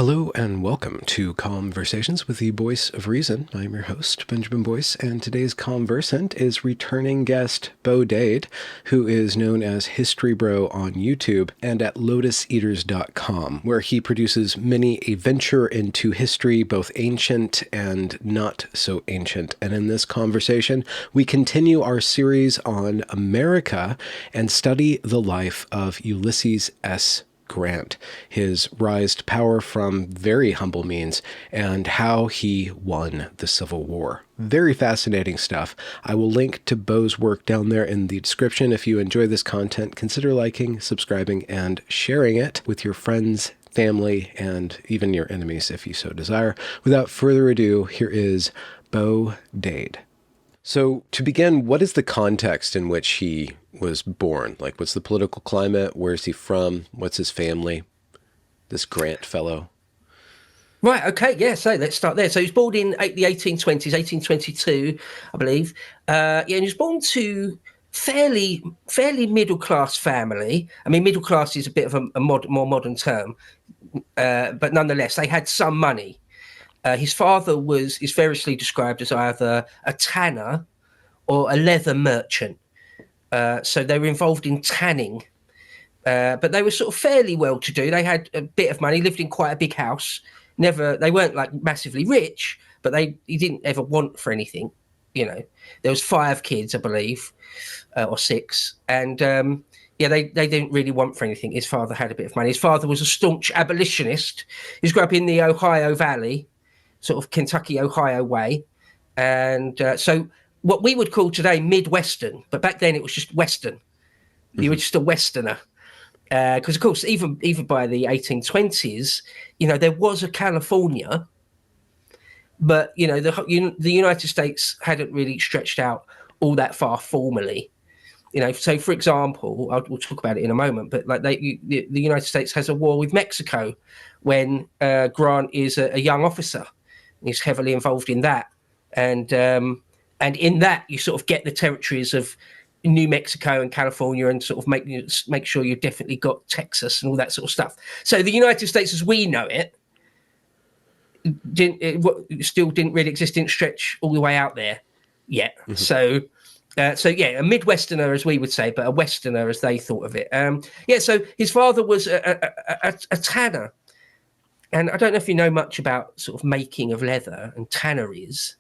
Hello and welcome to Conversations with the Voice of Reason. I'm your host, Benjamin Boyce, and today's conversant is returning guest Beau Dade, who is known as History Bro on YouTube and at lotuseaters.com, where he produces many a venture into history, both ancient and not so ancient. And in this conversation, we continue our series on America and study the life of Ulysses S. Grant, his rise to power from very humble means, and how he won the Civil War. Very fascinating stuff. I will link to Beau's work down there in the description. If you enjoy this content, consider liking, subscribing, and sharing it with your friends, family, and even your enemies if you so desire. Without further ado, here is Beau Dade. So to begin, what is the context in which he was born? Like, what's the political climate? Where's he from? What's his family? This Grant fellow. Right, okay, yeah, so let's start there. So he was born in the 1820s, 1822, I believe. And he was born to fairly middle-class family. I mean, middle class is a bit of a more modern term, but nonetheless, they had some money. His father is variously described as either a tanner or a leather merchant. So they were involved in tanning, but they were sort of fairly well-to-do. They had a bit of money, lived in quite a big house. They weren't like massively rich, but he didn't ever want for anything. You know, there was 5 kids, I believe, or 6, and they didn't really want for anything. His father had a bit of money. His father was a staunch abolitionist. He grew up in the Ohio Valley, sort of Kentucky, Ohio way. And so what we would call today Midwestern, but back then it was just Western. Mm-hmm. You were just a Westerner. Because, of course, even by the 1820s, there was a California, but, the United States hadn't really stretched out all that far formally. So, for example, we'll talk about it in a moment, but like the United States has a war with Mexico when Grant is a young officer. He's heavily involved in that, and in that you sort of get the territories of New Mexico and California, and sort of make sure you've definitely got Texas and all that sort of stuff. So the United States, as we know it, still didn't really exist, didn't stretch all the way out there yet. Mm-hmm. So a Midwesterner, as we would say, but a Westerner as they thought of it. So his father was a tanner. And I don't know if you know much about sort of making of leather and tanneries,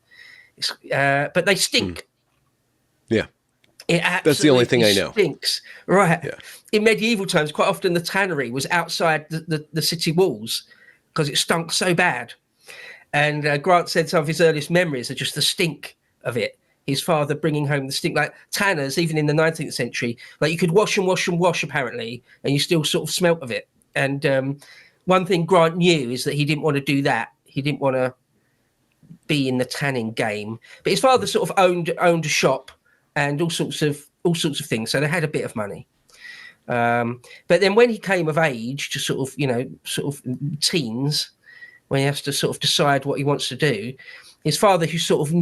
but they stink. Yeah. That's the only thing I know. Stinks. Right. Yeah. In medieval times, quite often the tannery was outside the city walls because it stunk so bad. And Grant said some of his earliest memories are just the stink of it. His father bringing home the stink, like tanners, even in the 19th century, like you could wash and wash and wash apparently, and you still sort of smelt of it. And one thing Grant knew is that he didn't want to do that. He didn't want to be in the tanning game. But his father sort of owned a shop and all sorts of things. So they had a bit of money. But then when he came of age to sort of teens, when he has to sort of decide what he wants to do, his father, who sort of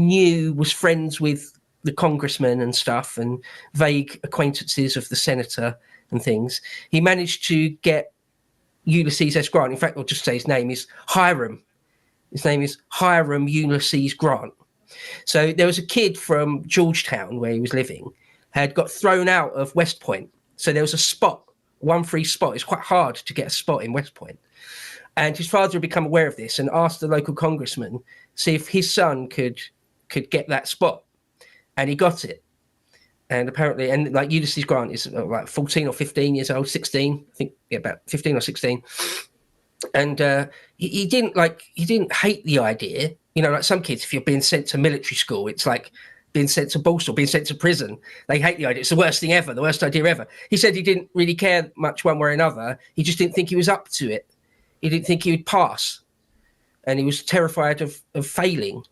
was friends with the congressman and stuff, and vague acquaintances of the senator and things, he managed to get Ulysses S. Grant. In fact, I'll just say his name is Hiram. His name is Hiram Ulysses Grant. So there was a kid from Georgetown where he was living, had got thrown out of West Point. So there was a spot, one free spot. It's quite hard to get a spot in West Point. And his father had become aware of this and asked the local congressman, see if his son could get that spot. And he got it. And apparently, and like Ulysses Grant is like 14 or 15 years old, 16, I think, about 15 or 16. And he didn't hate the idea. Like some kids, if you're being sent to military school, it's like being sent to Borstal, being sent to prison. They hate the idea. It's the worst thing ever, the worst idea ever. He said he didn't really care much one way or another. He just didn't think he was up to it. He didn't think he would pass. And he was terrified of failing.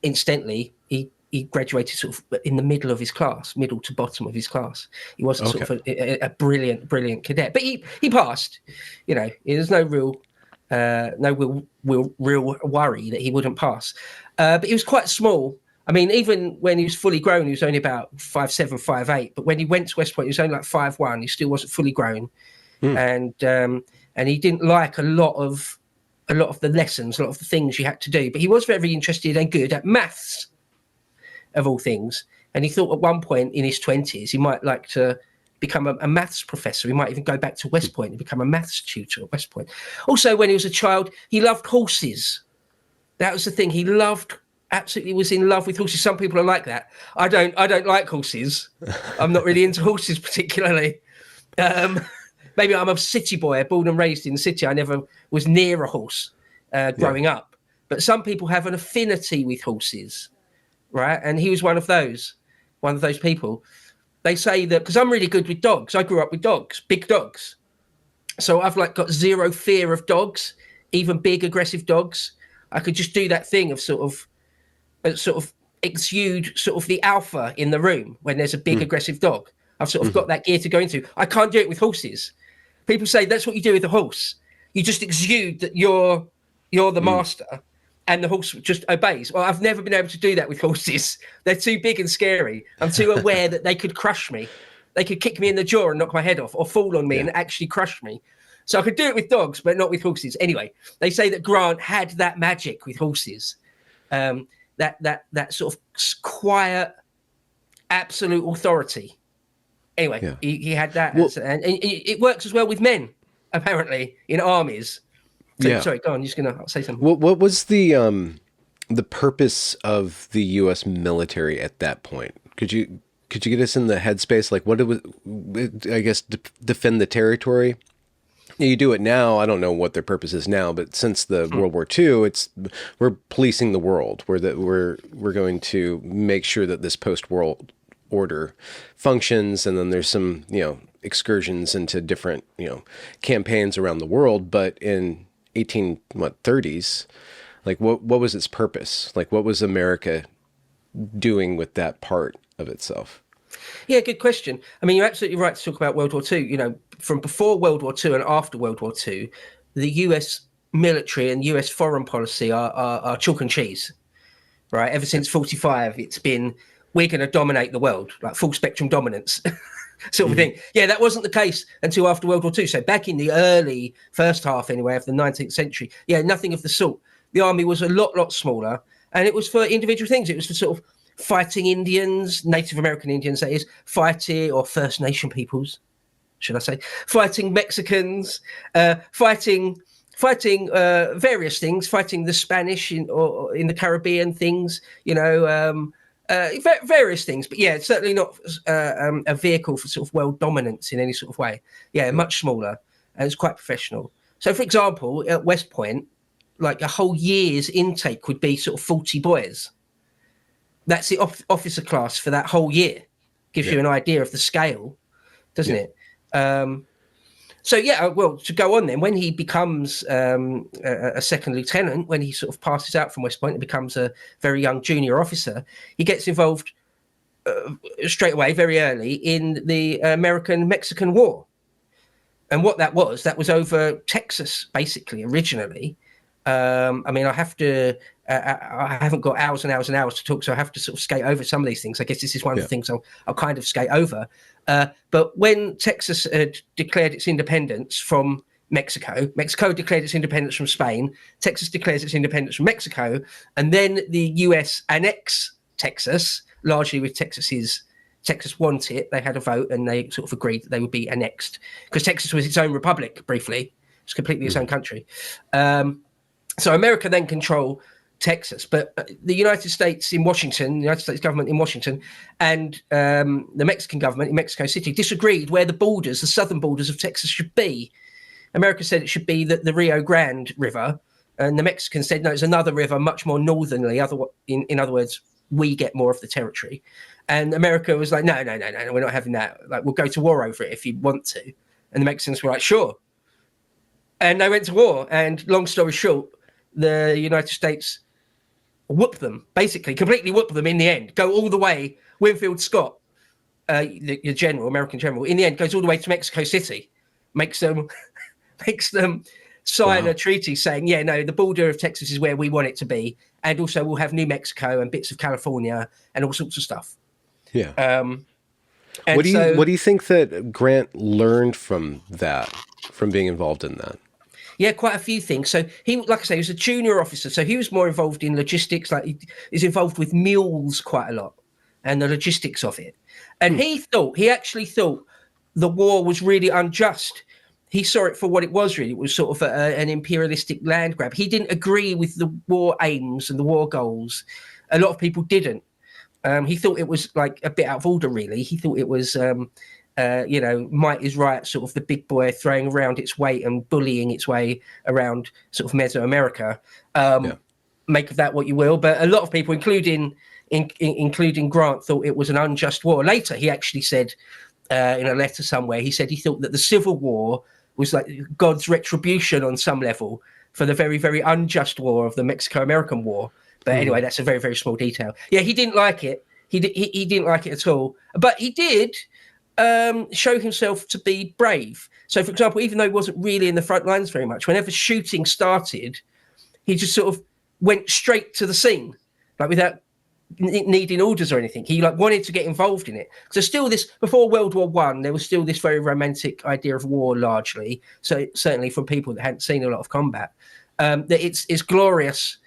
Incidentally, he graduated sort of in the middle of his class, middle to bottom of his class. He wasn't sort of a brilliant cadet, but he passed. There's no real worry that he wouldn't pass. But he was quite small. I mean, even when he was fully grown, he was only about 5'7", 5'8". But when he went to West Point, he was only like 5'1". He still wasn't fully grown, and he didn't like a lot of a lot of the lessons, a lot of the things you had to do. But he was very interested and good at maths, of all things. And he thought at one point in his 20s, he might like to become a maths professor. He might even go back to West Point and become a maths tutor at West Point. Also, when he was a child, he loved horses. That was the thing. He absolutely was in love with horses. Some people are like that. I don't like horses. I'm not really into horses particularly. Maybe I'm a city boy, born and raised in the city. I never was near a horse growing up. But some people have an affinity with horses, right? And he was one of those people. They say that because I'm really good with dogs. I grew up with dogs, big dogs. So I've got zero fear of dogs, even big aggressive dogs. I could just do that thing of sort of exude sort of the alpha in the room when there's a big aggressive dog. I've sort of got that gear to go into. I can't do it with horses. People say that's what you do with a horse. You just exude that you're the master, and the horse just obeys. Well, I've never been able to do that with horses. They're too big and scary. I'm too aware that they could crush me. They could kick me in the jaw and knock my head off, or fall on me and actually crush me. So I could do it with dogs, but not with horses. Anyway, they say that Grant had that magic with horses, that sort of quiet, absolute authority. Anyway, he had that, and it works as well with men, apparently, in armies. So, sorry, go on. You're just gonna say something. What was the purpose of the U.S. military at that point? Could you get us in the headspace? Like, what it was? I guess defend the territory. You do it now. I don't know what their purpose is now, but since the World War II, we're policing the world. We're going to make sure that this post-world order functions, and then there's some excursions into different campaigns around the world. But in 1830s, like what was its purpose? Like, what was America doing with that part of itself? Yeah, good question. I mean, you're absolutely right to talk about World War II. From before World War II and after World War II, the US military and US foreign policy are chalk and cheese, right? Ever since 1945, it's been, we're going to dominate the world, like full spectrum dominance sort of thing. Yeah, that wasn't the case until after World War II. So back in the early first half, anyway, of the 19th century, nothing of the sort. The army was a lot smaller, and it was for individual things. It was for sort of fighting Indians, Native American Indians, that is, or First Nation peoples, should I say, fighting Mexicans, fighting various things, fighting the Spanish in the Caribbean things, various things. But yeah, certainly not a vehicle for sort of world dominance in any sort of way. Yeah, much smaller, and it's quite professional. So, for example, at West Point, like a whole year's intake would be sort of 40 boys. That's the officer class for that whole year. Gives you an idea of the scale, doesn't it? So well, to go on then, when he becomes a second lieutenant, when he sort of passes out from West Point and becomes a very young junior officer, he gets involved straight away, very early, in the American-Mexican War. And what that was over Texas, basically, originally. I mean, I haven't got hours and hours and hours to talk, so I have to sort of skate over some of these things. I guess this is one of the things I'll kind of skate over. But when Texas had declared its independence from Mexico declared its independence from Spain, Texas declares its independence from Mexico, and then the US annexed Texas, largely with Texas wanted it. They had a vote and they sort of agreed that they would be annexed, because Texas was its own republic briefly. It's completely its own country. So America then control Texas, but the United States government in Washington, and the Mexican government in Mexico City disagreed where the southern borders of Texas should be. America said it should be the Rio Grande River, and the Mexicans said, no, it's another river much more northernly. In other words, we get more of the territory. And America was like, no, we're not having that. Like, we'll go to war over it if you want to. And the Mexicans were like, sure. And they went to war, and long story short, the United States whoop them, basically, completely whoop them in the end, go all the way. Winfield Scott, the American general, in the end goes all the way to Mexico City, makes them sign a treaty saying, the border of Texas is where we want it to be. And also we'll have New Mexico and bits of California and all sorts of stuff. Yeah. What do you think that Grant learned from being involved in that? Yeah, quite a few things. So he, like I say, he was a junior officer. So he was more involved in logistics. Like he's involved with mules quite a lot and the logistics of it. And he actually thought the war was really unjust. He saw it for what it was really. It was sort of an imperialistic land grab. He didn't agree with the war aims and the war goals. A lot of people didn't. He thought it was like a bit out of order, really. He thought it was, might is right, sort of the big boy throwing around its weight and bullying its way around sort of Mesoamerica. Make of that what you will. But a lot of people, including Grant, thought it was an unjust war. Later, he actually said in a letter somewhere, he said he thought that the Civil War was like God's retribution on some level for the very, very unjust war of the Mexico-American War. But anyway, that's a very, very small detail. Yeah, he didn't like it. He didn't like it at all. But he did show himself to be brave. So, for example, even though he wasn't really in the front lines very much, whenever shooting started, he just sort of went straight to the scene, like without needing orders or anything. He like wanted to get involved in it. So still this, before World War One, there was still this very romantic idea of war largely. So certainly from people that hadn't seen a lot of combat, that it's glorious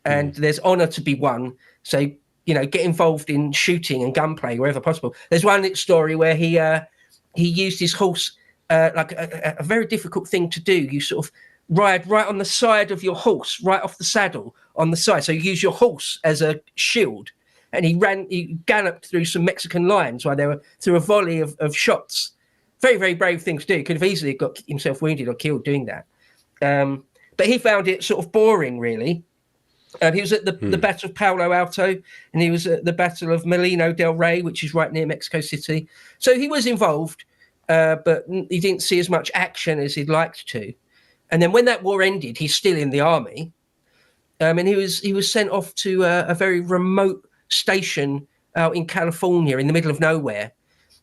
and there's honor to be won. So, get involved in shooting and gunplay wherever possible. There's one story where he used his horse, like a very difficult thing to do. You sort of ride right on the side of your horse, right off the saddle on the side. So you use your horse as a shield. And he galloped through some Mexican lines while they were through a volley of shots. Very, very brave thing to do. Could have easily got himself wounded or killed doing that. But he found it sort of boring, really. He was at the Battle of Palo Alto, and he was at the Battle of Molino del Rey, which is right near Mexico City. So he was involved, but he didn't see as much action as he'd liked to. And then when that war ended, he's still in the army, and he was sent off to a very remote station out in California, in the middle of nowhere.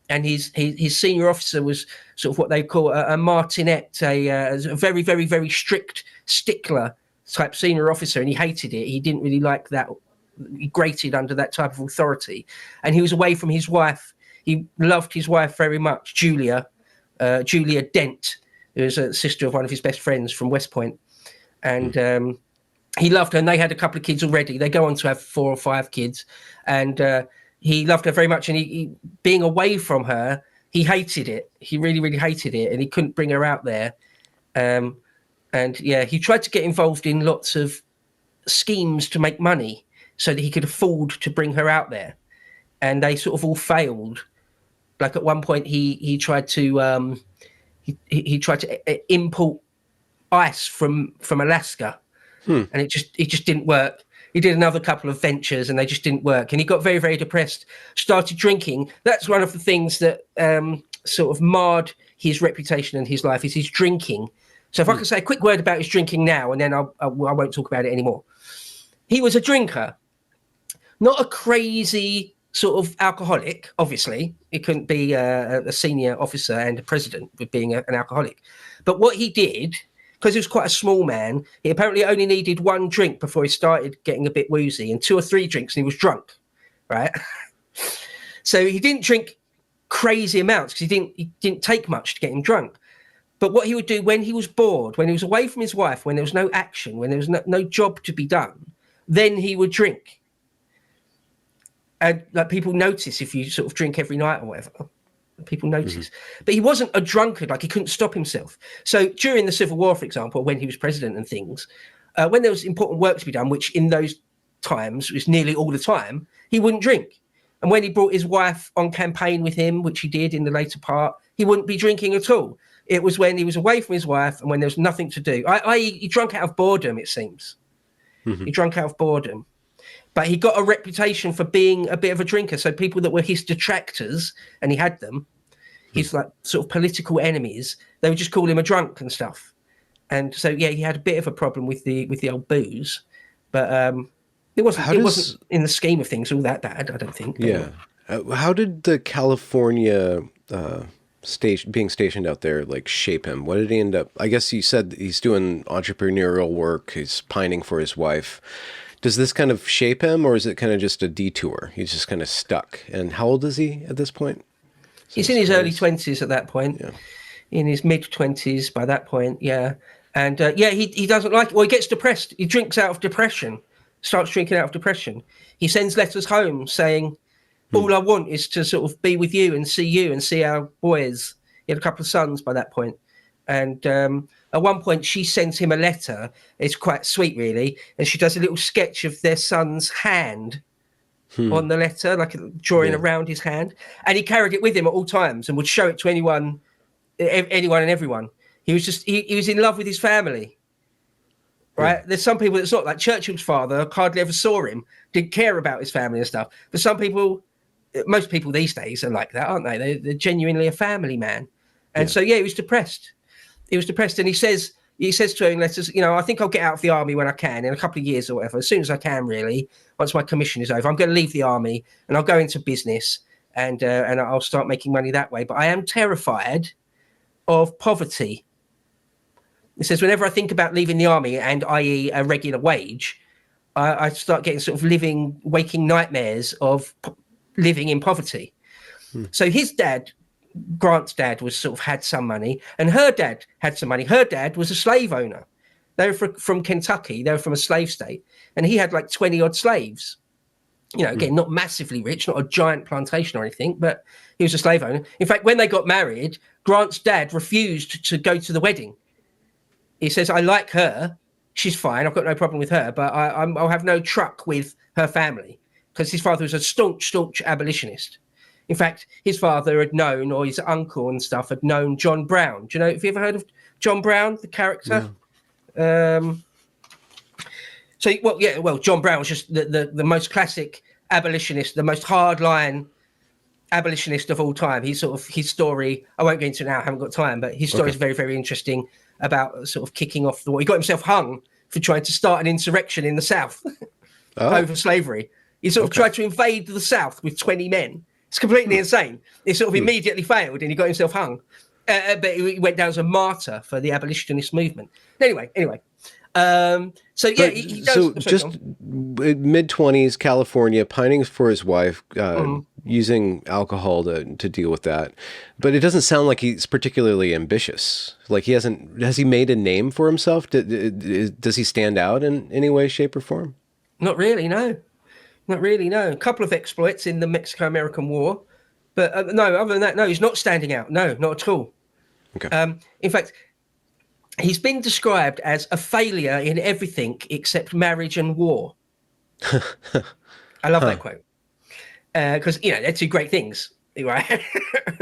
And his senior officer was sort of what they call a martinet, a very, very, very strict stickler type senior officer, and he hated it. He didn't really like that. He grated under that type of authority, and he was away from his wife. He loved his wife very much, Julia Dent, who was a sister of one of his best friends from West Point, and he loved her. And they had a couple of kids already. They go on to have 4 or 5 kids, and he loved her very much. And he being away from her, he hated it. He really, really hated it, and he couldn't bring her out there. And yeah, he tried to get involved in lots of schemes to make money so that he could afford to bring her out there. And they sort of all failed. Like at one point, he tried to he tried to import ice from Alaska, and it just didn't work. He did another couple of ventures, and they just didn't work. And he got very, very depressed. Started drinking. That's one of the things that sort of marred his reputation and his life, is his drinking. So if I could say a quick word about his drinking now, and then I won't talk about it anymore. He was a drinker, not a crazy sort of alcoholic, obviously. He couldn't be a senior officer and a president with being an alcoholic. But what he did, because he was quite a small man, he apparently only needed 1 drink before he started getting a bit woozy, and 2 or 3 drinks and he was drunk, right? So he didn't drink crazy amounts because he didn't take much to get him drunk. But what he would do when he was bored, when he was away from his wife, when there was no action, when there was no job to be done, then he would drink. And like people notice if you sort of drink every night or whatever, people notice. But he wasn't a drunkard, like he couldn't stop himself. So during the Civil War, for example, when he was president and things, when there was important work to be done, which in those times was nearly all the time, he wouldn't drink. And when he brought his wife on campaign with him, which he did in the later part, he wouldn't be drinking at all. It was when he was away from his wife and when there was nothing to do. He drank out of boredom, it seems. He drank out of boredom. But he got a reputation for being a bit of a drinker. So people that were his detractors, and he had them, his like sort of political enemies, they would just call him a drunk and stuff. And so, yeah, he had a bit of a problem with the old booze. But it wasn't in the scheme of things all that bad, I don't think. Yeah. How did the California being stationed out there like shape him? What did he end up? I guess you said he's doing entrepreneurial work. He's pining for his wife. Does this kind of shape him, or is it kind of just a detour? He's just kind of stuck. And how old is he at this point? He's in his early 20s at that point. Yeah. In his mid 20s by that point. Yeah. And he doesn't like it. Well, he gets depressed. He drinks out of depression, starts drinking out of depression. He sends letters home saying, all I want is to sort of be with you and see our boys. He had a couple of sons by that point. And at one point, she sends him a letter. It's quite sweet, really. And she does a little sketch of their son's hand on the letter, like drawing around his hand. And he carried it with him at all times and would show it to anyone and everyone. He was just, he was in love with his family. Right? There's some people that's not like Churchill's father, hardly ever saw him, didn't care about his family and stuff. But some people, most people these days are like that, aren't they? They're genuinely a family man. And so, he was depressed. He was depressed. And he says to her in letters, I think I'll get out of the army when I can, in a couple of years or whatever, as soon as I can, really, once my commission is over. I'm going to leave the army and I'll go into business and I'll start making money that way. But I am terrified of poverty. He says, whenever I think about leaving the army and i.e. a regular wage, I start getting sort of waking nightmares of living in poverty. So his dad, Grant's dad, was sort of had some money, and her dad had some money. Her dad was a slave owner. They were from Kentucky. They were from a slave state, and he had like 20 odd slaves. Again, not massively rich, not a giant plantation or anything, but he was a slave owner. In fact, when they got married, Grant's dad refused to go to the wedding. He says, I like her. She's fine. I've got no problem with her, but I'll have no truck with her family, because his father was a staunch abolitionist. In fact, his father had known, or his uncle and stuff had known John Brown. Do you know, have you ever heard of John Brown, the character? No. John Brown was just the most classic abolitionist, the most hardline abolitionist of all time. His story, I won't go into it now, I haven't got time, but his story is very, very interesting about sort of kicking off the war. He got himself hung for trying to start an insurrection in the South over slavery. He sort of tried to invade the South with 20 men. It's completely insane. He sort of immediately failed and he got himself hung. But he went down as a martyr for the abolitionist movement. Anyway. He does. So just mid-20s, California, pining for his wife, using alcohol to deal with that. But it doesn't sound like he's particularly ambitious. Like has he made a name for himself? Does he stand out in any way, shape, or form? Not really, no. Not really, no. A couple of exploits in the Mexico-American War. But no, other than that, no, he's not standing out. No, not at all. Okay. In fact, he's been described as a failure in everything except marriage and war. I love that quote. Because, they're two great things, right?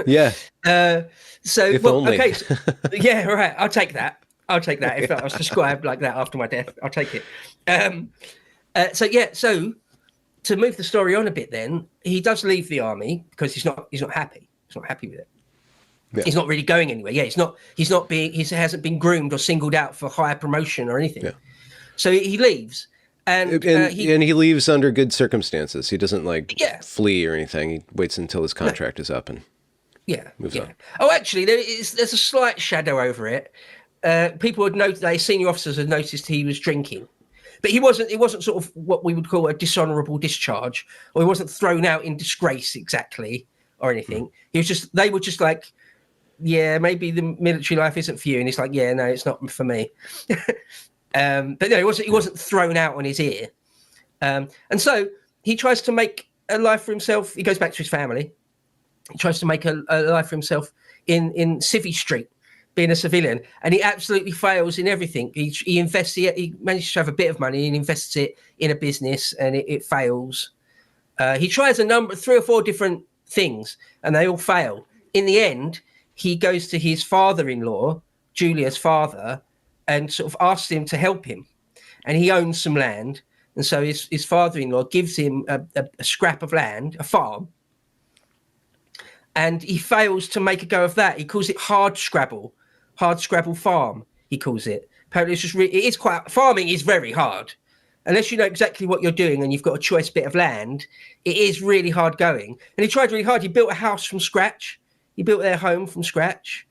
Yeah. Only. Okay. Yeah, right. I'll take that. If I was described like that after my death, I'll take it. So to move the story on a bit, then he does leave the army because he's not happy. He's not happy with it. Yeah. He's not really going anywhere. Yeah, he hasn't been groomed or singled out for higher promotion or anything. Yeah. So he leaves, and he leaves under good circumstances. He doesn't flee or anything. He waits until his contract is up and moves on. Oh, actually, there's a slight shadow over it. People had noticed, senior officers had noticed he was drinking. But it wasn't sort of what we would call a dishonourable discharge, or he wasn't thrown out in disgrace exactly or anything. They were just like, yeah, maybe the military life isn't for you. And he's like, yeah, no, it's not for me. But no, he wasn't thrown out on his ear. And so he tries to make a life for himself. He goes back to his family. He tries to make a life for himself in Civvy Street, being a civilian, and he absolutely fails in everything. He invests it. He manages to have a bit of money and invests it in a business, and it fails. He tries 3 or 4 different things, and they all fail. In the end, he goes to his father-in-law, Julia's father, and sort of asks him to help him. And he owns some land, and so his father-in-law gives him a scrap of land, a farm, and he fails to make a go of that. He calls it hard scrabble farm, he calls it. Apparently farming is very hard. Unless you know exactly what you're doing and you've got a choice bit of land, it is really hard going. And he tried really hard. He built a house from scratch. He built their home from scratch.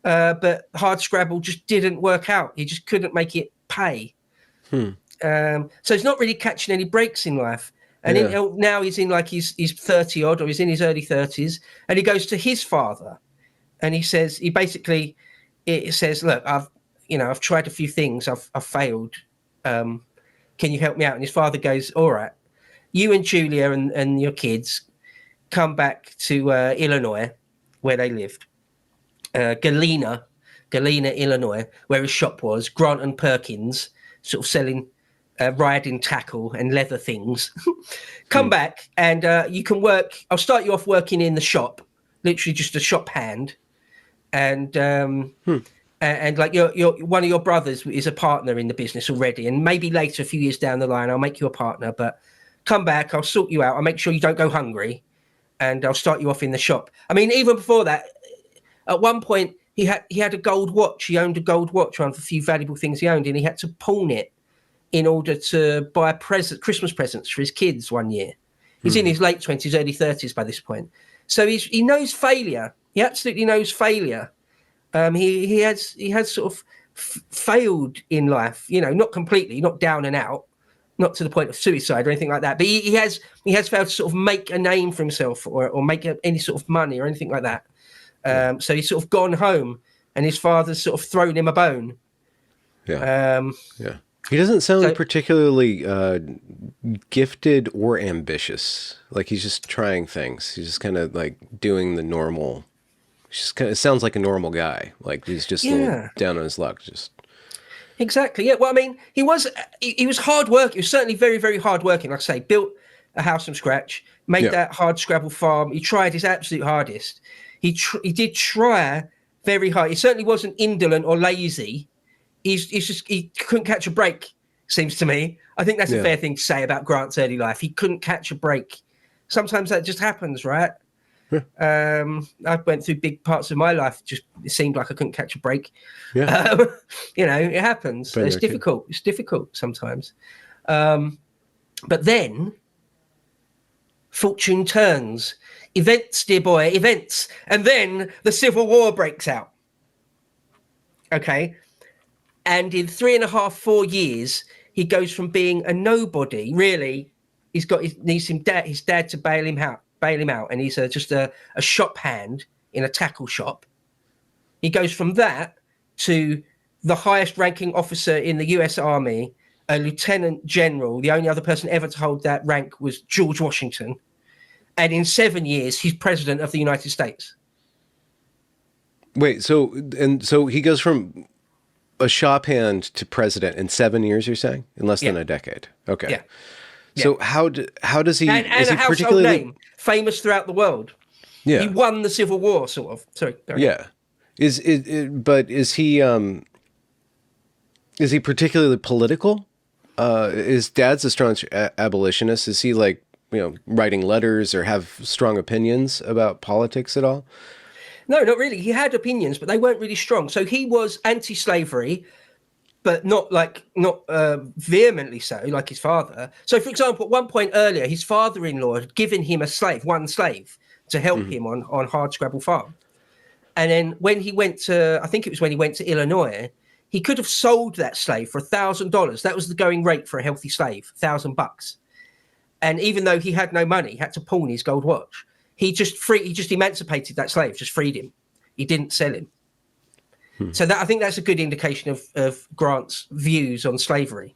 But hard scrabble just didn't work out. He just couldn't make it pay. So he's not really catching any breaks in life. And now he's in his 30 odd, or he's in his early 30s, and he goes to his father, and he says, look, I've tried a few things. I've failed. Can you help me out? And his father goes, all right, you and Julia and your kids come back to Illinois, where they lived. Galena, Illinois, where his shop was. Grant and Perkins, sort of selling riding tackle and leather things. Come back and you can work. I'll start you off working in the shop, literally just a shop hand. And like your one of your brothers is a partner in the business already, and maybe later, a few years down the line, I'll make you a partner. But come back, I'll sort you out. I'll make sure you don't go hungry, and I'll start you off in the shop. I mean, even before that, at one point he had a gold watch. He owned a gold watch, one of the few valuable things he owned, and he had to pawn it in order to buy Christmas presents for his kids one year. He's in his late 20s, early 30s by this point. So he knows failure. He absolutely knows failure. He has sort of failed in life, not completely, not down and out, not to the point of suicide or anything like that. But he has failed to sort of make a name for himself or make any sort of money or anything like that. So he's sort of gone home, and his father's sort of thrown him a bone. Yeah. He doesn't sound particularly gifted or ambitious. Like he's just trying things. He's just kind of like doing the normal. It sounds like a normal guy. Like he's just a little down on his luck. Just exactly. Yeah. Well, I mean, he was hard work. He was certainly very, very hard working. Like I say, built a house from scratch, made that hard scrabble farm. He tried his absolute hardest. He did try very hard. He certainly wasn't indolent or lazy. He couldn't catch a break, seems to me. I think that's a fair thing to say about Grant's early life. He couldn't catch a break. Sometimes that just happens, right? I went through big parts of my life. It seemed like I couldn't catch a break. It happens. It's difficult. It's difficult sometimes. But then fortune turns. Events, dear boy, events. And then the Civil War breaks out. Okay. And in 3.5, 4 years, he goes from being a nobody. Really, his dad to bail him out, and he's just a shop hand in a tackle shop. He goes from that to the highest ranking officer in the U.S. Army, a lieutenant general. The only other person ever to hold that rank was George Washington. And in 7 years, he's president of the United States. Wait, so he goes from a shop hand to president in 7 years, you're saying? In less than a decade. Okay. Yeah. So how does he... And is a he household particularly name, famous throughout the world. Yeah. He won the Civil War, sort of. Sorry. Yeah. Is he particularly political? His dad's a strong abolitionist. Is he like, writing letters or have strong opinions about politics at all? No, not really. He had opinions, but they weren't really strong. So he was anti-slavery, but not vehemently so, like his father. So, for example, at one point earlier, his father-in-law had given him one slave, to help him on hard scrabble farm. And then when he went to, I think it was when he went to Illinois, he could have sold that slave for $1,000. That was the going rate for a healthy slave, $1,000. And even though he had no money, he had to pawn his gold watch. He just emancipated that slave, just freed him. He didn't sell him. So I think that's a good indication of Grant's views on slavery.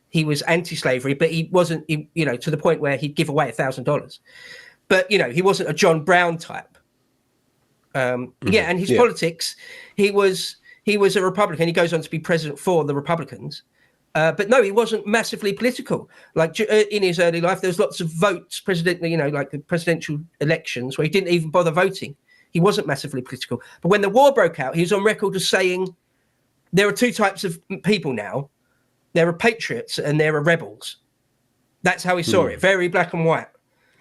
He was anti-slavery, but he wasn't, to the point where he'd give away $1,000. But, he wasn't a John Brown type. And his politics, he was a Republican. He goes on to be president for the Republicans. But no, he wasn't massively political. Like in his early life, there was lots of votes, like the presidential elections, where he didn't even bother voting. He wasn't massively political. But when the war broke out, he was on record as saying, there are two types of people now. There are patriots and there are rebels. That's how he saw it. Very black and white.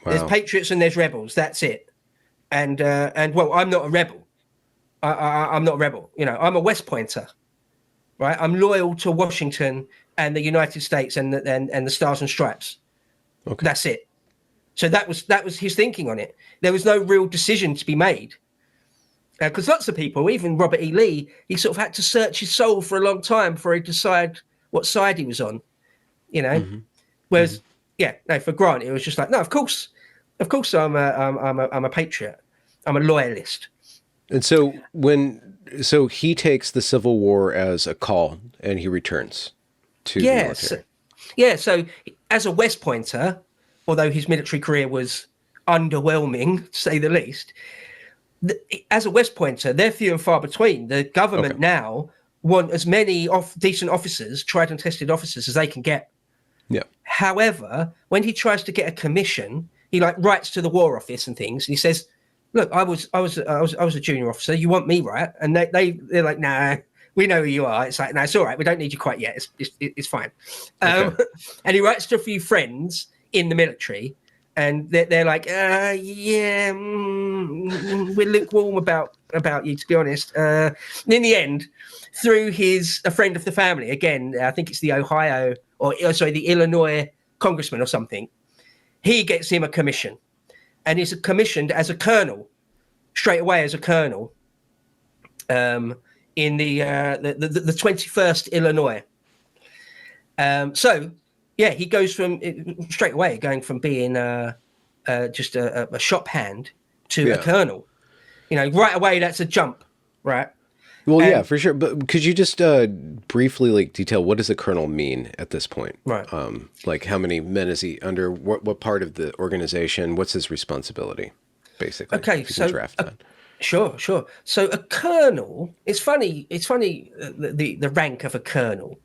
Wow. There's patriots and there's rebels. That's it. And well, I'm not a rebel. I'm not a rebel. I'm a West Pointer, right? I'm loyal to Washington and the United States and the Stars and Stripes. Okay. That's it. So that was his thinking on it. There was no real decision to be made. Because lots of people, even Robert E. Lee, he sort of had to search his soul for a long time before he decide what side he was on, Whereas, for Grant, it was just like, no, of course, I'm a patriot, I'm a loyalist. And so he takes the Civil War as a call and he returns to the Yes. military. Yeah. So as a West Pointer, although his military career was underwhelming, to say the least, as a West Pointer, they're few and far between. The government Okay. now want as many decent officers, tried and tested officers, as they can get. Yeah. However, when he tries to get a commission, he like writes to the War Office and things, and he says, "Look, I was a junior officer. You want me, right?" And they're like, "Nah, we know who you are." It's like, "No, it's all right. We don't need you quite yet. It's fine." Okay. And he writes to a few friends in the military, and they're like, "Yeah, we're lukewarm about you, to be honest." And in the end, through a friend of the family, again, I think it's the the Illinois congressman or something, he gets him a commission, and he's commissioned as a colonel, straight away as a colonel, in the 21st Illinois. So yeah, he goes from straight away going from being just a shop hand to a colonel. You know, right away that's a jump, right? Well, yeah, for sure. But could you just briefly like detail what does a colonel mean at this point? Right. Like how many men is he under? What part of the organization? What's his responsibility, basically? Okay, if you so can draft that. Sure. So a colonel, it's funny. The rank of a colonel.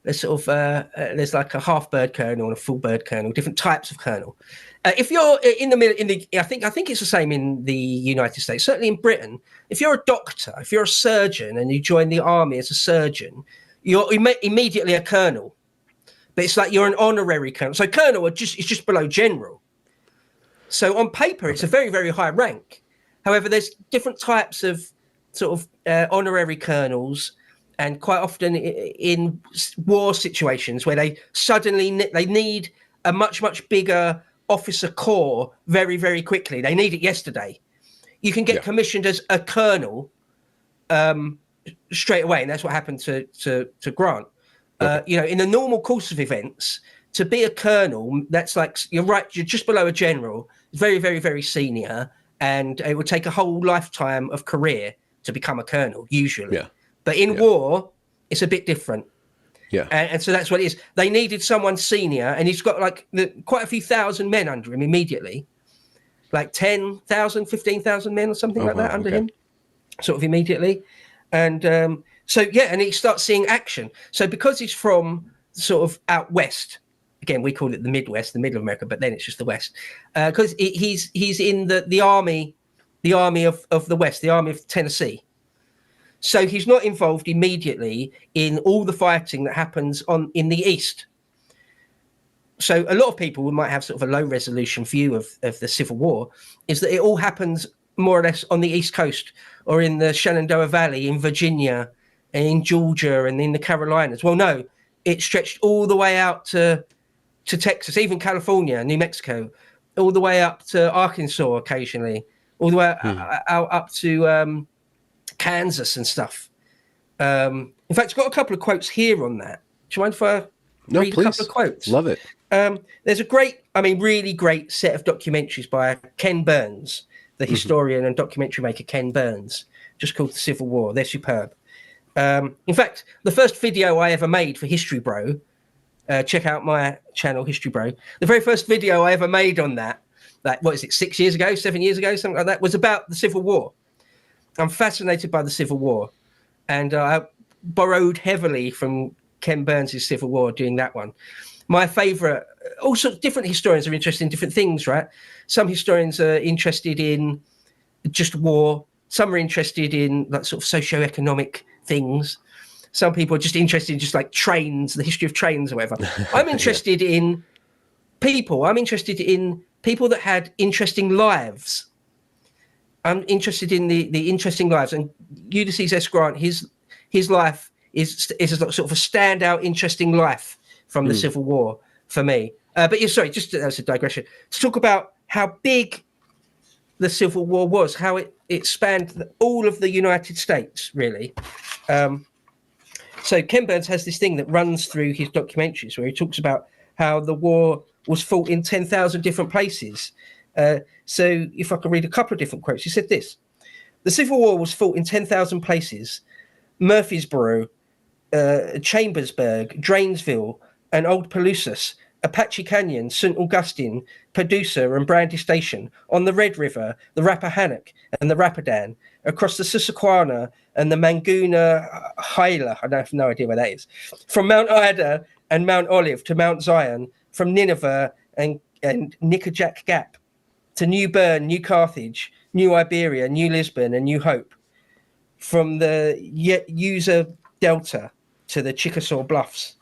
There's sort of there's like a half bird colonel and a full bird colonel, different types of colonel. If you're in the middle, I think it's the same in the United States. Certainly in Britain, if you're a doctor, if you're a surgeon, and you join the army as a surgeon, you're immediately a colonel. But it's like you're an honorary colonel. So colonel is just below general. So on paper, it's a very, very high rank. However, there's different types of sort of honorary colonels, and quite often in war situations where they suddenly they need a much, much bigger officer corps very, very quickly. They need it yesterday. You can get commissioned as a colonel straight away, and that's what happened to Grant. You know, in the normal course of events, to be a colonel, that's like you're just below a general, very, very, very senior, and it would take a whole lifetime of career to become a colonel, usually. Yeah. But in war, it's a bit different. Yeah. And so that's what it is. They needed someone senior, and he's got like quite a few thousand men under him immediately, like 10,000, 15,000 men or something like that under him, sort of immediately. And so, yeah, and he starts seeing action. So because he's from sort of out west, again, we call it the Midwest, the middle of America, but then it's just the West, because he's in the army of the West, the army of Tennessee. So he's not involved immediately in all the fighting that happens in the East. So a lot of people might have sort of a low resolution view of the Civil War, is that it all happens more or less on the East Coast or in the Shenandoah Valley, in Virginia, and in Georgia, and in the Carolinas. Well, no, it stretched all the way out to Texas, even California, New Mexico, all the way up to Arkansas occasionally, all the way out up to Kansas and stuff. In fact, I've got a couple of quotes here on that. Do you mind if I read a couple of quotes? Love it. There's really great set of documentaries by Ken Burns, the historian and documentary maker Ken Burns, just called The Civil War. They're superb. In fact, the first video I ever made for History Bro, check out my channel, History Bro. The very first video I ever made on that, like, what is it, 6 years ago, 7 years ago, something like that, was about the Civil War. I'm fascinated by the Civil War, and I borrowed heavily from Ken Burns' Civil War doing that one. My favorite, also different historians are interested in different things, right? Some historians are interested in just war. Some are interested in like sort of socioeconomic things. Some people are just interested in just like trains, the history of trains or whatever. I'm interested in people. I'm interested in people that had interesting lives. I'm interested in the interesting lives. And Ulysses S. Grant, his life is a sort of a standout, interesting life from the Civil War for me. But sorry, just as a digression, to talk about how big the Civil War was, how it spanned all of the United States, really. So Ken Burns has this thing that runs through his documentaries where he talks about how the war was fought in 10,000 different places. So if I can read a couple of different quotes, he said this: The Civil War was fought in 10,000 places: Murfreesboro, Chambersburg, Drainesville, and Old Pelousas, Apache Canyon, St. Augustine, Paducah, and Brandy Station, on the Red River, the Rappahannock, and the Rapidan, across the Susquehanna and the Manguna Hyla. I have no idea where that is. From Mount Ida and Mount Olive to Mount Zion, from Nineveh and Nickajack Gap to New Bern, New Carthage, New Iberia, New Lisbon, and New Hope. From the User Delta to the Chickasaw Bluffs.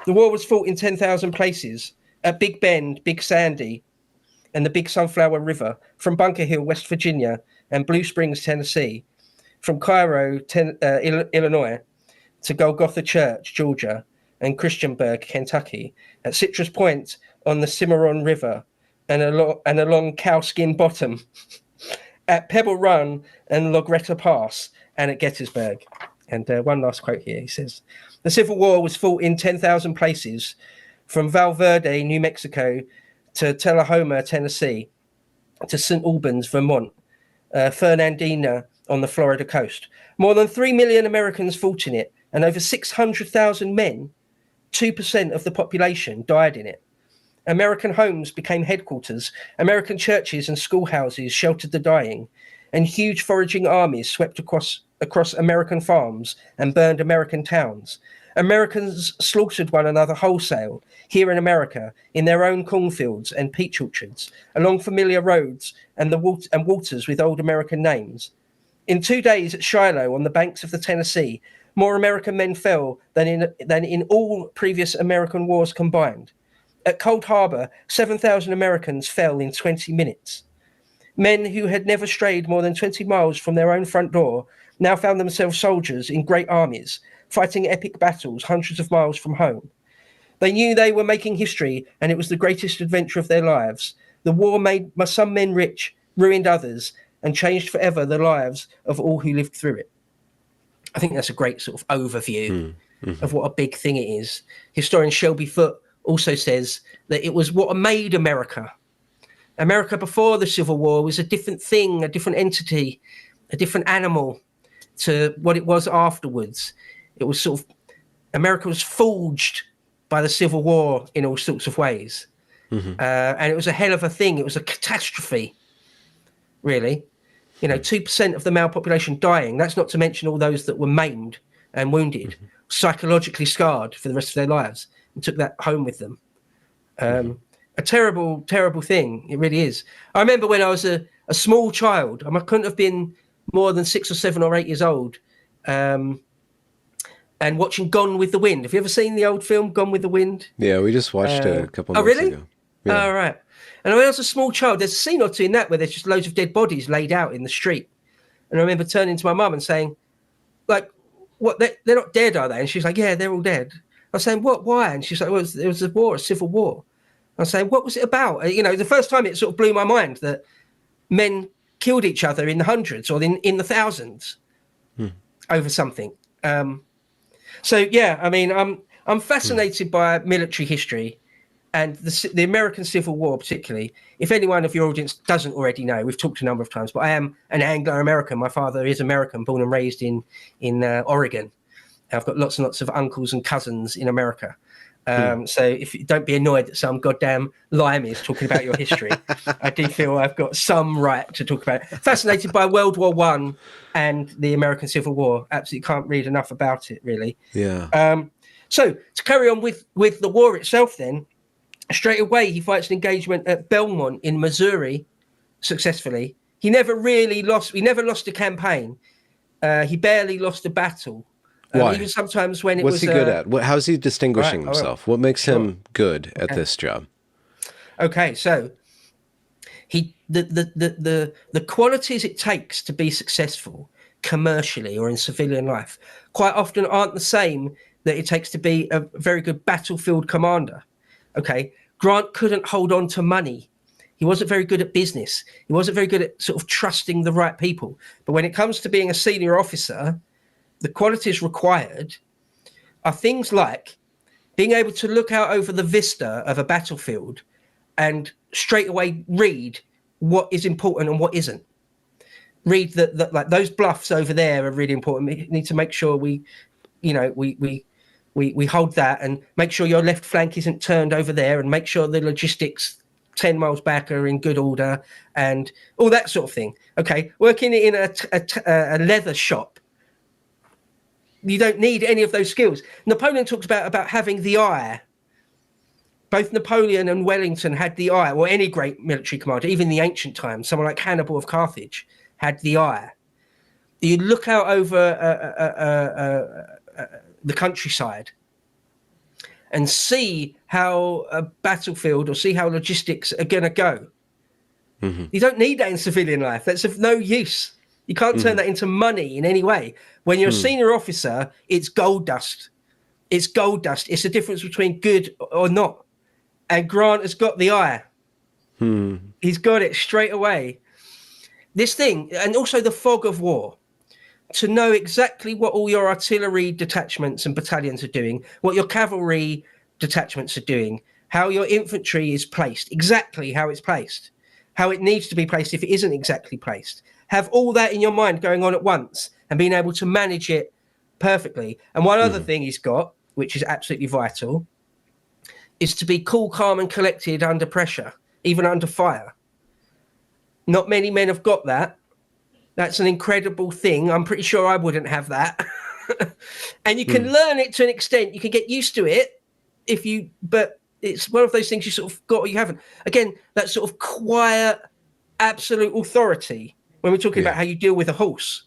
The war was fought in 10,000 places: at Big Bend, Big Sandy, and the Big Sunflower River, from Bunker Hill, West Virginia, and Blue Springs, Tennessee, from Cairo, Illinois, to Golgotha Church, Georgia, and Christiansburg, Kentucky, at Citrus Point on the Cimarron River, and along Cowskin Bottom, at Pebble Run and Logretta Pass, and at Gettysburg. And one last quote here. He says, the Civil War was fought in 10,000 places, from Val Verde, New Mexico, to Tullahoma, Tennessee, to St. Albans, Vermont, Fernandina on the Florida coast. More than 3 million Americans fought in it, and over 600,000 men, 2% of the population, died in it. American homes became headquarters. American churches and schoolhouses sheltered the dying, and huge foraging armies swept across American farms and burned American towns. Americans slaughtered one another wholesale here in America, in their own cornfields and peach orchards, along familiar roads and waters with old American names. In 2 days at Shiloh on the banks of the Tennessee, more American men fell than in all previous American wars combined. At Cold Harbor, 7,000 Americans fell in 20 minutes. Men who had never strayed more than 20 miles from their own front door now found themselves soldiers in great armies, fighting epic battles hundreds of miles from home. They knew they were making history, and it was the greatest adventure of their lives. The war made some men rich, ruined others, and changed forever the lives of all who lived through it. I think that's a great sort of overview of what a big thing it is. Historian Shelby Foote also says that it was what made America. America before the Civil War was a different thing, a different entity, a different animal to what it was afterwards. It was sort of, America was forged by the Civil War in all sorts of ways. And it was a hell of a thing. It was a catastrophe, really. 2% of the male population dying. That's not to mention all those that were maimed and wounded, psychologically scarred for the rest of their lives, and took that home with them. A terrible, terrible thing. It really is. I remember when I was a small child, I couldn't have been more than 6 or 7 or 8 years old, and watching Gone with the Wind. Have you ever seen the old film Gone with the Wind? Yeah, we just watched it a couple months ago. Yeah. Oh, right. And when I was a small child, there's a scene or two in that where there's just loads of dead bodies laid out in the street. And I remember turning to my mum and saying, like, what, they're not dead, are they? And she's like, yeah, they're all dead. I was saying, what, why? And she's like, well, it was a war, a civil war. I was saying, what was it about? The first time it sort of blew my mind that men killed each other in the hundreds or in the thousands over something. So, yeah, I mean, I'm fascinated by military history and the American Civil War particularly. If anyone of your audience doesn't already know, we've talked a number of times, but I am an Anglo-American. My father is American, born and raised in Oregon. I've got lots and lots of uncles and cousins in America. So if you don't be annoyed that some goddamn limey is talking about your history, I do feel I've got some right to talk about it. Fascinated by World War I and the American Civil War. Absolutely can't read enough about it, really. Yeah. So to carry on with the war itself then, straight away he fights an engagement at Belmont in Missouri successfully. He never lost a campaign. He barely lost a battle. Why? Even sometimes when What's he good at? How's he distinguishing himself? What makes him good at this job? Okay, so the qualities it takes to be successful commercially or in civilian life quite often aren't the same that it takes to be a very good battlefield commander. Okay, Grant couldn't hold on to money. He wasn't very good at business. He wasn't very good at sort of trusting the right people. But when it comes to being a senior officer, the qualities required are things like being able to look out over the vista of a battlefield and straight away read what is important and what isn't. read that like those bluffs over there are really important. We need to make sure we hold that, and make sure your left flank isn't turned over there, and make sure the logistics 10 miles back are in good order, and all that sort of thing. Okay, working in a leather shop, you don't need any of those skills. Napoleon talks about having the eye. Both Napoleon and Wellington had the eye, or any great military commander, even in the ancient times, someone like Hannibal of Carthage had the eye. You look out over the countryside and see how a battlefield, or see how logistics are going to go. Mm-hmm. You don't need that in civilian life. That's of no use. You can't turn that into money in any way. When you're a senior officer, it's gold dust. It's gold dust. It's the difference between good or not. And Grant has got the eye. He's got it straight away. This thing, and also the fog of war, to know exactly what all your artillery detachments and battalions are doing, what your cavalry detachments are doing, how your infantry is placed, exactly how it's placed, how it needs to be placed if it isn't exactly placed. Have all that in your mind going on at once and being able to manage it perfectly. And one other thing he's got, which is absolutely vital, is to be cool, calm and collected under pressure, even under fire. Not many men have got that. That's an incredible thing. I'm pretty sure I wouldn't have that. And you can learn it to an extent. You can get used to it but it's one of those things you sort of got or you haven't. Again, that sort of quiet, absolute authority when we're talking about how you deal with a horse.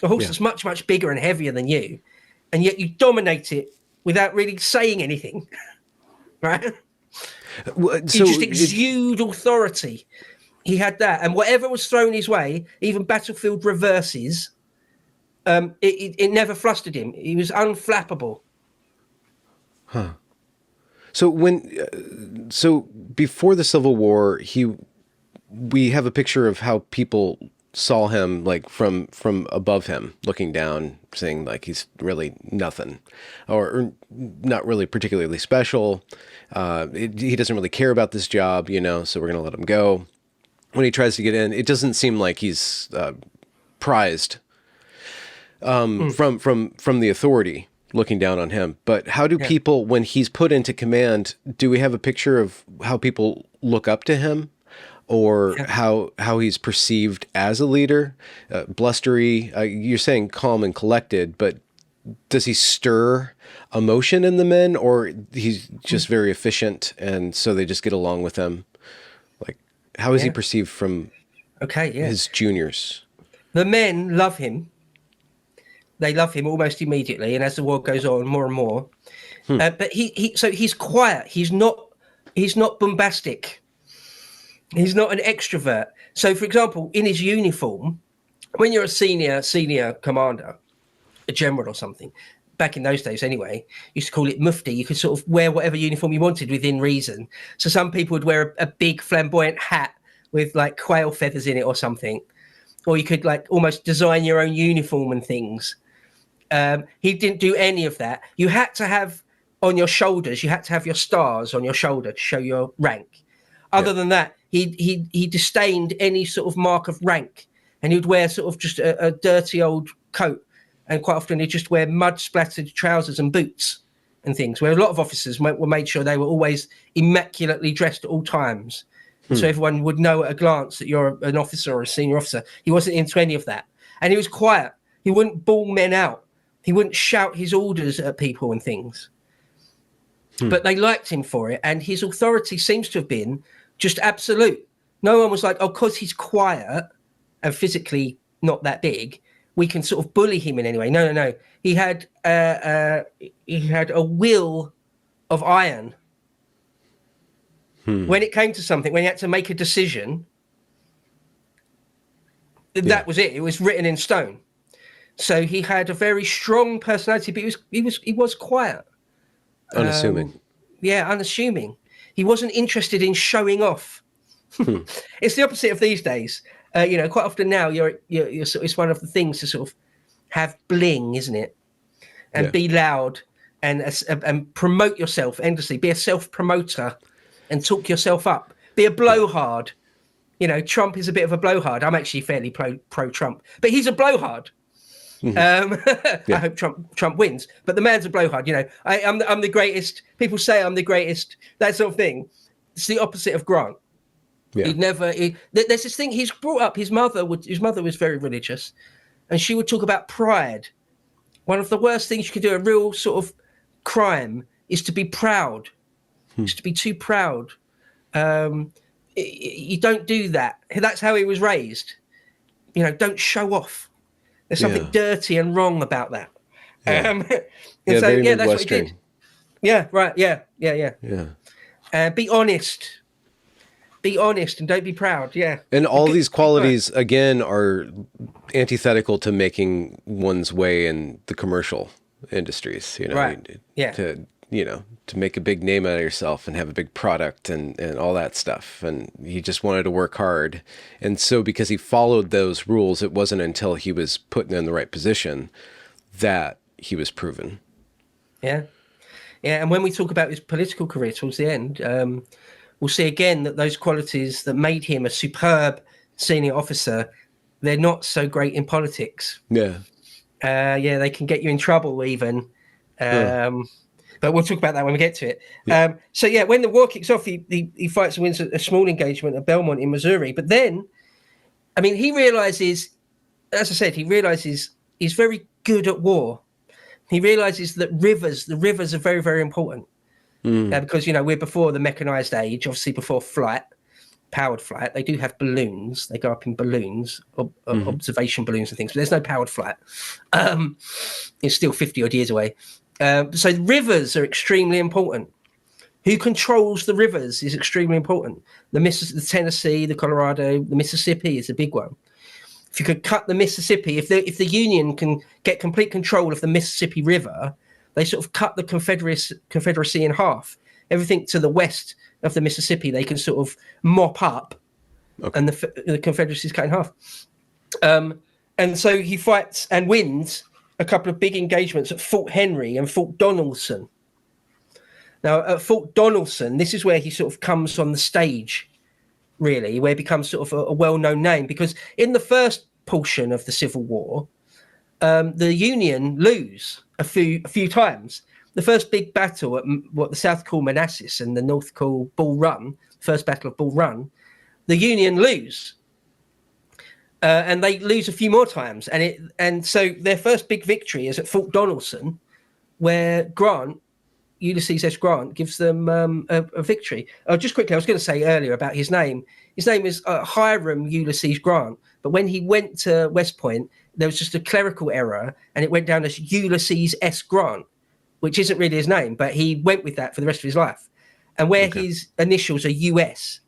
A horse is much, much bigger and heavier than you, and yet you dominate it without really saying anything. Right? So you just exude authority. He had that, and whatever was thrown his way, even battlefield reverses, it never flustered him. He was unflappable. Huh. So so before the Civil War, we have a picture of how people saw him, like from above him, looking down, saying like he's really nothing, or not really particularly special. He doesn't really care about this job, so we're going to let him go. When he tries to get in, it doesn't seem like he's prized from the authority looking down on him. But how do people, when he's put into command, do we have a picture of how people look up to him, or how he's perceived as a leader? Blustery, you're saying calm and collected, but does he stir emotion in the men, or he's just very efficient and so they just get along with him? Like, how is he perceived from his juniors? The men love him. They love him almost immediately, and as the war goes on, more and more. But he's quiet. He's not bombastic. He's not an extrovert. So, for example, in his uniform, when you're a senior commander, a general or something, back in those days anyway, used to call it mufti. You could sort of wear whatever uniform you wanted within reason. So some people would wear a big flamboyant hat with like quail feathers in it or something. Or you could like almost design your own uniform and things. He didn't do any of that. You had to have on your shoulders, you had to have your stars on your shoulder to show your rank. Other than that, he disdained any sort of mark of rank, and he'd wear sort of just a dirty old coat, and quite often he'd just wear mud splattered trousers and boots and things, where a lot of officers were made sure they were always immaculately dressed at all times. So everyone would know at a glance that you're an officer or a senior officer. He wasn't into any of that. And he was quiet. He wouldn't bawl men out. He wouldn't shout his orders at people and things. But they liked him for it. And his authority seems to have been just absolute. No one was like, oh, because he's quiet and physically not that big, we can sort of bully him in any way. No. He had a will of iron. When it came to something, when he had to make a decision, that was it. It was written in stone. So he had a very strong personality, but he was quiet. Unassuming. Unassuming. He wasn't interested in showing off. It's the opposite of these days. Quite often now you're it's one of the things to sort of have bling, isn't it? And be loud and promote yourself endlessly. Be a self-promoter and talk yourself up. Be a blowhard. Trump is a bit of a blowhard. I'm actually fairly pro-Trump, but he's a blowhard. I hope Trump wins, but the man's a blowhard. I'm the greatest. People say I'm the greatest. That sort of thing. It's the opposite of Grant. Yeah. There's this thing he's brought up. His mother was very religious, and she would talk about pride. One of the worst things you could do, a real sort of crime, is to be proud. Is to be too proud. You don't do that. That's how he was raised. Don't show off. There's something dirty and wrong about that. Very that's what he did. Yeah, right. Yeah. Be honest. Be honest and don't be proud. Yeah. And all these qualities, again, are antithetical to making one's way in the commercial industries. Right. Yeah. To make a big name out of yourself and have a big product and all that stuff. And he just wanted to work hard. And so because he followed those rules, it wasn't until he was put in the right position that he was proven. Yeah. Yeah. And when we talk about his political career towards the end, we'll see again that those qualities that made him a superb senior officer, they're not so great in politics. Yeah. They can get you in trouble even. But we'll talk about that when we get to it. Yeah. When the war kicks off, he fights and wins a small engagement at Belmont in Missouri. But then, he realizes, as I said, he's very good at war. He realizes that the rivers are very, very important. Because, we're before the mechanized age, obviously before powered flight. They do have balloons. They go up in balloons, observation balloons and things, but there's no powered flight. It's still 50 odd years away. So rivers are extremely important. Who controls the rivers is extremely important. The Tennessee, the Colorado, the Mississippi is a big one. If you could cut the Mississippi, if the Union can get complete control of the Mississippi River, they sort of cut the Confederacy in half. Everything to the west of the Mississippi, they can sort of mop up, and the Confederacy is cut in half. And so he fights and wins a couple of big engagements at Fort Henry and Fort Donelson. Now, at Fort Donelson, this is where he sort of comes on the stage, really, where he becomes sort of a well-known name, because in the first portion of the Civil War, the Union lose a few times. The first big battle at what the South call Manassas and the North call Bull Run, first battle of Bull Run, the Union lose. And they lose a few more times. And so their first big victory is at Fort Donelson, where Ulysses S. Grant gives them a victory. Just quickly, I was going to say earlier about his name. His name is Hiram Ulysses Grant. But when he went to West Point, there was just a clerical error, and it went down as Ulysses S. Grant, which isn't really his name, but he went with that for the rest of his life. And where his initials are US,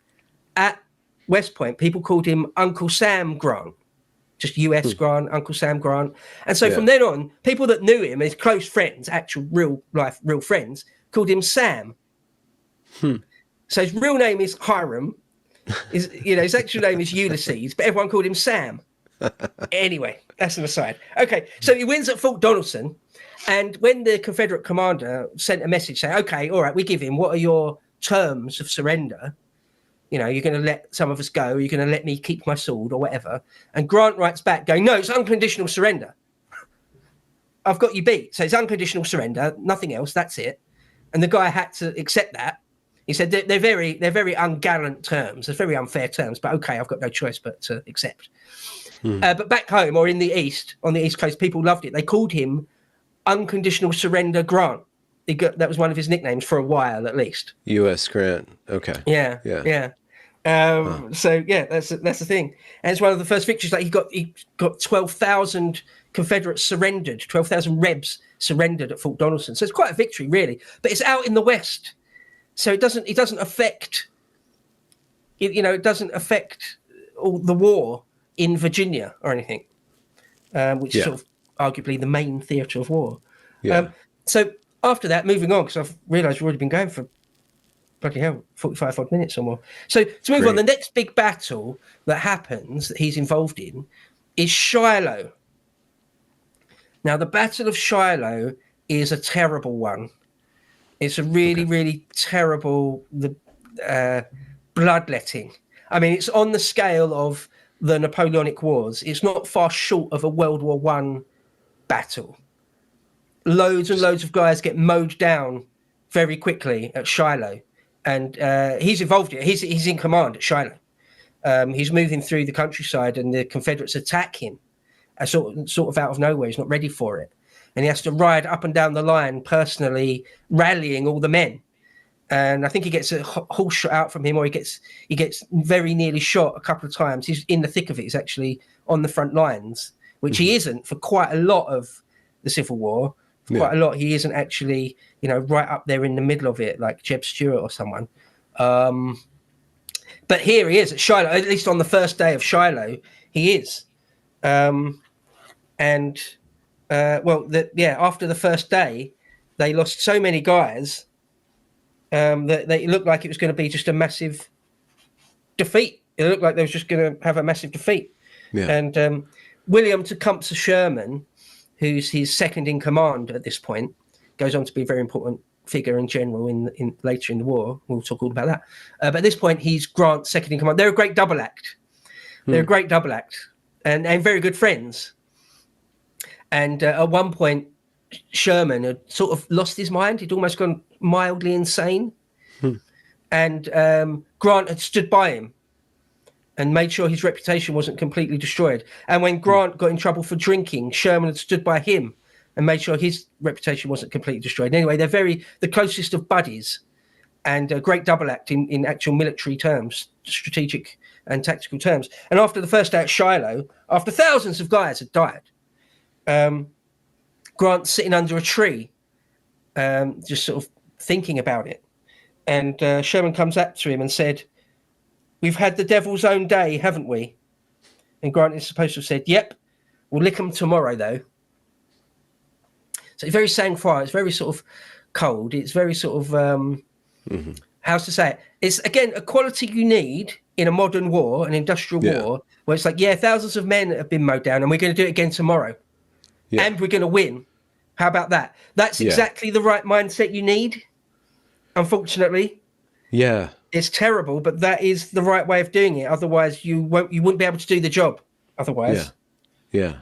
at West Point, people called him Uncle Sam Grant, just US Grant, Uncle Sam Grant. And so from then on, people that knew him, his close friends, actual real friends, called him Sam. So his real name is Hiram. His actual name is Ulysses, but everyone called him Sam. Anyway, that's an aside. Okay, so he wins at Fort Donelson, and when the Confederate commander sent a message saying, okay, all right, we give him, what are your terms of surrender? You're going to let some of us go, you're going to let me keep my sword or whatever. And Grant writes back going, no, it's unconditional surrender. I've got you beat. So it's unconditional surrender, nothing else, that's it. And the guy had to accept that. He said they're very ungallant terms, they're very unfair terms, but okay, I've got no choice but to accept. But back home or in the East, on the East Coast, people loved it. They called him Unconditional Surrender Grant. That was one of his nicknames for a while, at least. U.S. Grant. Okay. Yeah. So that's the thing. And it's one of the first victories. Like he got 12,000 Confederates surrendered, 12,000 Rebs surrendered at Fort Donelson. So it's quite a victory, really. But it's out in the West, so it doesn't affect. It doesn't affect all the war in Virginia or anything, which is sort of arguably the main theatre of war. So after that, moving on, because I've realised we've already been going for bloody hell, 45 odd minutes or more. So to move on, the next big battle that happens that he's involved in is Shiloh. Now, the Battle of Shiloh is a terrible one. It's a really, really terrible bloodletting. I mean, it's on the scale of the Napoleonic Wars. It's not far short of a World War One battle. Loads and loads of guys get mowed down very quickly at Shiloh, and he's involved in it. He's in command at Shiloh. He's moving through the countryside, and the Confederates attack him, sort of out of nowhere. He's not ready for it, and he has to ride up and down the line personally, rallying all the men. And I think he gets a horse shot out from him, or he gets very nearly shot a couple of times. He's in the thick of it. He's actually on the front lines, which he isn't for quite a lot of the Civil War. Quite a lot, he isn't actually, right up there in the middle of it, like Jeb Stuart or someone. But here he is at Shiloh. At least on the first day of Shiloh, he is. After the first day, they lost so many guys that it looked like it was going to be just a massive defeat. It looked like they was just going to have a massive defeat. Yeah. And William Tecumseh Sherman, who's his second in command at this point, goes on to be a very important figure in general in later in the war. We'll talk all about that. But at this point, he's Grant's second in command. They're a great double act. They're a great double act and very good friends. And at one point, Sherman had sort of lost his mind. He'd almost gone mildly insane. And Grant had stood by him and made sure his reputation wasn't completely destroyed. And when Grant got in trouble for drinking, Sherman had stood by him and made sure his reputation wasn't completely destroyed. Anyway, they're the closest of buddies, and a great double act in actual military terms, strategic and tactical terms. And after the first day at Shiloh, after thousands of guys had died, Grant's sitting under a tree, just sort of thinking about it. And Sherman comes up to him and said, "We've had the devil's own day, haven't we?" And Grant is supposed to have said, "Yep, we'll lick 'em tomorrow, though." So it's very sang-froid. It's very sort of cold. It's very sort of, how to say it? It's, again, a quality you need in a modern war, an industrial war, where it's like, thousands of men have been mowed down, and we're going to do it again tomorrow. Yeah. And we're going to win. How about that? That's exactly the right mindset you need, unfortunately. Yeah. It's terrible, but that is the right way of doing it. Otherwise, you wouldn't be able to do the job. Otherwise. Yeah.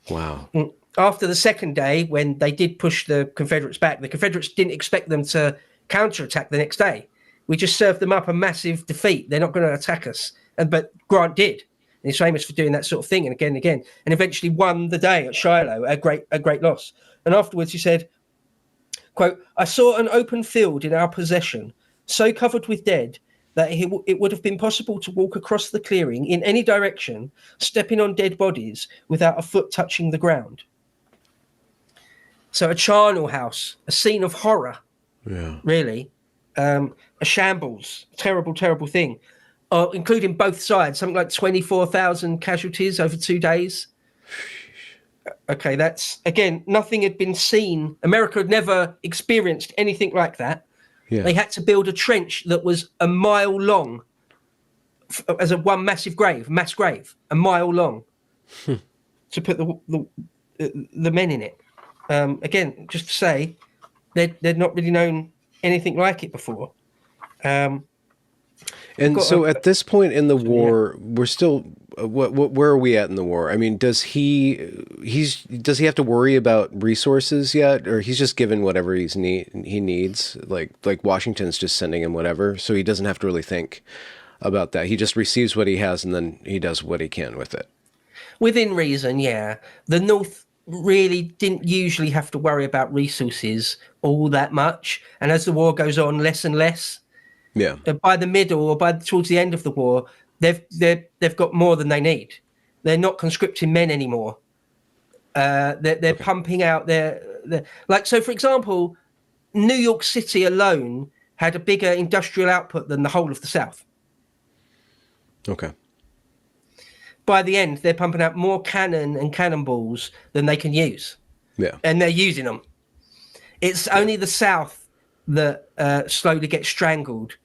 Wow. After the second day, when they did push the Confederates back, the Confederates didn't expect them to counterattack the next day. We just served them up a massive defeat. They're not going to attack us. But Grant did. And he's famous for doing that sort of thing, and again, and eventually won the day at Shiloh, a great loss. And afterwards he said, quote, "I saw an open field in our possession, so covered with dead that it would have been possible to walk across the clearing in any direction, stepping on dead bodies without a foot touching the ground." So a charnel house, a scene of horror, really, a shambles, terrible, terrible thing, including both sides, something like 24,000 casualties over 2 days. Okay, that's, again, nothing had been seen. America had never experienced anything like that. Yeah. They had to build a trench that was a mile long, as a one mass grave, a mile long, to put the men in it. Again, just to say, they'd not really known anything like it before. And so at this point in the war, we're still, where are we at in the war? I mean, does he have to worry about resources yet? Or he's just given whatever he needs, like Washington's just sending him whatever. So he doesn't have to really think about that. He just receives what he has and then he does what he can with it. Within reason, yeah. The North really didn't usually have to worry about resources all that much. And as the war goes on, less and less. Yeah. By the middle or towards the end of the war, they've got more than they need. They're not conscripting men anymore. They're pumping out their so for example, New York City alone had a bigger industrial output than the whole of the South. Okay. By the end, they're pumping out more cannon and cannonballs than they can use. Yeah. And they're using them. It's only the South that slowly gets strangled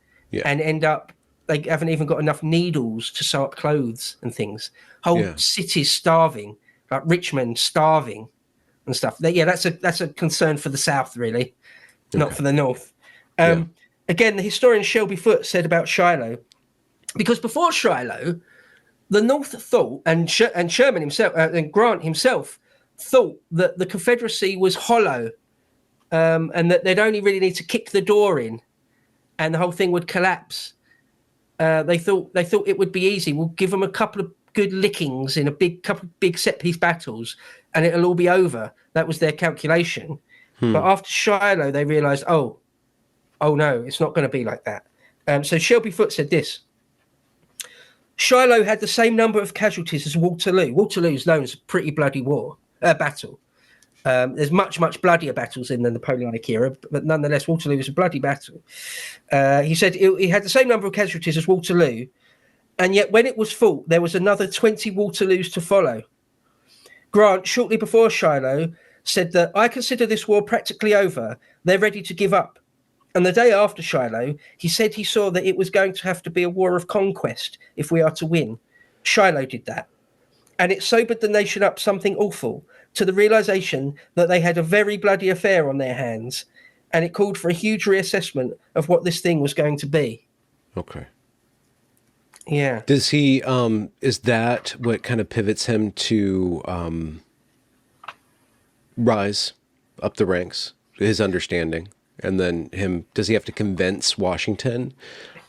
and end up, they haven't even got enough needles to sew up clothes and things. Whole cities starving, like Richmond starving and stuff. That's a concern for the South, really, not for the North. Again, the historian Shelby Foote said about Shiloh, Because before Shiloh, the North thought, and Sherman himself, and Grant himself, thought that the Confederacy was hollow, and that they'd only really need to kick the door in, and the whole thing would collapse. They thought it would be easy. We'll give them a couple of good lickings in couple of big set piece battles, and it'll all be over. That was their calculation. But after Shiloh, they realised, oh no, it's not going to be like that. So Shelby Foote said this: Shiloh had the same number of casualties as Waterloo. Waterloo is known as a pretty bloody battle. There's much bloodier battles in the Napoleonic era, but nonetheless, Waterloo was a bloody battle. He said he had the same number of casualties as Waterloo, and yet when it was fought, there was another 20 Waterloos to follow. Grant, shortly before Shiloh, said that I consider this war practically over. They're ready to give up. And the day after Shiloh, he said he saw that it was going to have to be a war of conquest if we are to win. Shiloh did that. And it sobered the nation up something awful, to the realization that they had a very bloody affair on their hands, and it called for a huge reassessment of what this thing was going to be. Okay. Yeah. Does he, is that what kind of pivots him to rise up the ranks, his understanding? And then does he have to convince Washington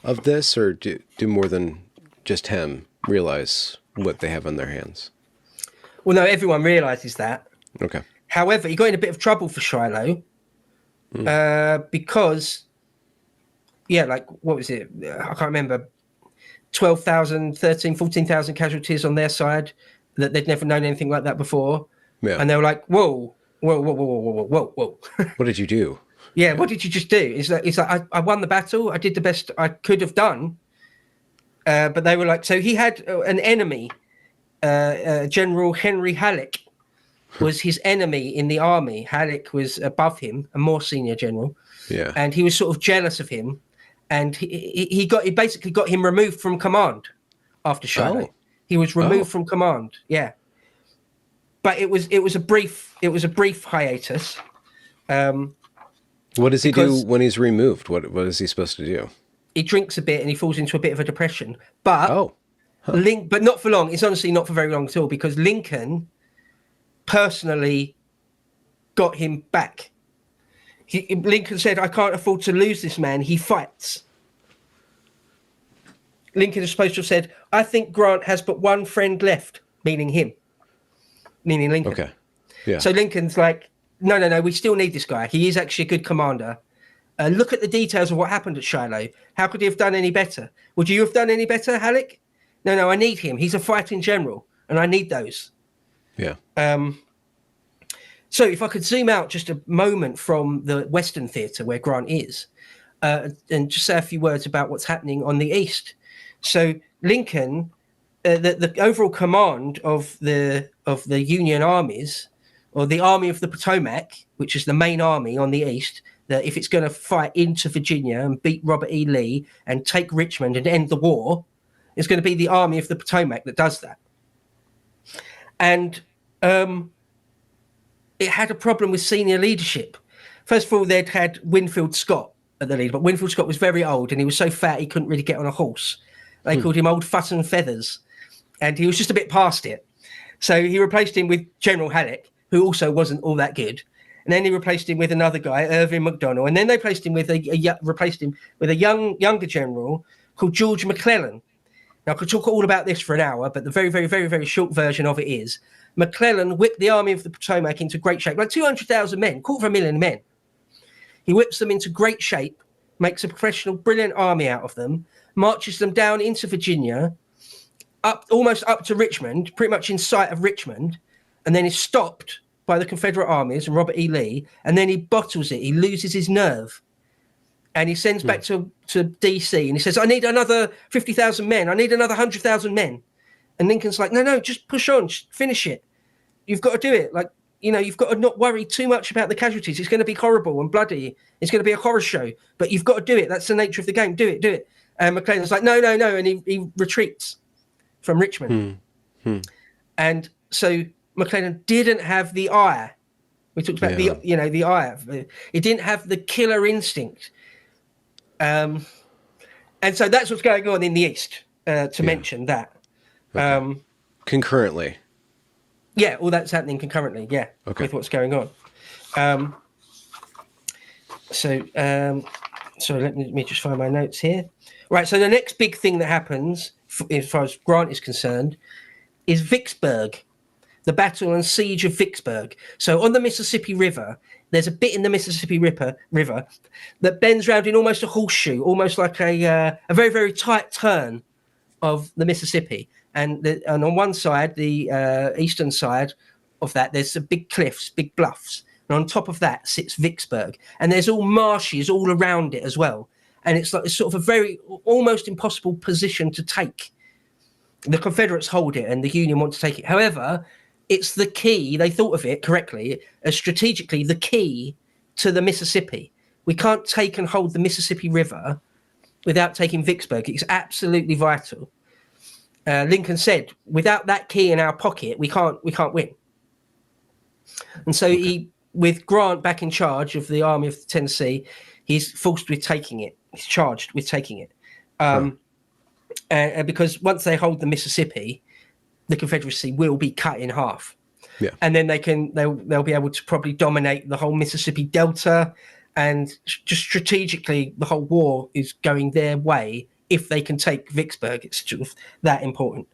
of this, or do more than just him realize what they have on their hands? Well, no, everyone realizes that. Okay. However, he got in a bit of trouble for Shiloh because, like, what was it? I can't remember. 12,000, 13, 14,000 casualties on their side, that they'd never known anything like that before. Yeah. And they were like, whoa. What did you do? Yeah, what did you just do? It's like I won the battle. I did the best I could have done. But they were like, so he had an enemy. General Henry Halleck was his enemy in the army. Halleck was above him, a more senior general. Yeah. And he was sort of jealous of him. And he basically got him removed from command after Shiloh. Oh. He was removed from command. Yeah. But it was a brief hiatus. What does he do when he's removed? What is he supposed to do? He drinks a bit and he falls into a bit of a depression. But Huh. but not for long. It's honestly not for very long at all, because Lincoln personally got him back. Lincoln said, I can't afford to lose this man. He fights. Lincoln is supposed to have said, I think Grant has but one friend left, meaning him. Meaning Lincoln. Okay. Yeah. So Lincoln's like, no, we still need this guy. He is actually a good commander. Look at the details of what happened at Shiloh. How could he have done any better? Would you have done any better, Halleck? No, I need him. He's a fighting general, and I need those. Yeah. So if I could zoom out just a moment from the Western theatre where Grant is, and just say a few words about what's happening on the East. So Lincoln, the overall command of the Union armies, or the Army of the Potomac, which is the main army on the East, that if it's going to fight into Virginia and beat Robert E. Lee and take Richmond and end the war, it's going to be the Army of the Potomac that does that. And it had a problem with senior leadership. First of all, they'd had Winfield Scott at the lead, but Winfield Scott was very old and he was so fat he couldn't really get on a horse. They called him Old Fuss and Feathers, and he was just a bit past it. So he replaced him with General Halleck, who also wasn't all that good. And then he replaced him with another guy, Irving McDonnell. And then they replaced him with a younger general called George McClellan. Now, I could talk all about this for an hour, but the very, very, very, very short version of it is McClellan whipped the Army of the Potomac into great shape, like 200,000 men, 250,000 men. He whips them into great shape, makes a professional, brilliant army out of them, marches them down into Virginia, almost up to Richmond, pretty much in sight of Richmond, and then is stopped by the Confederate armies and Robert E. Lee, and then he bottles it. He loses his nerve. And he sends back to DC, and he says, I need another 50,000 men. I need another 100,000 men. And Lincoln's like, no, just push on, just finish it. You've got to do it. Like, you've got to not worry too much about the casualties. It's going to be horrible and bloody. It's going to be a horror show, but you've got to do it. That's the nature of the game. Do it. And McClellan's like, no. And he retreats from Richmond. And so McClellan didn't have the ire. We talked about the ire. He didn't have the killer instinct. And so that's what's going on in the East. to mention that. Okay. Concurrently. Yeah, all that's happening concurrently. Yeah, with what's going on. So let me just find my notes here. Right. So the next big thing that happens, as far as Grant is concerned, is Vicksburg, the battle and siege of Vicksburg. So on the Mississippi River, there's a bit in the Mississippi River that bends round in almost a horseshoe, almost like a very, very tight turn of the Mississippi. And on one side, the eastern side of that, there's some big cliffs, big bluffs. And on top of that sits Vicksburg. And there's all marshes all around it as well. And it's like it's sort of a very almost impossible position to take. The Confederates hold it and the Union want to take it. However, it's the key, they thought of it correctly, as strategically the key to the Mississippi. We can't take and hold the Mississippi River without taking Vicksburg. It's absolutely vital. Lincoln said, without that key in our pocket, we can't win. And so with Grant back in charge of the Army of the Tennessee, he's forced with taking it. He's charged with taking it. Because once they hold the Mississippi, the Confederacy will be cut in half. Yeah. And then they'll be able to probably dominate the whole Mississippi Delta, and just strategically the whole war is going their way if they can take Vicksburg. It's just that important.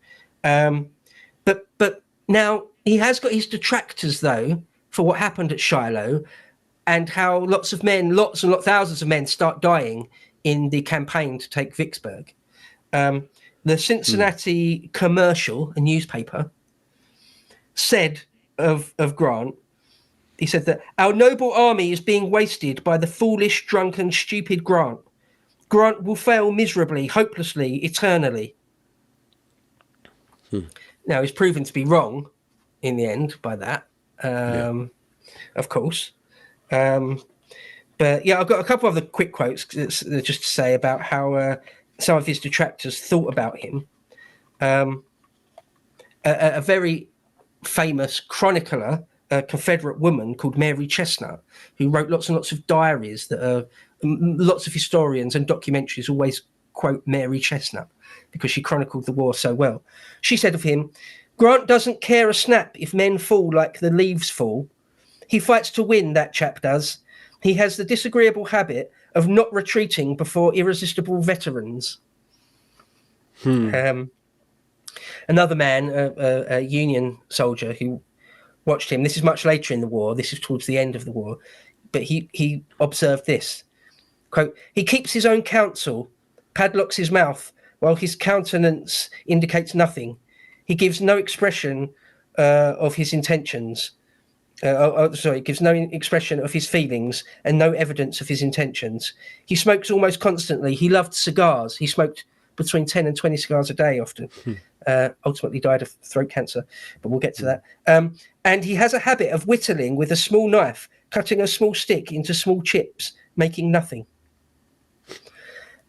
But now he has got his detractors though for what happened at Shiloh, and how lots and thousands of men start dying in the campaign to take Vicksburg. The Cincinnati Commercial, a newspaper, said of Grant, he said that our noble army is being wasted by the foolish, drunken, stupid Grant. Grant will fail miserably, hopelessly, eternally. Now, he's proven to be wrong in the end by that, of course. But yeah, I've got a couple of other quick quotes just to say about how some of his detractors thought about him. A very famous chronicler, a Confederate woman called Mary Chestnut, who wrote lots and lots of diaries that lots of historians and documentaries always quote Mary Chestnut because she chronicled the war so well. She said of him, Grant doesn't care a snap if men fall like the leaves fall. He fights to win, that chap does. He has the disagreeable habit of not retreating before irresistible veterans. Another man, a Union soldier who watched him, this is much later in the war, this is towards the end of the war, but he observed this, quote, he keeps his own counsel, padlocks his mouth, while his countenance indicates nothing. He gives no expression of his intentions. Gives no expression of his feelings and no evidence of his intentions. He smokes almost constantly. He loved cigars. He smoked between 10 and 20 cigars a day often. Ultimately died of throat cancer, but we'll get to that. And he has a habit of whittling with a small knife, cutting a small stick into small chips, making nothing.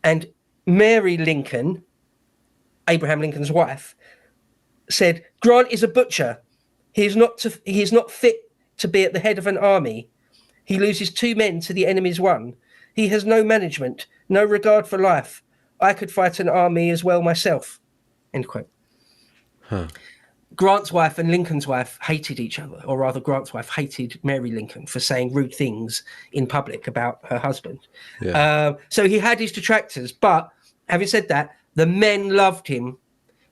And Mary Lincoln, Abraham Lincoln's wife, said, Grant is a butcher. He is not fit to be at the head of an army. He loses 2 men to the enemy's 1. He has no management, no regard for life. I could fight an army as well myself. End quote. Grant's wife and Lincoln's wife hated each other, or rather Grant's wife hated Mary Lincoln for saying rude things in public about her husband. So he had his detractors, but having said that, the men loved him.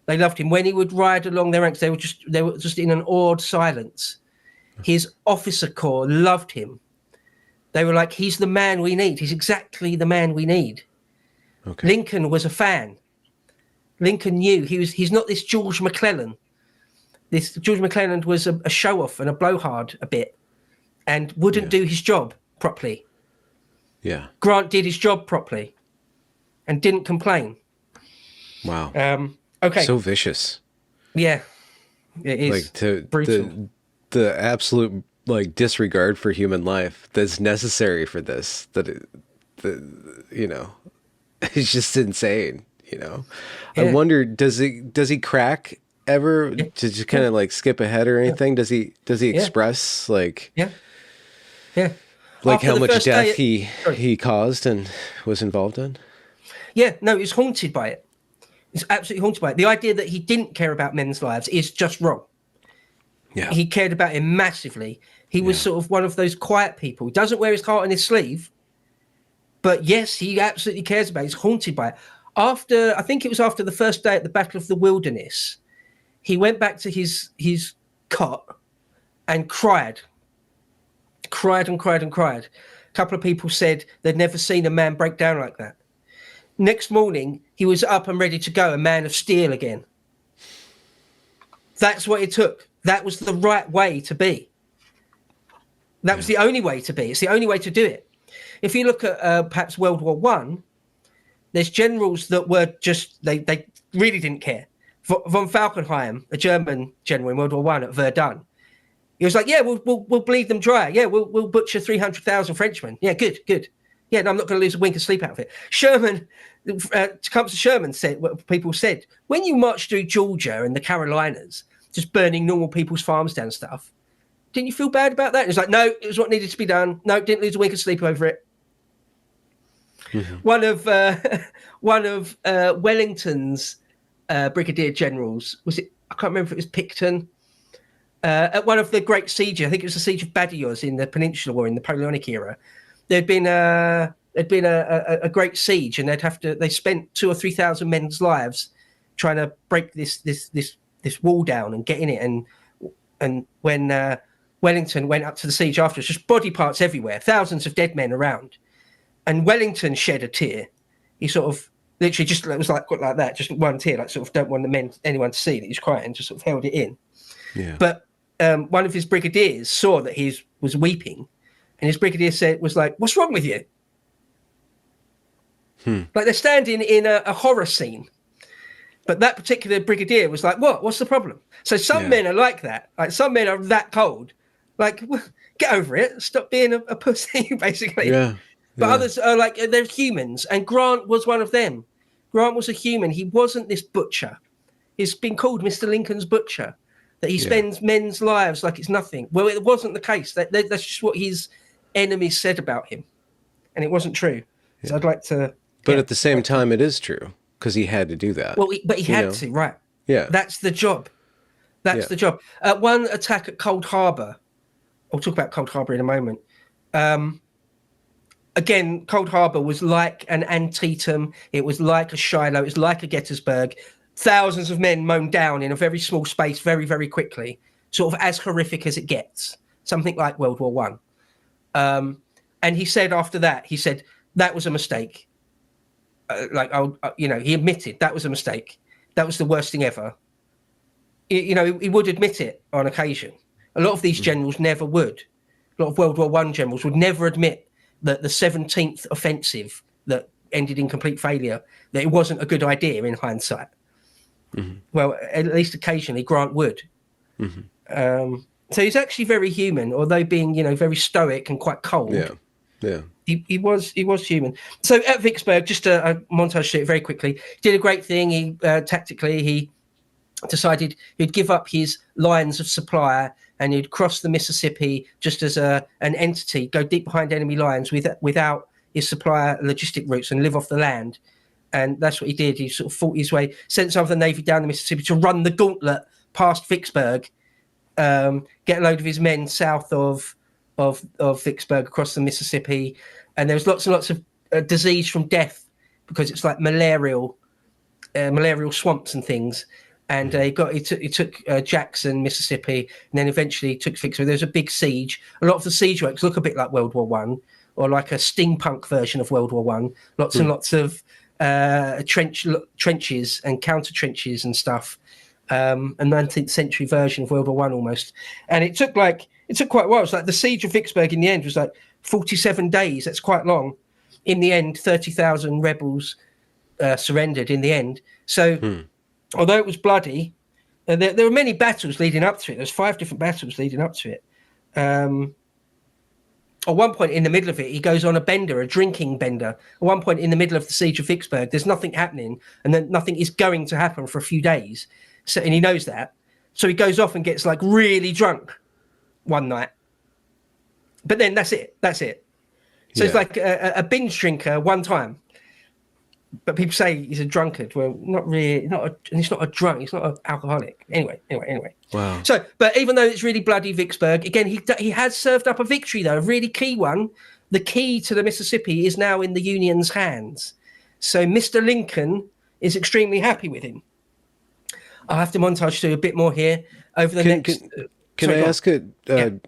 They loved him. When he would ride along their ranks, they were just in an awed silence. His officer corps loved him. They were like, he's the man we need. He's exactly the man we need. Okay. Lincoln was a fan. Lincoln knew he's not this George McClellan. This George McClellan was a show-off and a blowhard a bit and wouldn't do his job properly. Yeah. Grant did his job properly and didn't complain. Wow. Okay. So vicious. Yeah. It is brutal. The absolute disregard for human life that's necessary for this, it's just insane, I wonder, does he crack ever to just kind of like skip ahead or anything? Does he express like how much death he caused and was involved in? Yeah, no, he's haunted by it. He's absolutely haunted by it. The idea that he didn't care about men's lives is just wrong. Yeah. He cared about it massively. He was sort of one of those quiet people. He doesn't wear his heart on his sleeve, but yes, he absolutely cares about it. He's haunted by it. I think it was after the first day at the Battle of the Wilderness, he went back to his cot and cried and cried and cried. A couple of people said they'd never seen a man break down like that. Next morning, he was up and ready to go, a man of steel again. That's what it took. That was the right way to be. That was the only way to be. It's the only way to do it. If you look at perhaps World War One, there's generals that were just, they really didn't care. Von Falkenhayn, a German general in World War One at Verdun, he was like, yeah, we'll bleed them dry. Yeah, we'll butcher 300,000 Frenchmen. Yeah, good. Yeah, no, I'm not going to lose a wink of sleep out of it. Sherman, Tecumseh Sherman said, what people said, when you march through Georgia and the Carolinas, just burning normal people's farms down and stuff, didn't you feel bad about that? It was like, no, it was what needed to be done. No, didn't lose a wink of sleep over it. Mm-hmm. One of Wellington's brigadier generals, was it? I can't remember if it was Picton. At one of the great sieges, I think it was the siege of Badajoz in the Peninsula War in the Napoleonic era. There'd been a great siege, and they spent 2,000 or 3,000 men's lives trying to break this wall down and get in it. And when Wellington went up to the siege afterwards, just body parts everywhere, thousands of dead men around, and Wellington shed a tear. He sort of literally just, it was like that, just one tear, like sort of don't want anyone to see that he's crying, just sort of held it in. Yeah. But one of his brigadiers saw that he was weeping, and his brigadier was like, "What's wrong with you?" Like they're standing in a horror scene, but that particular brigadier was like, "What's the problem?" So some men are like that. Like some men are that cold. Like, get over it. Stop being a pussy, basically. Yeah. But others are like, they're humans, and Grant was one of them. Grant was a human. He wasn't this butcher. He's been called Mr. Lincoln's butcher. That he spends men's lives like it's nothing. Well, it wasn't the case. That's just what his enemies said about him, and it wasn't true. So I'd like to. But at the same time, it is true because he had to do that. Well, but he had to, right? Yeah, that's the job. That's the job. One attack at Cold Harbor. I'll talk about Cold Harbor in a moment. Again, Cold Harbor was like an Antietam. It was like a Shiloh. It was like a Gettysburg. Thousands of men mown down in a very small space very, very quickly. Sort of as horrific as it gets. Something like World War One. And he said after that, that was a mistake. He admitted that was a mistake. That was the worst thing ever. He would admit it on occasion. A lot of these generals never would. A lot of World War One generals would never admit that the 17th offensive that ended in complete failure, that it wasn't a good idea in hindsight. Mm-hmm. Well, at least occasionally Grant would. Mm-hmm. So he's actually very human, although being, very stoic and quite cold. Yeah. He was human. So at Vicksburg, just a montage to it very quickly, he did a great thing. He tactically, he decided he'd give up his lines of supply and he'd cross the Mississippi just as an entity, go deep behind enemy lines without his supply logistic routes and live off the land. And that's what he did. He sort of fought his way, sent some of the Navy down the Mississippi to run the gauntlet past Vicksburg, get a load of his men south of Vicksburg across the Mississippi. And there was lots and lots of disease from death because it's like malarial swamps and things. And he took Jackson, Mississippi, and then eventually took Vicksburg. There was a big siege. A lot of the siege works look a bit like World War One, or like a steampunk version of World War One. Lots and lots of trenches and counter trenches and stuff. A 19th century version of World War One almost. And it took quite a while. It's like the siege of Vicksburg in the end was like 47 days. That's quite long. In the end, 30,000 rebels surrendered in the end. So although it was bloody, there were many battles leading up to it. There's 5 different battles leading up to it. At one point in the middle of it, he goes on a drinking bender. At one point in the middle of the siege of Vicksburg, there's nothing happening, and then nothing is going to happen for a few days. So, and he knows that. So he goes off and gets like really drunk one night. But then that's it. So it's like a binge drinker one time. but people say he's a drunkard. Well, not really. And he's not a drunk. He's not an alcoholic. Anyway. Wow. So, but even though it's really bloody Vicksburg, again, he has served up a victory, though, a really key one. The key to the Mississippi is now in the Union's hands. So Mr. Lincoln is extremely happy with him. I'll have to montage through a bit more here over the next... Can I ask a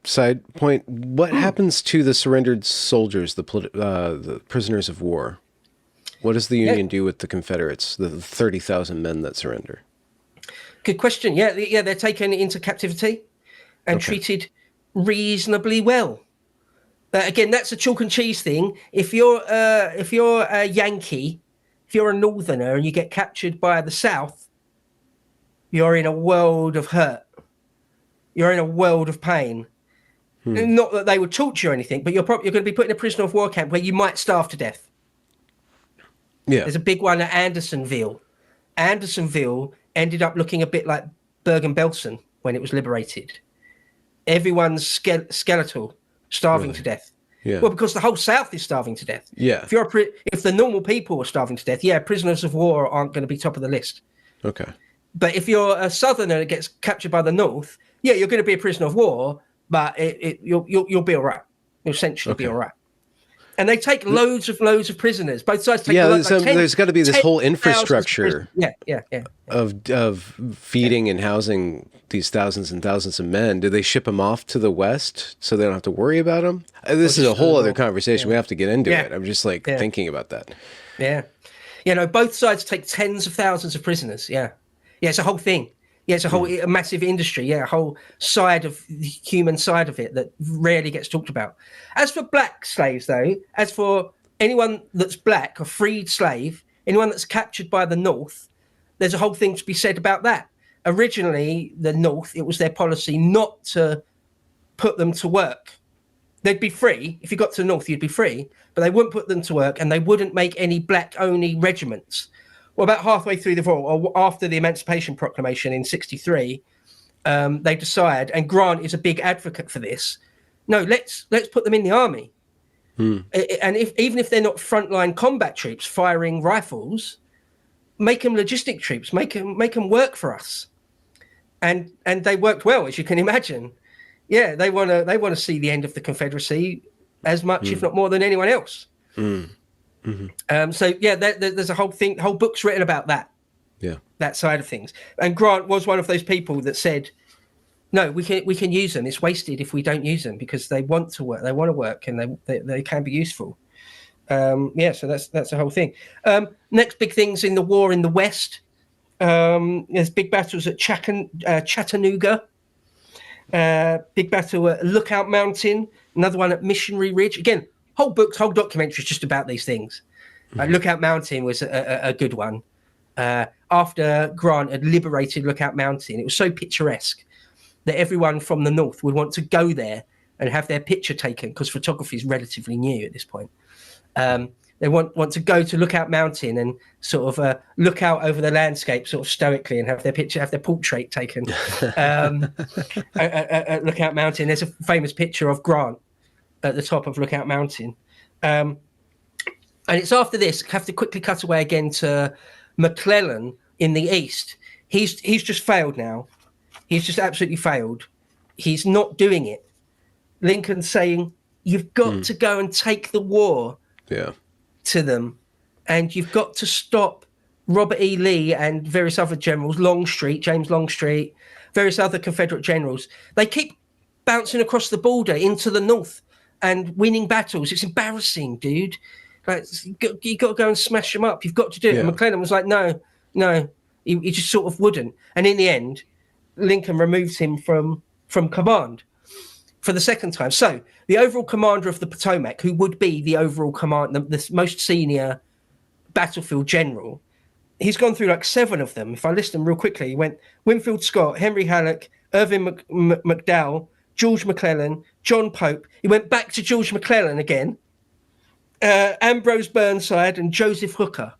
side point? What happens to the surrendered soldiers, the prisoners of war? What does the Union do with the Confederates, the 30,000 men that surrender? Good question. Yeah, they're taken into captivity and treated reasonably well. Again, that's a chalk and cheese thing. If you're a Yankee, if you're a Northerner and you get captured by the South, you're in a world of hurt. You're in a world of pain. Not that they would torture you or anything, but you're going to be put in a prisoner of war camp where you might starve to death. Yeah. There's a big one at Andersonville. Andersonville ended up looking a bit like Bergen-Belsen when it was liberated. Everyone's skeletal, starving to death. Yeah. Well, because the whole South is starving to death. Yeah. If the normal people are starving to death, prisoners of war aren't going to be top of the list. Okay. But if you're a Southerner that gets captured by the North, you're going to be a prisoner of war, but you'll be all right. You'll essentially be all right. And they take loads of prisoners. Both sides take there's got to be this whole infrastructure of feeding and housing these thousands and thousands of men. Do they ship them off to the West so they don't have to worry about them? This is a whole other conversation. We have to get into it. I'm just thinking about that. Yeah. Both sides take tens of thousands of prisoners. Yeah, it's a whole thing. Yeah, it's a massive industry. Yeah, a whole side of the human side of it that rarely gets talked about. As for black slaves, though, as for anyone that's black, a freed slave, anyone that's captured by the North, there's a whole thing to be said about that. Originally, the North, it was their policy not to put them to work. They'd be free. If you got to the North, you'd be free, but they wouldn't put them to work, and they wouldn't make any black-only regiments. Well, about halfway through the war, or after the Emancipation Proclamation in '63, they decide, and Grant is a big advocate for this. No, let's put them in the army, and even if they're not frontline combat troops firing rifles, make them logistic troops, make them work for us, and they worked well, as you can imagine. Yeah, they want to see the end of the Confederacy as much, if not more, than anyone else. There's a whole book's written about that. Yeah, that side of things. And Grant was one of those people that said, "No, we can use them. It's wasted if we don't use them because they want to work. They want to work, and they can be useful." So that's the whole thing. Next big things in the war in the West. There's big battles at Chattanooga. Big battle at Lookout Mountain. Another one at Missionary Ridge. Again. Whole documentary is just about these things. Lookout Mountain was a good one. After Grant had liberated Lookout Mountain, it was so picturesque that everyone from the North would want to go there and have their picture taken because photography is relatively new at this point. They want to go to Lookout Mountain and sort of look out over the landscape sort of stoically and have their portrait taken at Lookout Mountain. There's a famous picture of Grant at the top of Lookout Mountain. And it's after this, I have to quickly cut away again to McClellan in the East. He's just failed now. He's just absolutely failed. He's not doing it. Lincoln's saying, you've got to go and take the war to them. And you've got to stop Robert E. Lee and various other generals, James Longstreet, various other Confederate generals. They keep bouncing across the border into the North and winning battles. It's embarrassing, dude. Like, you got to go and smash them up. You've got to do it. And McClellan was like, no. He just sort of wouldn't. And in the end, Lincoln removes him from command for the second time. So the overall commander of the Potomac, who would be the overall the most senior battlefield general, he's gone through like 7 of them. If I list them real quickly, he went Winfield Scott, Henry Halleck, Irvin McDowell, George McClellan, John Pope. He went back to George McClellan again, Ambrose Burnside and Joseph Hooker.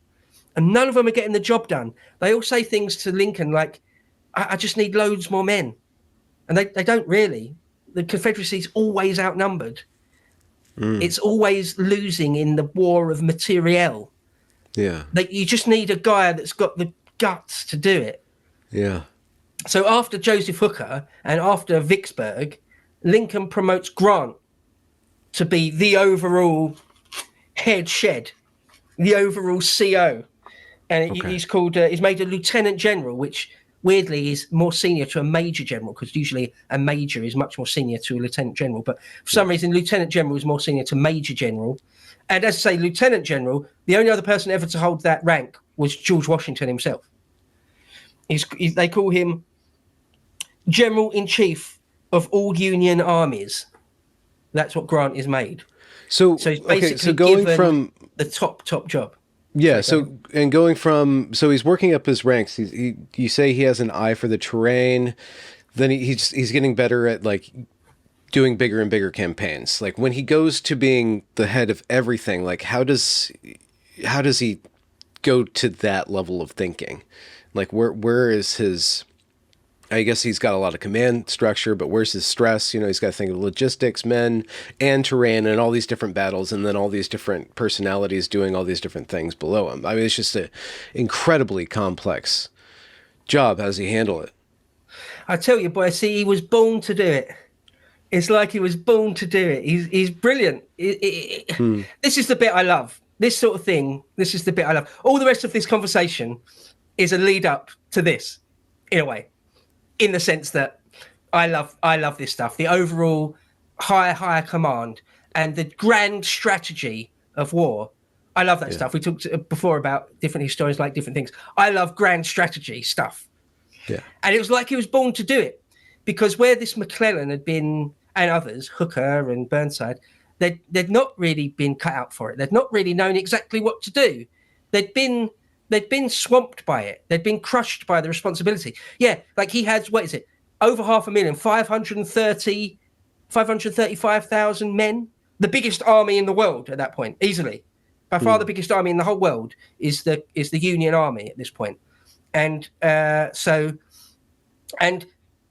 And none of them are getting the job done. They all say things to Lincoln like, I just need loads more men. And they don't really. The Confederacy's always outnumbered. It's always losing in the war of materiel. Yeah. Like, you just need a guy that's got the guts to do it. Yeah. So after Joseph Hooker and after Vicksburg, Lincoln promotes Grant to be the overall head shed, the overall CO. And Okay. he's made a lieutenant general, which weirdly is more senior to a major general, because usually a major is much more senior to a lieutenant general. But for some reason, lieutenant general is more senior to major general. And as I say, lieutenant general, the only other person ever to hold that rank was George Washington himself. They call him General in Chief of all Union armies. That's what Grant is made. So he's okay, basically so going given from the top job. yeah, Sorry, so he's working up his ranks. You say he has an eye for the terrain. Then he's getting better at like doing bigger and bigger campaigns. Like when he goes to being the head of everything, like how does he go to that level of thinking? Like where is his, I guess he's got a lot of command structure, but where's his stress? You know, he's got to think of logistics, men, and terrain, and all these different battles, and then all these different personalities doing all these different things below him. I mean, it's just an incredibly complex job. How does he handle it? I tell you, boy, see, he was born to do it. It's like he was born to do it. He's brilliant. This is the bit I love. This sort of thing, this is the bit I love. All the rest of this conversation is a lead up to this, in a way. In the sense that I love this stuff, the overall higher command and the grand strategy of war. I love that stuff. We talked before about different historians like different things. I love grand strategy stuff. Yeah. And it was like he was born to do it, because where this McClellan had been, and others, Hooker and Burnside, they'd not really been cut out for it. They'd not really known exactly what to do. They'd been swamped by it. They'd been crushed by the responsibility. Yeah, like he had, what is it, over 500,000, 535,000 men, the biggest army in the world at that point, easily. By far the biggest army in the whole world is the Union Army at this point. And and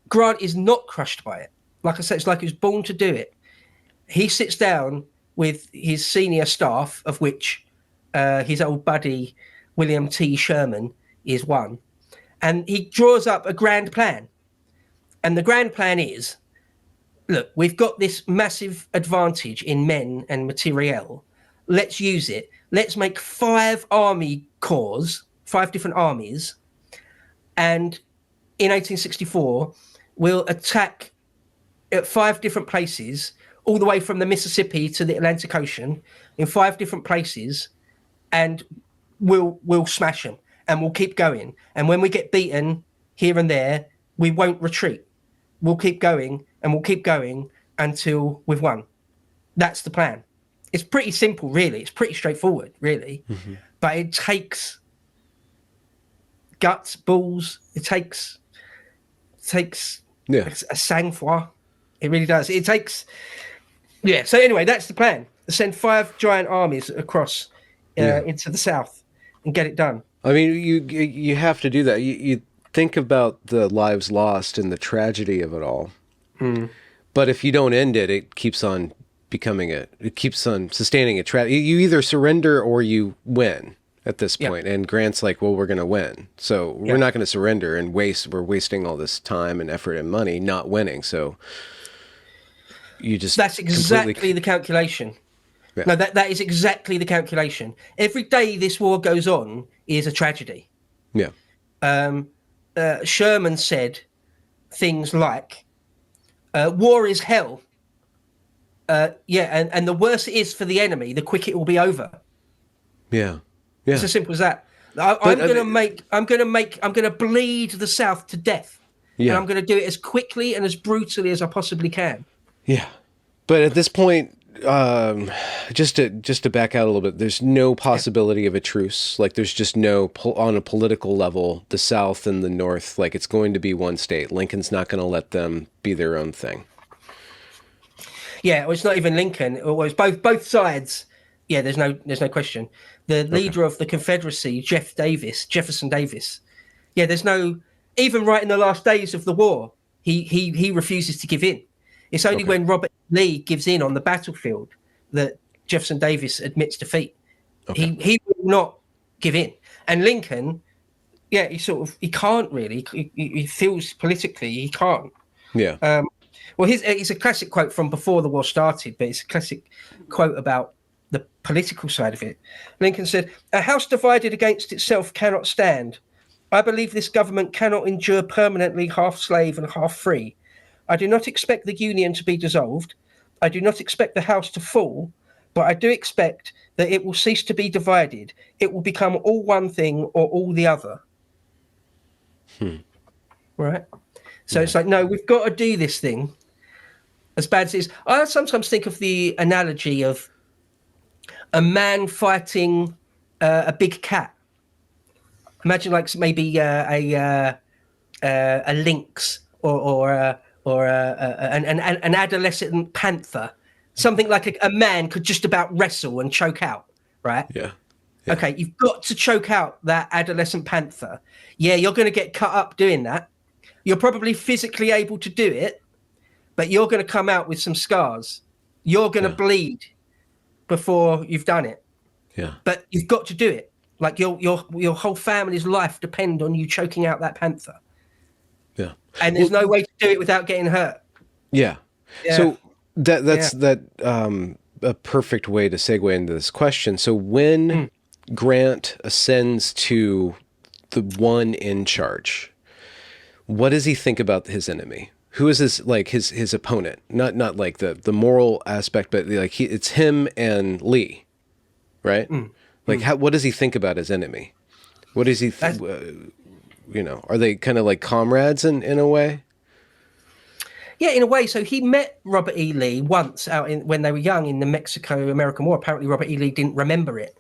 Grant is not crushed by it. Like I said, it's like he was born to do it. He sits down with his senior staff, of which his old buddy William T. Sherman is one, and he draws up a grand plan. And the grand plan is, look, we've got this massive advantage in men and materiel. Let's use it. Let's make 5 army corps, 5 different armies, and in 1864, we'll attack at 5 different places, all the way from the Mississippi to the Atlantic Ocean, in 5 different places, and we'll smash them, and we'll keep going. And when we get beaten here and there, we won't retreat. We'll keep going, and we'll keep going until we've won. That's the plan. It's pretty simple, really. It's pretty straightforward, really. Mm-hmm. But it takes guts, balls. It takes a sang-froid. It really does. It takes... Yeah, so anyway, that's the plan. Send 5 giant armies across into the South and get it done. I mean, you have to do that. You think about the lives lost and the tragedy of it all. But if you don't end it, it keeps on it keeps on sustaining a tragedy. You either surrender or you win at this point. And Grant's like, well, we're going to win. So we're not going to surrender and we're wasting all this time and effort and money not winning. So you just... That's exactly the calculation. Yeah. No, that is exactly the calculation. Every day this war goes on is a tragedy. Yeah. Sherman said things like, war is hell. And the worse it is for the enemy, the quicker it will be over. Yeah. Yeah. It's as simple as that. I'm going to bleed the South to death. Yeah. And I'm going to do it as quickly and as brutally as I possibly can. Yeah. But at this point, just to back out a little bit, there's no possibility of a truce. Like there's just no, on a political level, the South and the North, like it's going to be one state. Lincoln's not going to let them be their own thing. Yeah, well, it's not even Lincoln. It was both sides. Yeah, there's no question. The leader of the Confederacy, Jefferson Davis. Yeah, there's no, even right in the last days of the war, he refuses to give in. It's only when Robert Lee gives in on the battlefield that Jefferson Davis admits defeat. He will not give in. And Lincoln, yeah, he can't really. He feels politically he can't. Yeah. Well, it's a classic quote from before the war started, but it's a classic quote about the political side of it. Lincoln said, "A house divided against itself cannot stand. I believe this government cannot endure permanently half slave and half free. I do not expect the Union to be dissolved. I do not expect the house to fall, but I do expect that it will cease to be divided. It will become all one thing or all the other." Right? So it's like, no, we've got to do this thing. As bad as it is, I sometimes think of the analogy of a man fighting a big cat. Imagine like maybe a lynx or an adolescent panther. Something like a man could just about wrestle and choke out, right? Yeah. Okay, you've got to choke out that adolescent panther. Yeah, you're going to get cut up doing that. You're probably physically able to do it, but you're going to come out with some scars. You're going to bleed before you've done it. Yeah. But you've got to do it. Like your whole family's life depend on you choking out that panther. Yeah. And there's no way to do it without getting hurt. Yeah. So that's a perfect way to segue into this question. So when Grant ascends to the one in charge, what does he think about his enemy? Who is his opponent? Not like the moral aspect, but like it's him and Lee, right? What does he think about his enemy? What does he are they kind of like comrades in a way? Yeah, in a way. So he met Robert E. Lee once when they were young in the Mexico-American War. Apparently Robert E. Lee didn't remember it.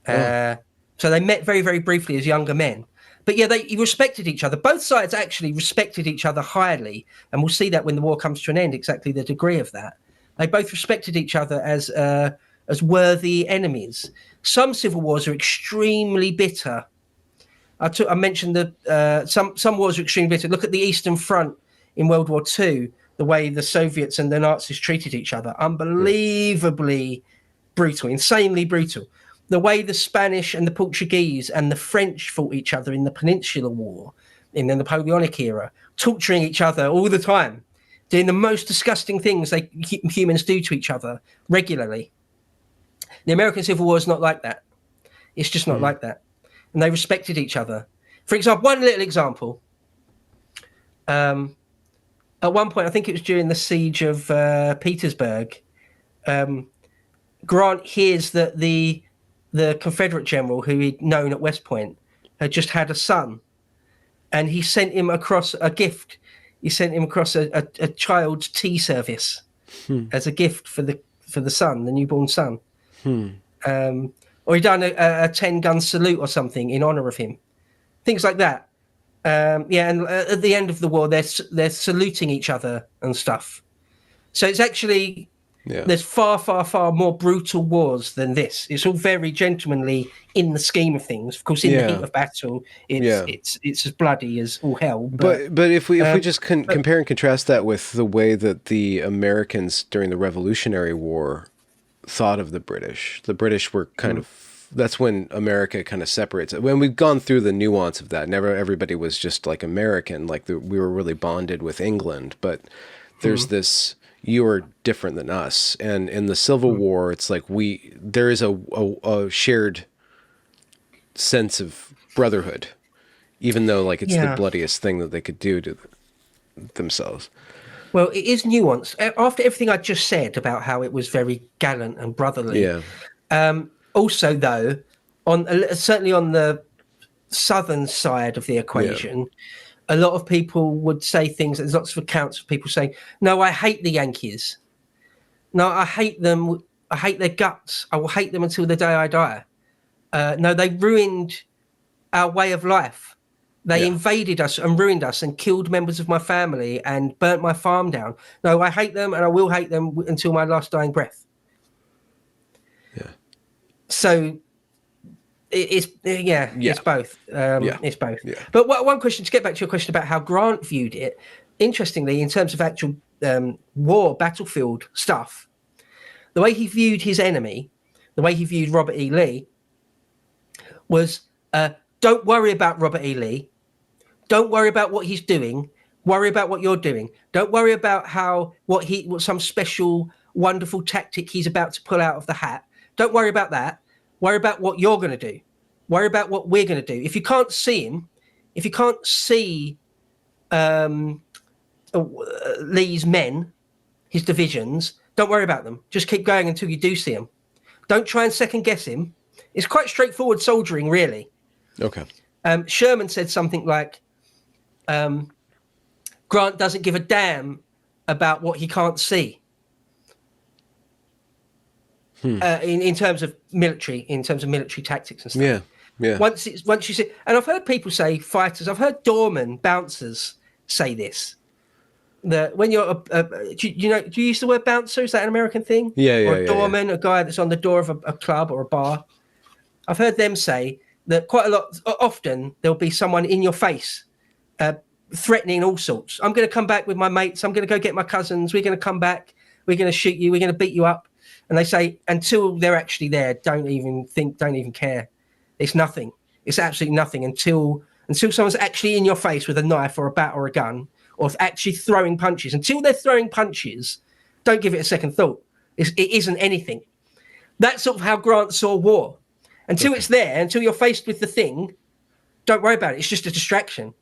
So they met very, very briefly as younger men. But yeah, they respected each other. Both sides actually respected each other highly. And we'll see that when the war comes to an end, exactly the degree of that. They both respected each other as worthy enemies. Some civil wars are extremely bitter. I mentioned that some wars are extremely bitter. Look at the Eastern Front in World War II, the way the Soviets and the Nazis treated each other. Unbelievably brutal, insanely brutal. The way the Spanish and the Portuguese and the French fought each other in the Peninsular War, in the Napoleonic era, torturing each other all the time, doing the most disgusting things humans do to each other regularly. The American Civil War is not like that. It's just not like that. And they respected each other. For example, one little example. At one point, I think it was during the siege of Petersburg, Grant hears that the Confederate general who he'd known at West Point had just had a son, and he sent him across a gift. He sent him across a child's tea service as a gift for the son, the newborn son. Or he'd done a 10-gun salute or something in honor of him. Things like that. And at the end of the war, they're saluting each other and stuff. So it's actually there's far, far, far more brutal wars than this. It's all very gentlemanly in the scheme of things. Of course, in the heat of battle, it's as bloody as all hell. But if we just compare and contrast that with the way that the Americans during the Revolutionary War thought of the British were kind of, that's when America kind of separates. When we've gone through the nuance of that, never everybody was just like American, we were really bonded with England, but there's this, you are different than us. And in the Civil War, it's like there is a shared sense of brotherhood, even though it's the bloodiest thing that they could do to themselves. Well, it is nuanced. After everything I just said about how it was very gallant and brotherly, also, though, certainly on the southern side of the equation, a lot of people would say things. There's lots of accounts of people saying, "No, I hate the Yankees. No, I hate them. I hate their guts. I will hate them until the day I die. No, they ruined our way of life. They invaded us and ruined us and killed members of my family and burnt my farm down. No, I hate them and I will hate them until my last dying breath." So it's both. It's both. But one question, to get back to your question about how Grant viewed it, interestingly, in terms of actual war, battlefield stuff, the way he viewed his enemy, the way he viewed Robert E. Lee, was don't worry about Robert E. Lee. Don't worry about what he's doing. Worry about what you're doing. Don't worry about what some special wonderful tactic he's about to pull out of the hat. Don't worry about that. Worry about what you're going to do. Worry about what we're going to do. If you can't see him, if you can't see Lee's men, his divisions, don't worry about them. Just keep going until you do see him. Don't try and second guess him. It's quite straightforward soldiering, really. Okay. Sherman said something like, Grant doesn't give a damn about what he can't see. In terms of military tactics and stuff. Yeah. Once you see, and I've heard people say fighters. I've heard doormen, bouncers say this. That when you're do you use the word bouncer? Is that an American thing? Yeah. Or a doorman, a guy that's on the door of a club or a bar. I've heard them say that quite a lot. Often there'll be someone in your face, threatening all sorts. I'm going to come back with my mates. I'm going to go get my cousins. We're going to come back. We're going to shoot you. We're going to beat you up. And they say until they're actually there, don't even care. It's nothing. It's absolutely nothing until someone's actually in your face with a knife or a bat or a gun, or actually throwing punches. Until they're throwing punches, don't give it a second thought. It isn't anything. That's sort of how Grant saw war. Until it's there, until you're faced with the thing, don't worry about it. It's just a distraction.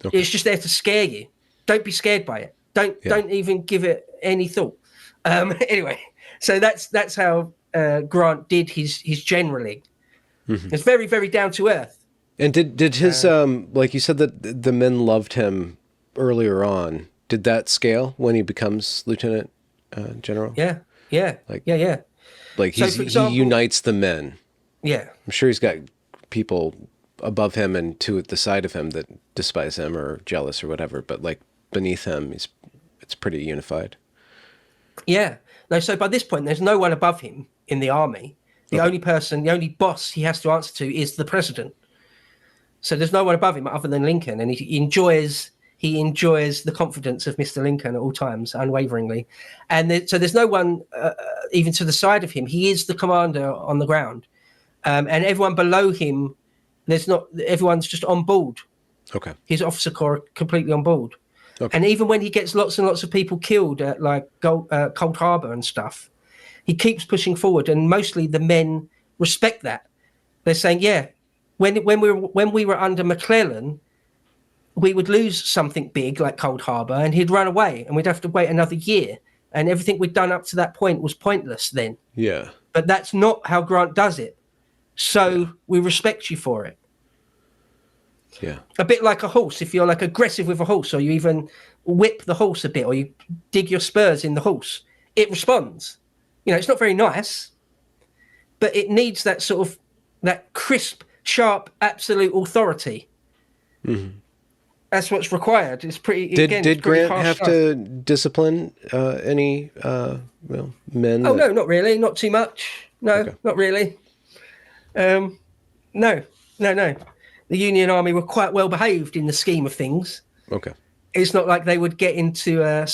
Okay. It's just there to scare you. Don't be scared by it. Don't even give it any thought. Anyway, so that's how Grant did his generally. Mm-hmm. It's very, very down to earth. And did his like you said that the men loved him earlier on? Did that scale when he becomes lieutenant general? Yeah. Like so, for example, he unites the men. Yeah, I'm sure he's got people above him and to the side of him that despise him or jealous or whatever. But like beneath him, it's pretty unified. Yeah. No. So by this point, there's no one above him in the army. The only boss he has to answer to is the president. So there's no one above him other than Lincoln, and he enjoys the confidence of Mr. Lincoln at all times, unwaveringly. And so there's no one even to the side of him. He is the commander on the ground, and everyone below him, everyone's just on board. Okay. His officer corps are completely on board. Okay. And even when he gets lots and lots of people killed at like Cold Harbor and stuff, he keeps pushing forward, and mostly the men respect that. They're saying, yeah, when we were under McClellan, we would lose something big like Cold Harbor, and he'd run away, and we'd have to wait another year, and everything we'd done up to that point was pointless then. Yeah. But that's not how Grant does it. So we respect you for it. Yeah. A bit like a horse. If you're like aggressive with a horse, or you even whip the horse a bit, or you dig your spurs in the horse, it responds. It's not very nice, but it needs that sort of that crisp, sharp, absolute authority. Mm-hmm. That's what's required. It's pretty. Did Grant have to discipline any men? Oh no, not really. Not too much. No, okay. Not really. No. The Union Army were quite well behaved in the scheme of things. Okay. It's not like they would get into a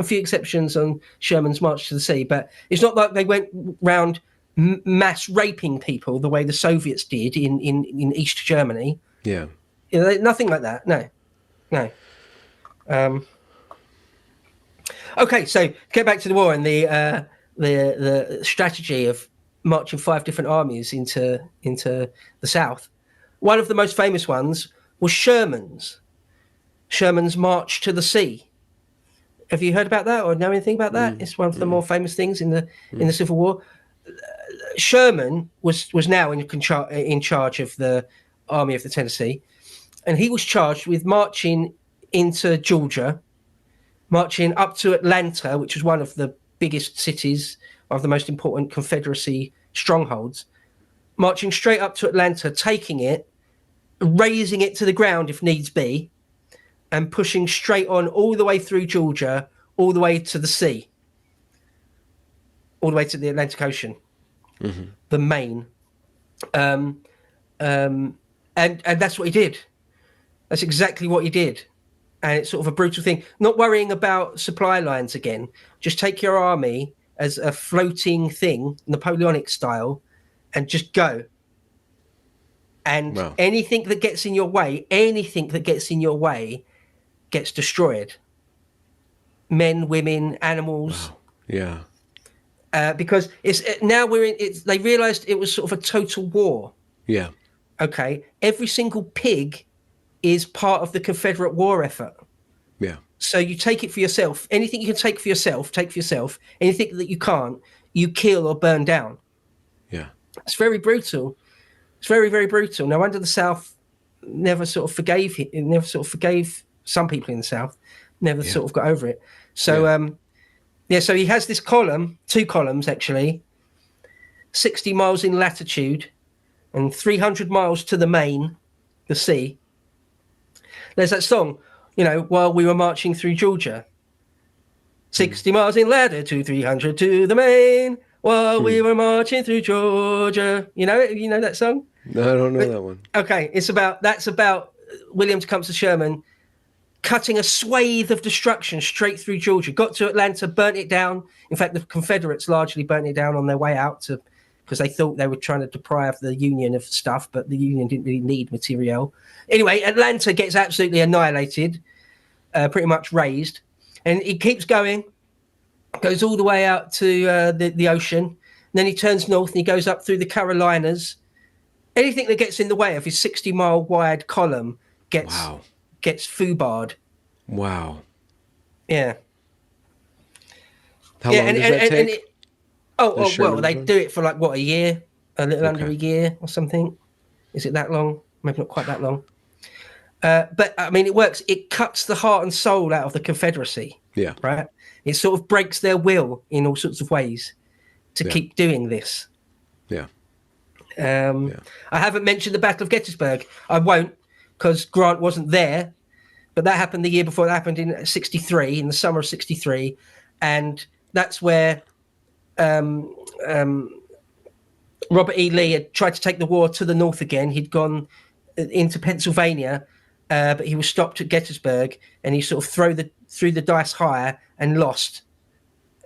few exceptions on Sherman's March to the Sea, but it's not like they went round mass raping people the way the Soviets did in East Germany. Yeah. Nothing like that. No. Okay, so get back to the war and the strategy of marching 5 different armies into the South. One of the most famous ones was Sherman's March to the Sea. Have you heard about that or know anything about that? It's one of the more famous things in the Civil War. Sherman was now in charge of the Army of the Tennessee, and he was charged with marching into Georgia, marching up to Atlanta, which was one of the biggest cities, one of the most important Confederacy strongholds, marching straight up to Atlanta, taking it, razing it to the ground if needs be, and pushing straight on all the way through Georgia, all the way to the sea, all the way to the Atlantic Ocean, the Maine. And that's what he did. That's exactly what he did. And it's sort of a brutal thing. Not worrying about supply lines again. Just take your army as a floating thing, Napoleonic style, and just go. And Wow. anything that gets in your way, gets destroyed. Men, women, animals. Wow. Yeah. Because now they realized it was sort of a total war. Yeah. Okay. Every single pig is part of the Confederate war effort. Yeah. So you take it for yourself. Anything you can take for yourself, take for yourself. Anything that you can't, you kill or burn down. Yeah. It's very brutal. It's very, very brutal. No wonder the South never sort of forgave it. It never sort of forgave some people in the South. Never sort of got over it. So, so he has this column, 2 columns actually, 60 miles in latitude and 300 miles to the main, the sea. There's that song, while we were marching through Georgia. 60 miles in latitude, 300 to the main, while we were marching through Georgia. You know that song? No, I don't know that one. Okay, that's about William Tecumseh Sherman cutting a swathe of destruction straight through Georgia. Got to Atlanta, burnt it down. In fact, the Confederates largely burnt it down on their way out because they thought they were trying to deprive the Union of stuff, but the Union didn't really need material. Anyway, Atlanta gets absolutely annihilated, pretty much razed, and he keeps going, goes all the way out to the ocean. And then he turns north and he goes up through the Carolinas. Anything that gets in the way of his 60-mile wide column gets foobarred. Wow. Yeah. How long does that take? They do it for a year, a little under a year or something. Is it that long? Maybe not quite that long. But I mean, it works. It cuts the heart and soul out of the Confederacy. Yeah. Right. It sort of breaks their will in all sorts of ways to keep doing this. Yeah. I haven't mentioned the Battle of Gettysburg. I won't, because Grant wasn't there. But that happened the year before. That happened in '63, in the summer of '63, and that's where Robert E. Lee had tried to take the war to the north again. He'd gone into Pennsylvania, but he was stopped at Gettysburg, and he sort of threw the dice higher and lost.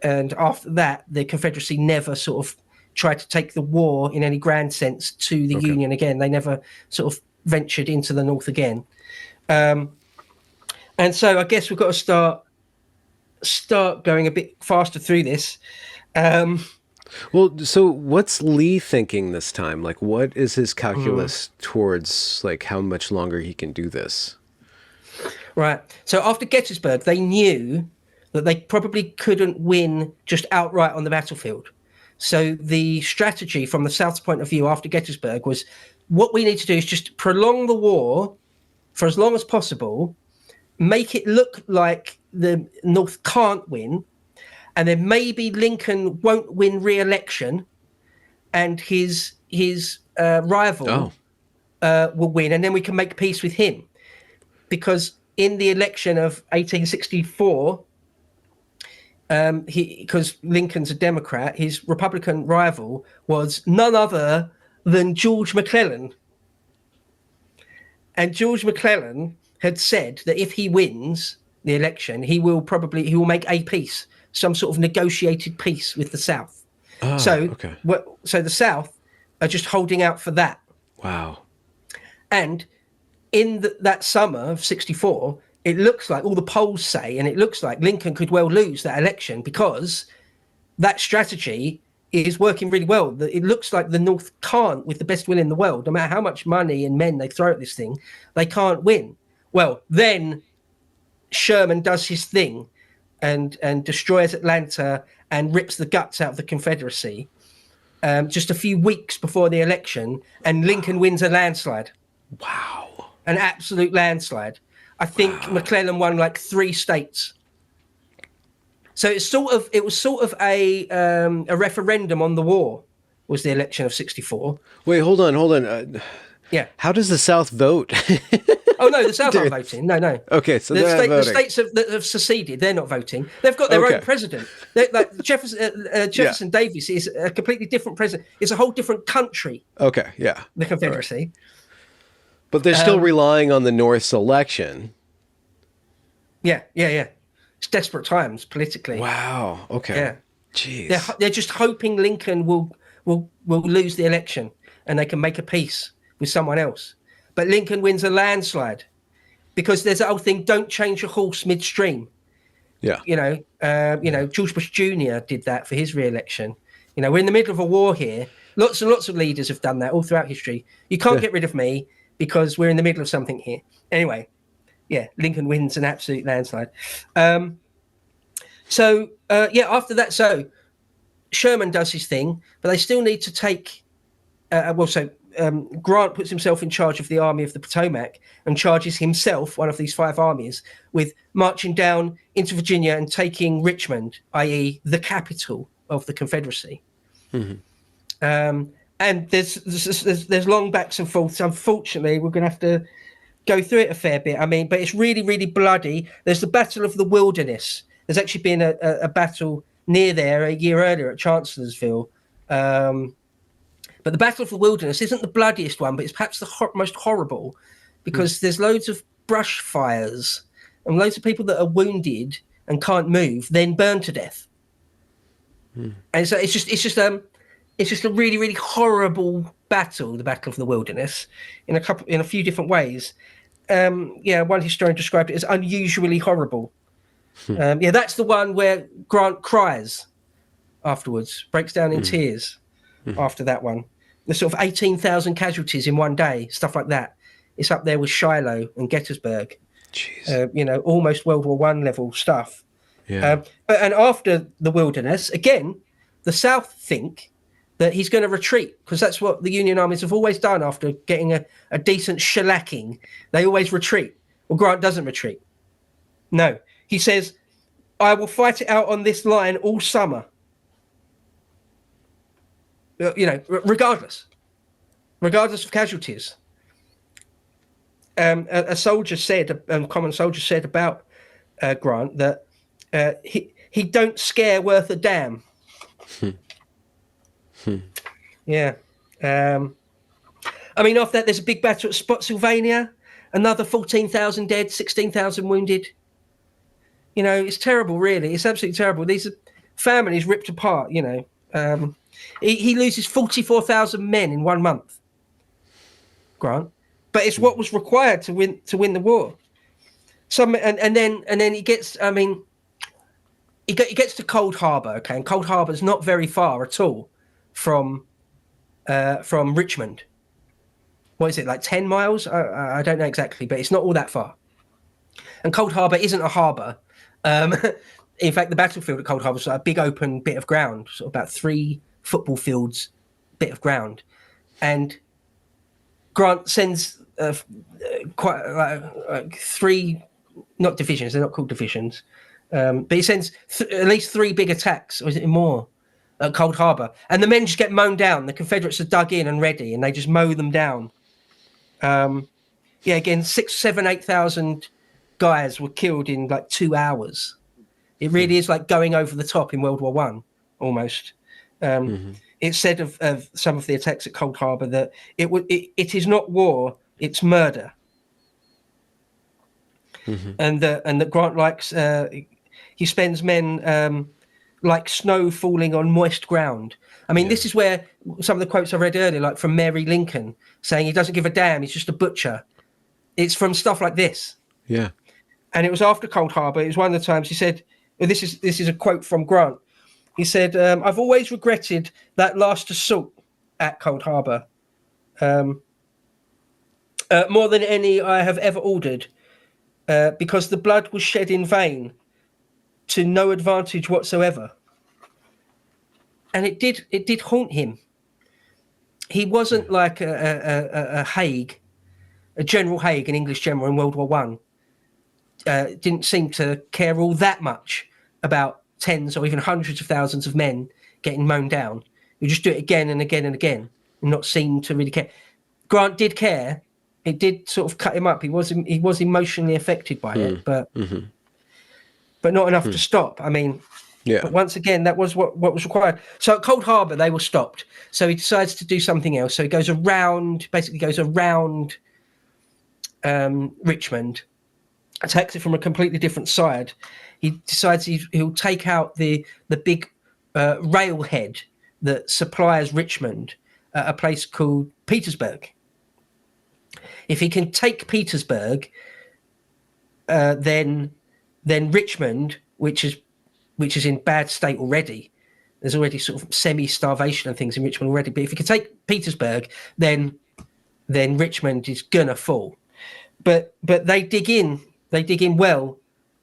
And after that, the Confederacy never sort of tried to take the war in any grand sense to the Union again. They never sort of ventured into the north again. And so I guess we've got to start going a bit faster through this. Well, so what's Lee thinking this time? Like, what is his calculus towards how much longer he can do this? Right. So after Gettysburg, they knew that they probably couldn't win just outright on the battlefield. So the strategy from the South's point of view after Gettysburg was, what we need to do is just prolong the war for as long as possible, make it look like the North can't win, and then maybe Lincoln won't win re-election, and his rival will win, and then we can make peace with him. Because in the election of 1864, because Lincoln's a Democrat, his Republican rival was none other than George McClellan. And George McClellan had said that if he wins the election, he will make a peace, some sort of negotiated peace with the South. So the South are just holding out for that. Wow. And in that summer of '64, it looks like all the polls say, and it looks like Lincoln could well lose that election because that strategy is working really well. It looks like the North can't, with the best will in the world, no matter how much money and men they throw at this thing, they can't win. Well, then Sherman does his thing and destroys Atlanta and rips the guts out of the Confederacy just a few weeks before the election, and Lincoln wins a landslide. Wow. An absolute landslide. I think McClellan won 3 states. So it was sort of a referendum on the war, was the election of '64. Wait, hold on. Yeah. How does the South vote? Oh no, the South aren't voting. No. Okay, so the states that have seceded, they're not voting. They've got their own president. Jefferson Davis is a completely different president. It's a whole different country. Okay, yeah. The Confederacy. Right. But they're still relying on the North's election. Yeah. It's desperate times politically. Wow. Okay. Yeah. Jeez. They're just hoping Lincoln will lose the election and they can make a peace with someone else. But Lincoln wins a landslide because there's that whole thing: don't change your horse midstream. Yeah. George Bush Jr. did that for his re-election. We're in the middle of a war here. Lots and lots of leaders have done that all throughout history. You can't get rid of me because we're in the middle of something here. Anyway, Lincoln wins an absolute landslide. After that, Sherman does his thing, but they still need to take. Grant puts himself in charge of the Army of the Potomac and charges himself, one of these 5 armies, with marching down into Virginia and taking Richmond, i.e. the capital of the Confederacy. And there's long backs and forths. Unfortunately, we're going to have to go through it a fair bit. But it's really, really bloody. There's the Battle of the Wilderness. There's actually been a battle near there a year earlier at Chancellorsville. But the Battle of the Wilderness isn't the bloodiest one, but it's perhaps the most horrible because there's loads of brush fires and loads of people that are wounded and can't move, then burn to death. And so it's just a really, really horrible battle, the Battle of the Wilderness, in a few different ways. One historian described it as unusually horrible. That's the one where Grant cries afterwards, breaks down in tears after that one. The sort of 18,000 casualties in one day, stuff like that. It's up there with Shiloh and Gettysburg. Jeez. Almost World War I level stuff. Yeah. And after the Wilderness, again, the South think that he's going to retreat because that's what the Union armies have always done after getting a decent shellacking. They always retreat. Well, Grant doesn't retreat. No. He says, I will fight it out on this line all summer. Regardless of casualties. A common soldier said about Grant that he don't scare worth a damn. Yeah. After that, there's a big battle at Spotsylvania, another 14,000 dead, 16,000 wounded. It's terrible, really. It's absolutely terrible. These are families ripped apart, He loses 44,000 men in 1 month, Grant. But it's what was required to win the war. And then he gets. He gets to Cold Harbor, okay, and Cold Harbor's not very far at all from Richmond. What is it, like 10 miles? I don't know exactly, but it's not all that far. And Cold Harbor isn't a harbor. In fact, the battlefield at Cold Harbor is like a big open bit of ground, sort of about 3 football fields bit of ground. And Grant sends quite 3, not divisions, they're not called divisions, but he sends at least 3 big attacks, or is it more, at Cold Harbor. And the men just get mown down. The Confederates are dug in and ready, and they just mow them down. Again, 6,000, 7,000, 8,000 guys were killed in like 2 hours. It really is like going over the top in World War One, almost. It's said of some of the attacks at Cold Harbor that it is not war, it's murder. And that Grant likes, he spends men like snow falling on moist ground. This is where some of the quotes I read earlier, like from Mary Lincoln, saying he doesn't give a damn, he's just a butcher. It's from stuff like this. Yeah. And it was after Cold Harbor. It was one of the times he said, this is a quote from Grant. He said, I've always regretted that last assault at Cold Harbor more than any I have ever ordered, because the blood was shed in vain to no advantage whatsoever. And it did haunt him. He wasn't like a Haig, a General Haig, an English general in World War One. Didn't seem to care all that much about tens or even hundreds of thousands of men getting mown down. You just do it again and again and again, and not seem to really care. Grant did care. It did sort of cut him up. He was emotionally affected by it, but not enough to stop. But once again, that was what was required. So at Cold Harbor, they were stopped. So he decides to do something else. So he goes around Richmond, attacks it from a completely different side. He decides he'll take out the big railhead that supplies Richmond at a place called Petersburg. If he can take Petersburg, then Richmond, which is in bad state already. There's already sort of semi-starvation and things in Richmond already. But if he can take Petersburg, then Richmond is gonna fall. But they dig in well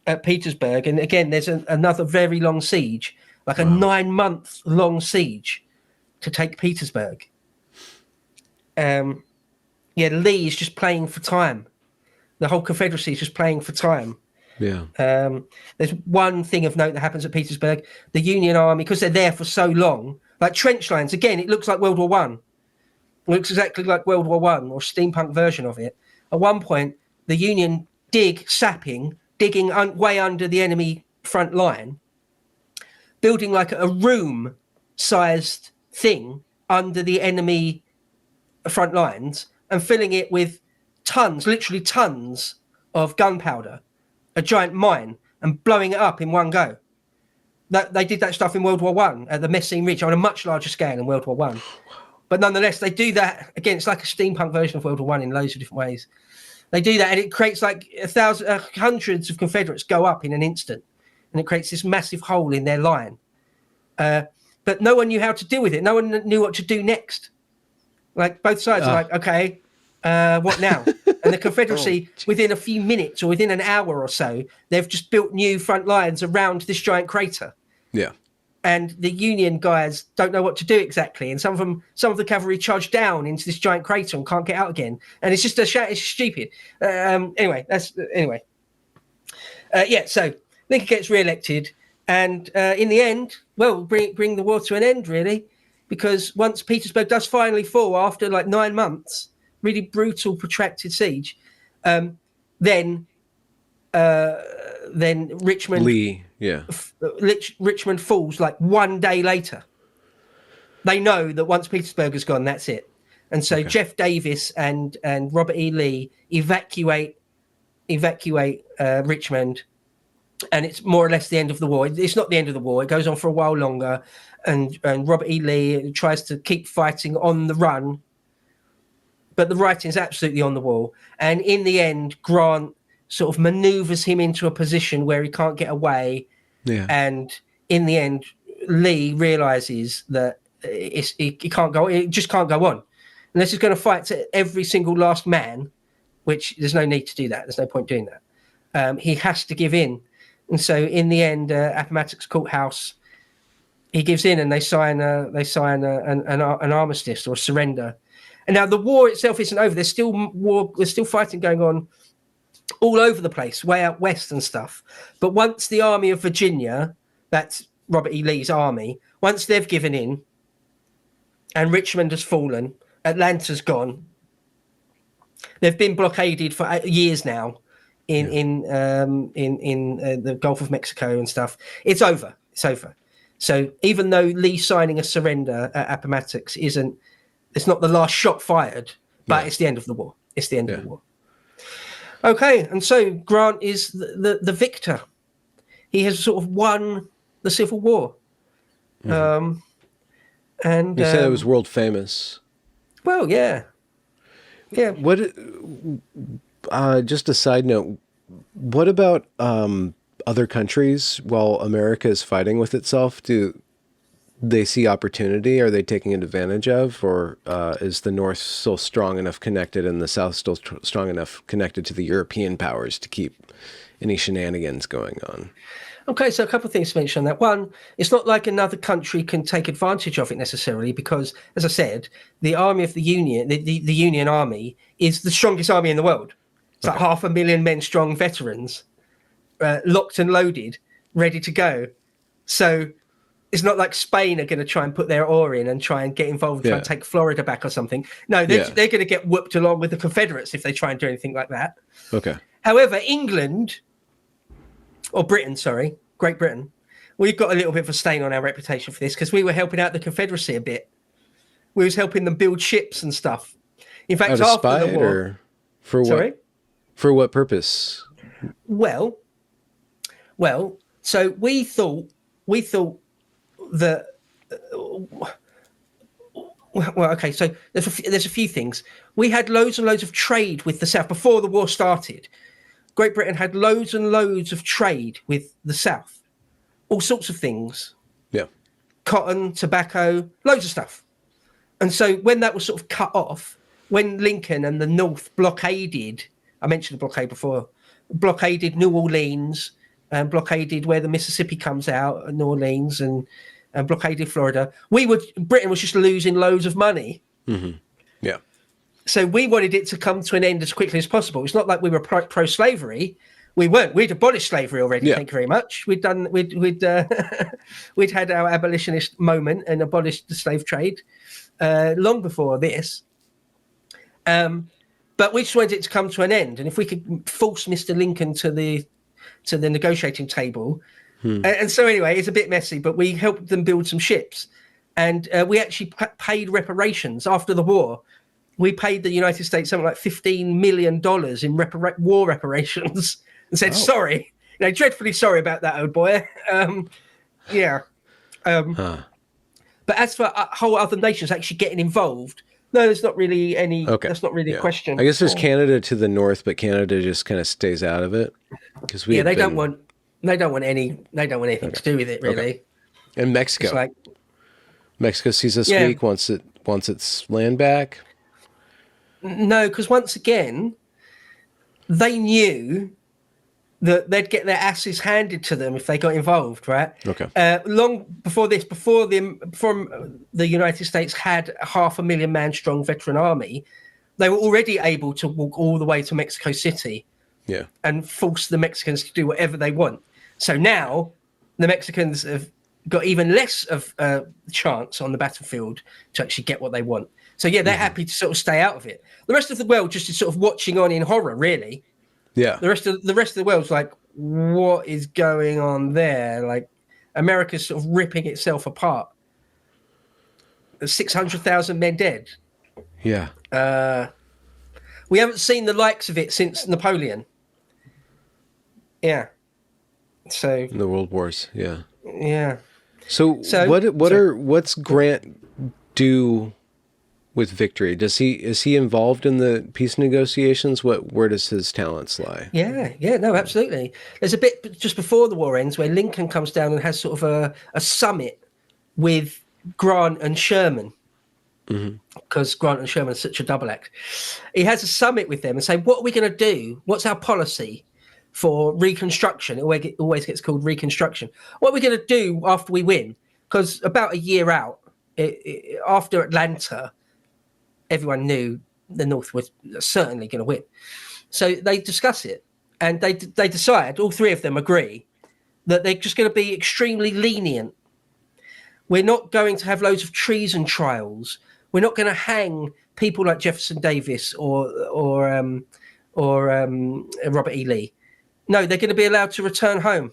at Petersburg, and again, there's another very long siege, like a 9-month long siege to take Petersburg. Lee is just playing for time. The whole Confederacy is just playing for time. Yeah. There's one thing of note that happens at Petersburg. The Union Army, because they're there for so long, like trench lines, again, it looks like World War One. It looks exactly like World War One or steampunk version of it. At one point, the Union digging way under the enemy front line, building like a room-sized thing under the enemy front lines and filling it with literally tons of gunpowder, a giant mine, and blowing it up in one go. They did that stuff in World War One at the Messine Ridge on a much larger scale in World War One. But nonetheless, they do that again. It's like a steampunk version of World War One in loads of different ways. They do that, and it creates like hundreds of Confederates go up in an instant, and it creates this massive hole in their line. But no one knew how to deal with it. No one knew what to do next. Like both sides are like, okay, what now? And the Confederacy, within a few minutes or within an hour or so, they've just built new front lines around this giant crater. Yeah. And the Union guys don't know what to do exactly. And some of the cavalry charge down into this giant crater and can't get out again. And it's just it's stupid. So Lincoln gets re-elected. And in the end, bring the war to an end, really. Because once Petersburg does finally fall after like 9 months, really brutal, protracted siege, then Richmond Richmond falls like 1 day later. They know that once Petersburg is gone, that's it. And so Jeff Davis and Robert E. Lee evacuate Richmond, and it's more or less the end of the war. It's not the end of the war. It goes on for a while longer, and Robert E. Lee tries to keep fighting on the run, but the writing's absolutely on the wall. And in the end, Grant sort of maneuvers him into a position where he can't get away. Yeah. And in the end, Lee realizes that it can't go. It just can't go on unless he's going to fight to every single last man. Which there's no need to do that. There's no point doing that. He has to give in. And so in the end, Appomattox Courthouse, he gives in, and they sign an armistice or a surrender. And now the war itself isn't over. There's still fighting going on all over the place, way out west and stuff. But once the Army of Virginia, that's Robert E. Lee's army, once they've given in, and Richmond has fallen, Atlanta's gone. They've been blockaded for years now in the Gulf of Mexico and stuff. It's over. It's over. So even though Lee signing a surrender at Appomattox it's not the last shot fired, but it's the end of the war. It's the end of the war. Okay, and so Grant is the victor. He has sort of won the Civil War. And you said it was world famous. Well, yeah. Yeah. What? Just a side note. What about other countries while America is fighting with itself? Do they see opportunity? Are they taking advantage of, or is the North still strong enough connected and the South still strong enough connected to the European powers to keep any shenanigans going on? Okay, so a couple of things to mention on that. One, it's not like another country can take advantage of it necessarily because, as I said, the army of the Union, the Union Army, is the strongest army in the world. It's like 500,000 men strong veterans, locked and loaded, ready to go. So it's not like Spain are going to try and put their oar in and try and get involved and try and take Florida back or something. No, they're going to get whooped along with the Confederates if they try and do anything like that. Okay. However, England... or Britain, sorry, Great Britain, we've got a little bit of a stain on our reputation for this because we were helping out the Confederacy a bit. We was helping them build ships and stuff. In fact, after the war, or for what? Sorry? For what purpose? Well, so we thought that Well, okay, so there's a few things. We had loads and loads of trade with the South before the war started. Great Britain had loads and loads of trade with the South, all sorts of things, Yeah. cotton, tobacco, loads of stuff. And so when that was sort of cut off, when Lincoln and the North blockaded, I mentioned the blockade before, blockaded New Orleans and blockaded where the Mississippi comes out, New Orleans, and blockaded Florida. Britain was just losing loads of money. Mm-hmm. Yeah. So we wanted it to come to an end as quickly as possible. It's not like we were pro-slavery. We weren't. We'd abolished slavery already. Yeah. Thank you very much. We'd had our abolitionist moment and abolished the slave trade long before this. But we just wanted it to come to an end. And if we could force Mr. Lincoln to the negotiating table. And so anyway, it's a bit messy, but we helped them build some ships. And we actually paid reparations after the war. We paid the United States something like $15 million in war reparations and said, sorry, dreadfully sorry about that, old boy. Yeah. But as for whole other nations actually getting involved, no, there's not really any. Okay. That's not really a question. I guess there's Canada to the north, but Canada just kind of stays out of it because they don't want anything to do with it, really. Okay. And Mexico, Mexico sees us weak wants its land back. No, because once again, they knew that they'd get their asses handed to them if they got involved, right? Okay. Long before this, before the United States had a 500,000 man strong veteran army, they were already able to walk all the way to Mexico City, and force the Mexicans to do whatever they want. So now the Mexicans have got even less of a chance on the battlefield to actually get what they want. So they're happy to sort of stay out of it. The rest of the world just is sort of watching on in horror, really. Yeah. The rest of the world's like, what is going on there? Like, America's sort of ripping itself apart. There's 600,000 men dead. Yeah. We haven't seen the likes of it since Napoleon. Yeah. So in the World Wars, yeah. Yeah. So what's Grant do with victory? Is he involved in the peace negotiations? Where does his talents lie? No, absolutely. There's a bit just before the war ends where Lincoln comes down and has sort of a summit with Grant and Sherman, because Grant and Sherman are such a double act. He has a summit with them and say, what are we going to do? What's our policy for reconstruction? It always gets called reconstruction. What are we going to do after we win? Because about a year out, after Atlanta, everyone knew the North was certainly going to win. So they discuss it, and they decide, all three of them agree, that they're just going to be extremely lenient. We're not going to have loads of treason trials. We're not going to hang people like Jefferson Davis or Robert E. Lee. No, they're going to be allowed to return home.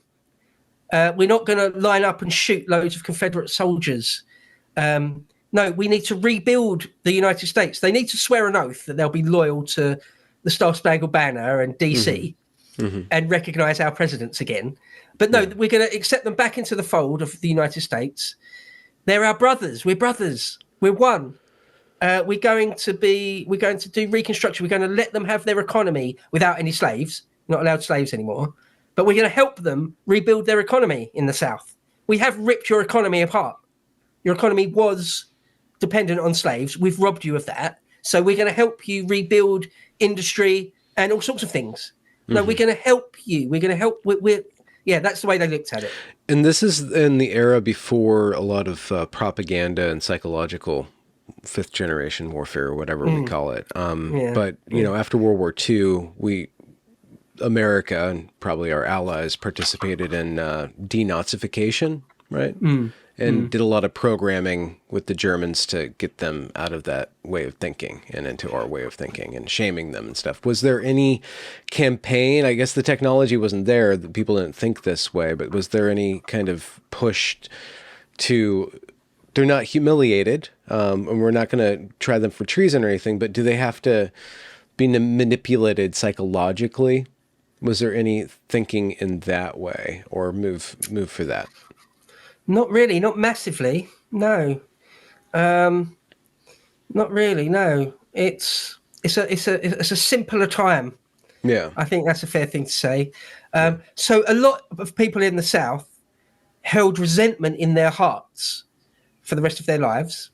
We're not going to line up and shoot loads of Confederate soldiers. No, we need to rebuild the United States. They need to swear an oath that they'll be loyal to the Star-Spangled Banner and DC and recognize our presidents again. But no, we're going to accept them back into the fold of the United States. They're our brothers. We're brothers. We're one. We're going to do reconstruction. We're going to let them have their economy without any slaves. Not allowed slaves anymore. But we're going to help them rebuild their economy in the South. We have ripped your economy apart. Your economy was dependent on slaves. We've robbed you of that. So we're going to help you rebuild industry and all sorts of things. No, we're going to help you. We're going to help. That's the way they looked at it. And this is in the era before a lot of propaganda and psychological fifth generation warfare, or whatever we call it. But, after World War II, America and probably our allies participated in denazification, right? And did a lot of programming with the Germans to get them out of that way of thinking and into our way of thinking, and shaming them and stuff. Was there any campaign? I guess the technology wasn't there. People didn't think this way, but was there any kind of push to, they're not humiliated, and we're not going to try them for treason or anything, but do they have to be manipulated psychologically? Was there any thinking in that way, or move for that? Not really, not massively. No. Not really. No, it's a simpler time. Yeah. I think that's a fair thing to say. So a lot of people in the South held resentment in their hearts for the rest of their lives.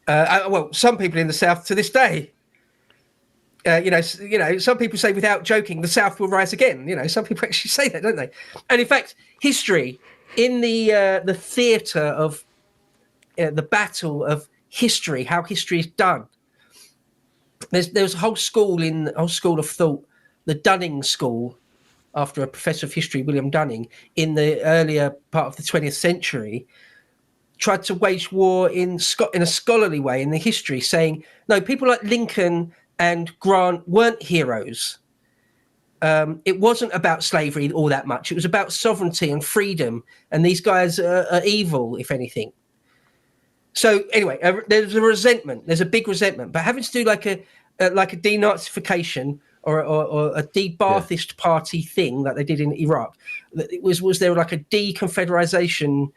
Well, some people in the South to this day, some people say, without joking, the South will rise again. Some people actually say that, don't they? And in fact, history in the theatre of the battle of history, how history is done. There's a whole school of thought, the Dunning School, after a professor of history, William Dunning, in the earlier part of the 20th century, tried to wage war in a scholarly way in the history, saying, no, people like Lincoln and Grant weren't heroes. It wasn't about slavery all that much. It was about sovereignty and freedom, and these guys are evil, if anything. So anyway, there's a resentment. There's a big resentment, but having to do like a denazification or a de-Ba'athist party thing that they did in Iraq. Was there like a deconfederation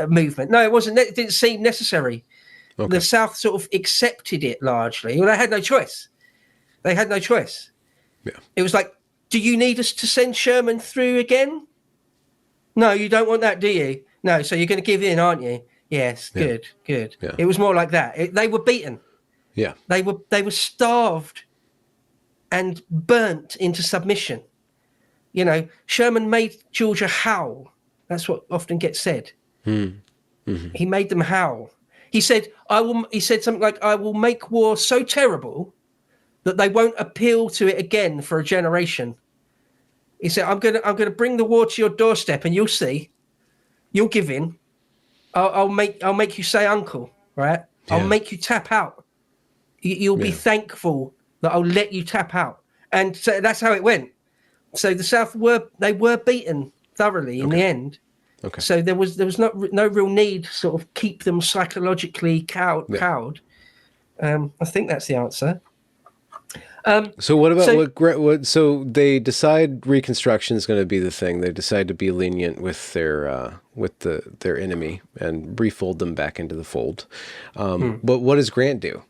movement? No, it wasn't. It didn't seem necessary. Okay. The South sort of accepted it largely. Well, they had no choice. Yeah. It was like, do you need us to send Sherman through again? No, you don't want that, do you? No, so you're going to give in, aren't you? Yes, good. Yeah. It was more like that. They were beaten. Yeah. They were starved and burnt into submission. Sherman made Georgia howl. That's what often gets said. Mm-hmm. He made them howl. He said, he said something like, I will make war so terrible that they won't appeal to it again for a generation. He said, I'm gonna bring the war to your doorstep, and you'll see. You'll give in. I'll make you say uncle, right? Yeah. I'll make you tap out. You'll be thankful that I'll let you tap out. And so that's how it went. So the South were beaten thoroughly in the end. Okay. So there was no real need to sort of keep them psychologically cowed. I think that's the answer. So what about so they decide Reconstruction is going to be the thing. They decide to be lenient with their enemy and refold them back into the fold. But what does Grant do?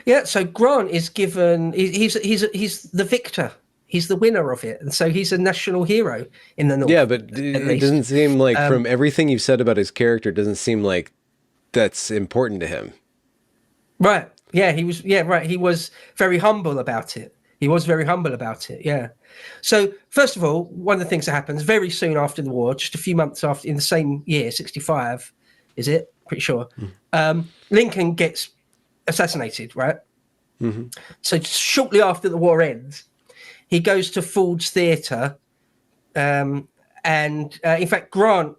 Yeah, so Grant is given. He's the victor. He's the winner of it, and so he's a national hero in the North. Yeah, but it doesn't seem like, from everything you've said about his character, it doesn't seem like that's important to him. Right. Yeah, he was. Yeah, right. He was very humble about it. Yeah. So first of all, one of the things that happens very soon after the war, just a few months after, in the same year, 65, is it? Pretty sure. Lincoln gets assassinated, right? Mm-hmm. So shortly after the war ends, he goes to Ford's Theatre, and in fact, Grant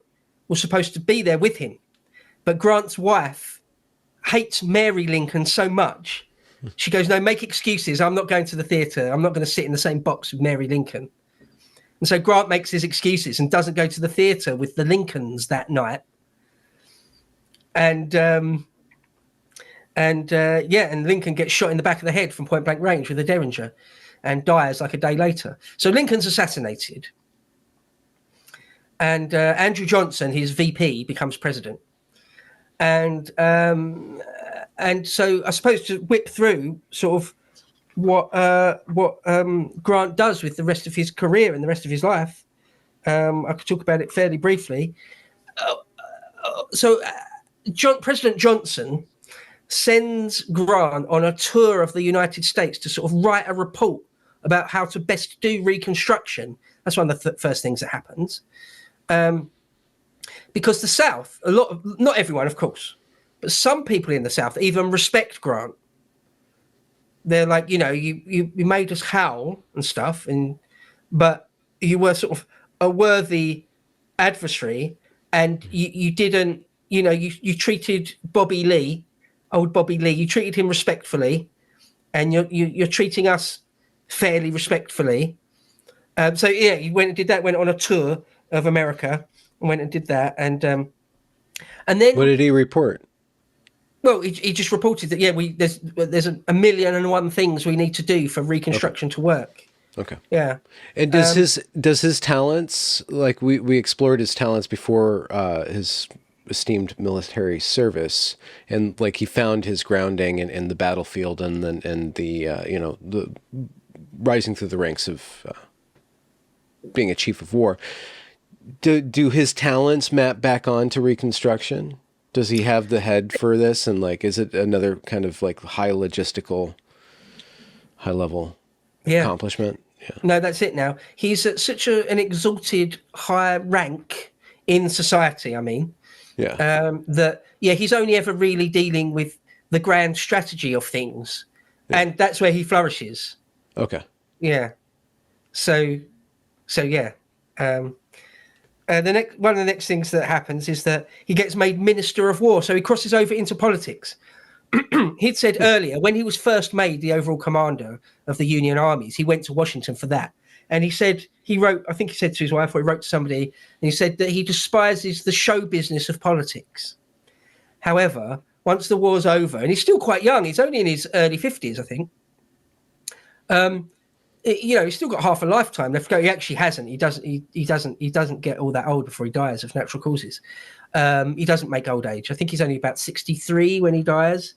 was supposed to be there with him, but Grant's wife hates Mary Lincoln so much, she goes, no, make excuses. I'm not going to the theatre. I'm not going to sit in the same box with Mary Lincoln. And so Grant makes his excuses and doesn't go to the theatre with the Lincolns that night. And Lincoln gets shot in the back of the head from point blank range with a Derringer and dies like a day later. So Lincoln's assassinated. And Andrew Johnson, his VP, becomes president. And so I suppose to whip through sort of what Grant does with the rest of his career and the rest of his life, I could talk about it fairly briefly. President Johnson sends Grant on a tour of the United States to sort of write a report about how to best do Reconstruction. That's one of the first things that happens. Because the South, not everyone, of course, but some people in the South even respect Grant. They're like, you made us howl and stuff, but you were sort of a worthy adversary, and you didn't, you treated old Bobby Lee, you treated him respectfully, and you're treating us fairly respectfully. He went and did that. Went on a tour of America and went and did that, and then what did he report? Well, he just reported that there's a million and one things we need to do for Reconstruction to work. Okay. Yeah. And does his talents, like we explored his talents before, his esteemed military service, and like he found his grounding in the battlefield and then the rising through the ranks of being a chief of war. Do his talents map back onto Reconstruction? Does he have the head for this? And like, is it another kind of like high logistical, high level accomplishment? Yeah. No, that's it now. He's at such an exalted high rank in society, I mean, that, he's only ever really dealing with the grand strategy of things. Yeah. And that's where he flourishes. Okay. Yeah. So yeah. One of the next things that happens is that he gets made Minister of War. So he crosses over into politics. He'd said earlier, when he was first made the overall commander of the Union armies, he went to Washington for that. And he said, he wrote to his wife, or he wrote to somebody, and he said that he despises the show business of politics. However, once the war's over, and he's still quite young, he's only in his early 50s, I think. He's still got half a lifetime left to go. He actually hasn't. He doesn't get all that old before he dies of natural causes. He doesn't make old age. I think he's only about 63 when he dies.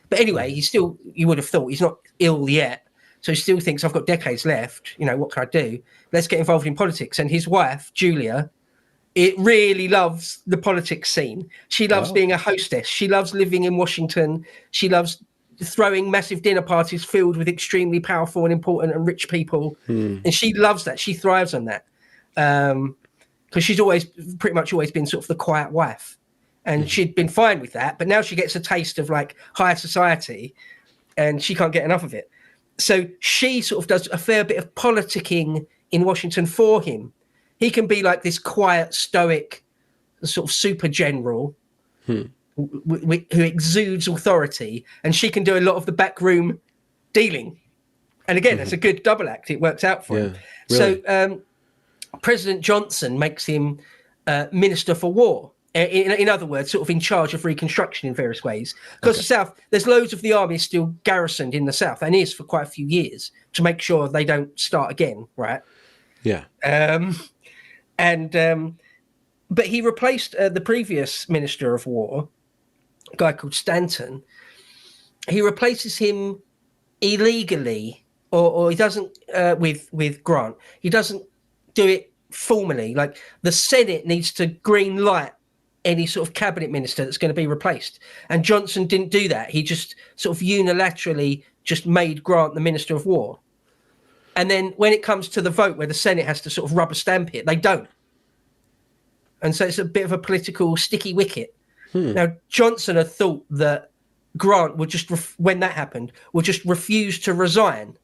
But anyway, he's still, you would have thought, he's not ill yet. So he still thinks, I've got decades left. What can I do? Let's get involved in politics. And his wife, Julia, it really loves the politics scene. She loves being a hostess. She loves living in Washington. She loves throwing massive dinner parties filled with extremely powerful and important and rich people. And she loves that. She thrives on that. Because she's pretty much always been sort of the quiet wife. And she'd been fine with that. But now she gets a taste of like higher society and she can't get enough of it. So she sort of does a fair bit of politicking in Washington for him. He can be like this quiet, stoic, sort of super general who exudes authority, and she can do a lot of the backroom dealing. And again, it's a good double act. It works out for him. Really? So President Johnson makes him Minister for War. In other words, sort of in charge of Reconstruction in various ways. Because the South, there's loads of the army still garrisoned in the South, and is for quite a few years, to make sure they don't start again, right? Yeah. But he replaced the previous Minister of War, a guy called Stanton. He replaces him illegally, or he doesn't with Grant. He doesn't do it formally. Like the Senate needs to green light any sort of cabinet minister that's going to be replaced. And Johnson didn't do that. He just sort of unilaterally just made Grant the Minister of War. And then when it comes to the vote where the Senate has to sort of rubber stamp it, they don't. And so it's a bit of a political sticky wicket. Now, Johnson had thought that Grant would just, when that happened, would just refuse to resign.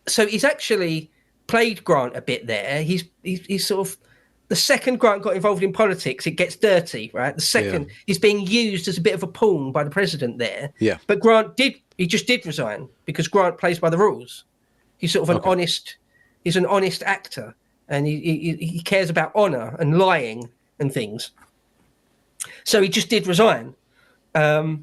So he's actually played Grant a bit there. He's sort of, the second Grant got involved in politics, it gets dirty, right? The second, he's being used as a bit of a pawn by the president there. Yeah. But Grant just did resign because Grant plays by the rules. He's sort of he's an honest actor, and he cares about honor and lying and things. So he just did resign. But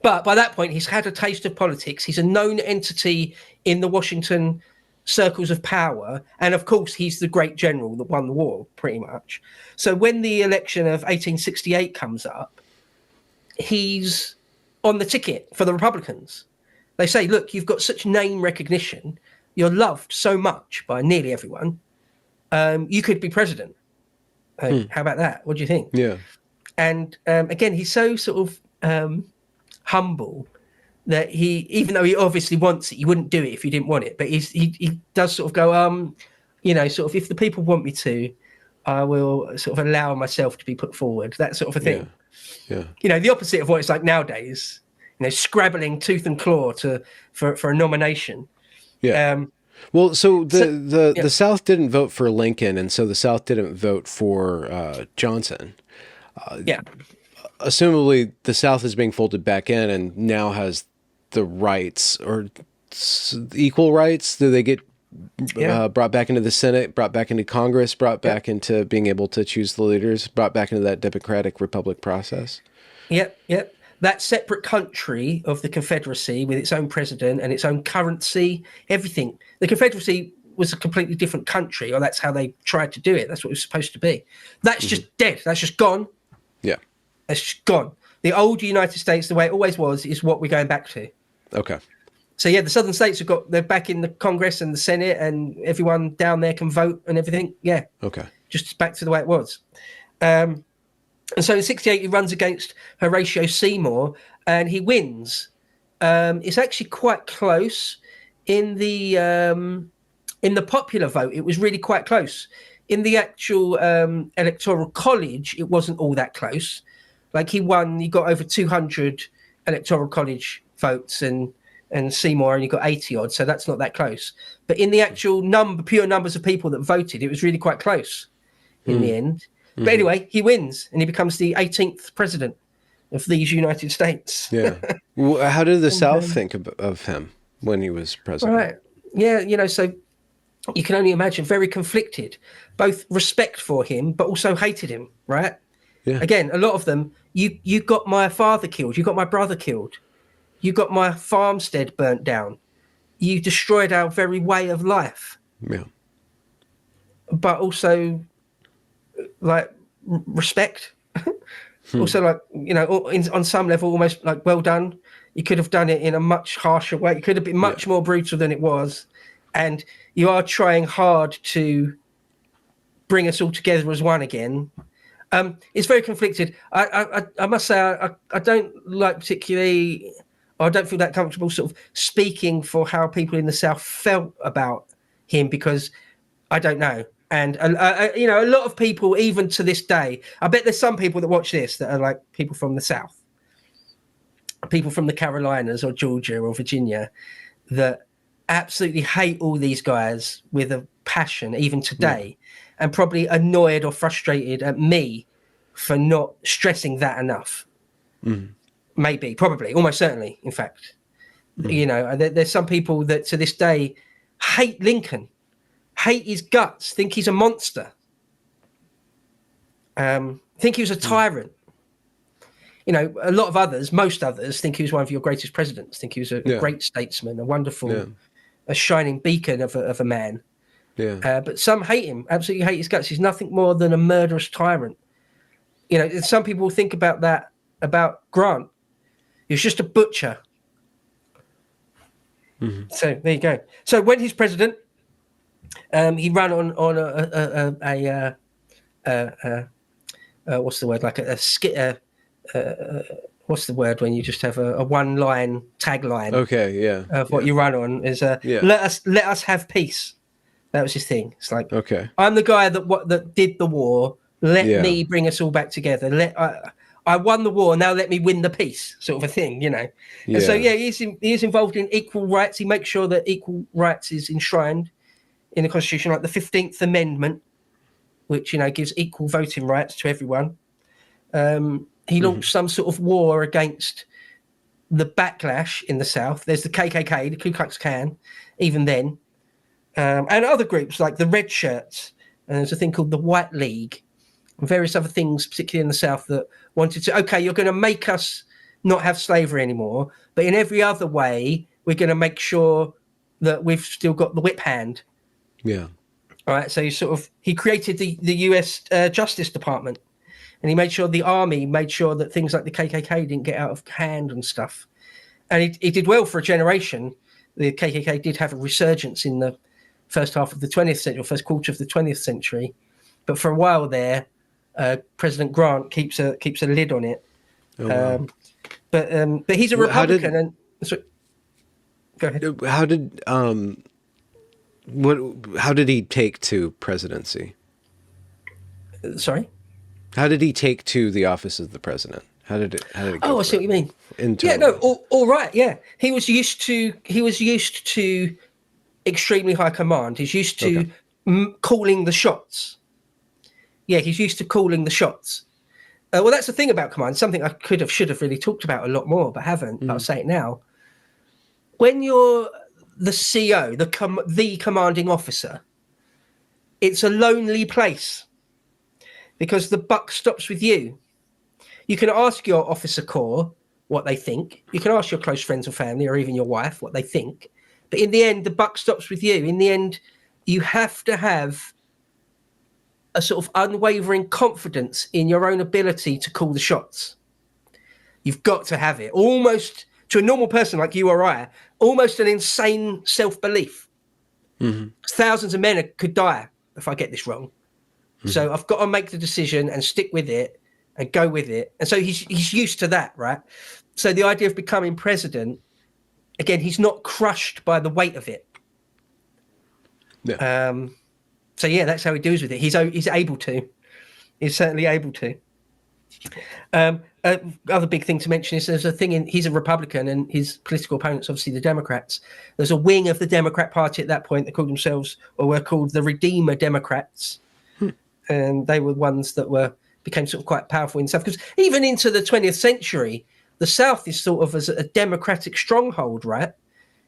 by that point, he's had a taste of politics. He's a known entity in the Washington circles of power. And of course, he's the great general that won the war, pretty much. So when the election of 1868 comes up, he's on the ticket for the Republicans. They say, look, you've got such name recognition. You're loved so much by nearly everyone. You could be president. How about that? What do you think? Yeah. And again, he's so sort of humble that even though he obviously wants it, you wouldn't do it if you didn't want it. But he does sort of go, sort of, if the people want me to, I will sort of allow myself to be put forward, that sort of a thing. Yeah. The opposite of what it's like nowadays, scrabbling tooth and claw for a nomination. Yeah. Well, so the South didn't vote for Lincoln, and so the South didn't vote for Johnson. Assumably, the South is being folded back in and now has the rights, or equal rights. Do they get brought back into the Senate, brought back into Congress, brought back into being able to choose the leaders, brought back into that democratic republic process? Yep. That separate country of the Confederacy with its own president and its own currency, everything. The Confederacy was a completely different country, or that's how they tried to do it. That's what it was supposed to be. That's just dead. That's just gone. Yeah. That's just gone. The old United States, the way it always was, is what we're going back to. Okay. So yeah, the southern states they're back in the Congress and the Senate, and everyone down there can vote and everything. Yeah. Okay. Just back to the way it was. And so in '68, he runs against Horatio Seymour, and he wins. It's actually quite close in the popular vote. It was really quite close. In the actual electoral college, it wasn't all that close. Like he won, he got over 200 electoral college votes, and Seymour only got 80 odd, so that's not that close. But in the actual pure numbers of people that voted, it was really quite close in the end. But anyway, he wins, and he becomes the 18th president of these United States. Yeah. How did the South think of him when he was president? Right. Yeah, so you can only imagine, very conflicted, both respect for him, but also hated him, right? Yeah. Again, a lot of them, you got my father killed, you got my brother killed, you got my farmstead burnt down, you destroyed our very way of life. Yeah. But also, like, respect. Also, like, on some level, almost like, well done. You could have done it in a much harsher way. It could have been much more brutal than it was. And you are trying hard to bring us all together as one again. It's very conflicted. I must say, I don't like particularly, or I don't feel that comfortable sort of speaking for how people in the South felt about him, because I don't know. And, a lot of people, even to this day, I bet there's some people that watch this that are like people from the South, people from the Carolinas or Georgia or Virginia, that absolutely hate all these guys with a passion, even today, and probably annoyed or frustrated at me for not stressing that enough. Maybe, probably, almost certainly, in fact. There's some people that to this day hate Lincoln, hate his guts, think he's a monster, think he was a tyrant. A lot of others, most others, think he was one of your greatest presidents, think he was a great statesman, a wonderful, a shining beacon of a man. Yeah. But some hate him, absolutely hate his guts. He's nothing more than a murderous tyrant. Some people think about that, about Grant. He was just a butcher. So there you go. So when he's president, he ran on what's the word? Like a skit. What's the word when you just have a one-line tagline? Okay, yeah. Of what you run on is let us have peace. That was his thing. It's like, okay, I'm the guy that did the war. Let me bring us all back together. I won the war. Now let me win the peace, sort of a thing, And so he is involved in equal rights. He makes sure that equal rights is enshrined in the Constitution, like the 15th Amendment, which gives equal voting rights to everyone. He launched some sort of war against the backlash in the South. There's the KKK, the Ku Klux Klan, even then, and other groups like the Red Shirts, and there's a thing called the White League, and various other things, particularly in the South, that wanted to, okay, you're going to make us not have slavery anymore, but in every other way, we're going to make sure that we've still got the whip hand. Yeah. All right. So he created the U.S. Justice Department, and he made sure the army made sure that things like the KKK didn't get out of hand and stuff. And he did well for a generation. The KKK did have a resurgence in the first half of the 20th century, or first quarter of the 20th century. But for a while there, President Grant keeps a lid on it. Oh, wow. But he's a Republican. Go ahead. How did he take to presidency? Sorry? How did he take to the office of the president? How did it go? Oh, I see what you mean. Internally? Yeah, no, all right. Yeah, he was used to extremely high command. He's used to calling the shots. Yeah, he's used to calling the shots. Well, that's the thing about command. Something I should have really talked about a lot more, but haven't. But I'll say it now. When you're the CO, the commanding officer, it's a lonely place, because the buck stops with you. You can ask your officer corps what they think. You can ask your close friends or family, or even your wife, what they think. But in the end, the buck stops with you. In the end, you have to have a sort of unwavering confidence in your own ability to call the shots. You've got to have it, almost to a normal person like you or I, almost an insane self-belief. Mm-hmm. Thousands of men could die if I get this wrong. Mm-hmm. So I've got to make the decision and stick with it and go with it. And so he's used to that, right? So the idea of becoming president, again, he's not crushed by the weight of it. Yeah. So yeah, that's how he deals with it. He's able to. He's certainly able to. Other big thing to mention is there's a thing he's a Republican and his political opponents, obviously the Democrats. There's a wing of the Democrat Party at that point that called themselves, or were called, the Redeemer Democrats. And they were ones that became sort of quite powerful in the South. Because even into the 20th century, the South is sort of as a democratic stronghold, right?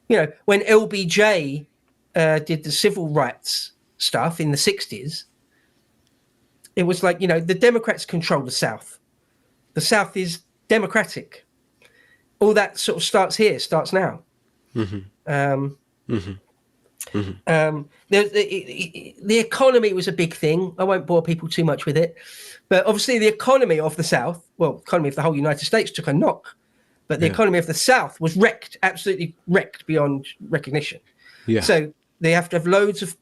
You know, when LBJ did the civil rights stuff in the 60s, it was like, you know, the Democrats control the South. The South is democratic. All that sort of starts now. Mm-hmm. The economy was a big thing. I won't bore people too much with it. But obviously the economy of the South, well, the economy of the whole United States took a knock. But the economy of the South was wrecked, absolutely wrecked beyond recognition. Yeah. So they have to have loads of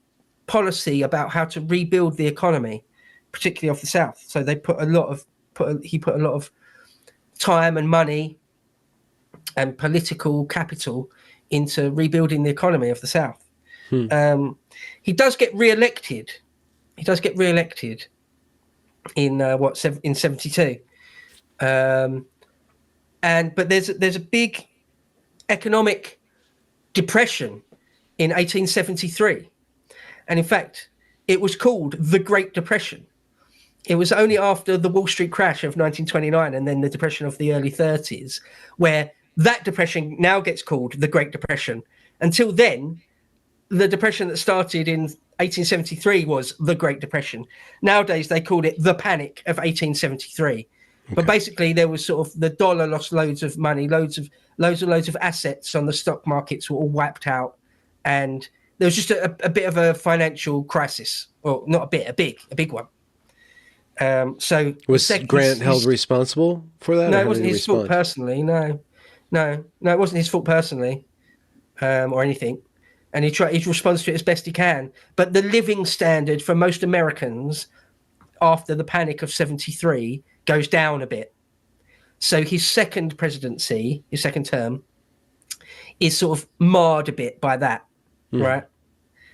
policy about how to rebuild the economy, particularly of the South. So they put a lot of time and money and political capital into rebuilding the economy of the South. He does get re-elected. In in 72. But there's a big economic depression in 1873. And in fact, it was called the Great Depression. It was only after the Wall Street crash of 1929 and then the depression of the early 30s where that depression now gets called the Great Depression. Until then, the depression that started in 1873 was the Great Depression. Nowadays, they called it the Panic of 1873. Okay. But basically, there was sort of the dollar lost loads of money, loads of assets on the stock markets were all wiped out, and there was just a bit of a financial crisis. Well, not a bit, a big one. So was Grant held responsible for that? No, it wasn't his fault personally. No, it wasn't his fault personally, or anything. And he responds to it as best he can. But the living standard for most Americans after the Panic of 73 goes down a bit. So his second presidency, his second term, is sort of marred a bit by that, right?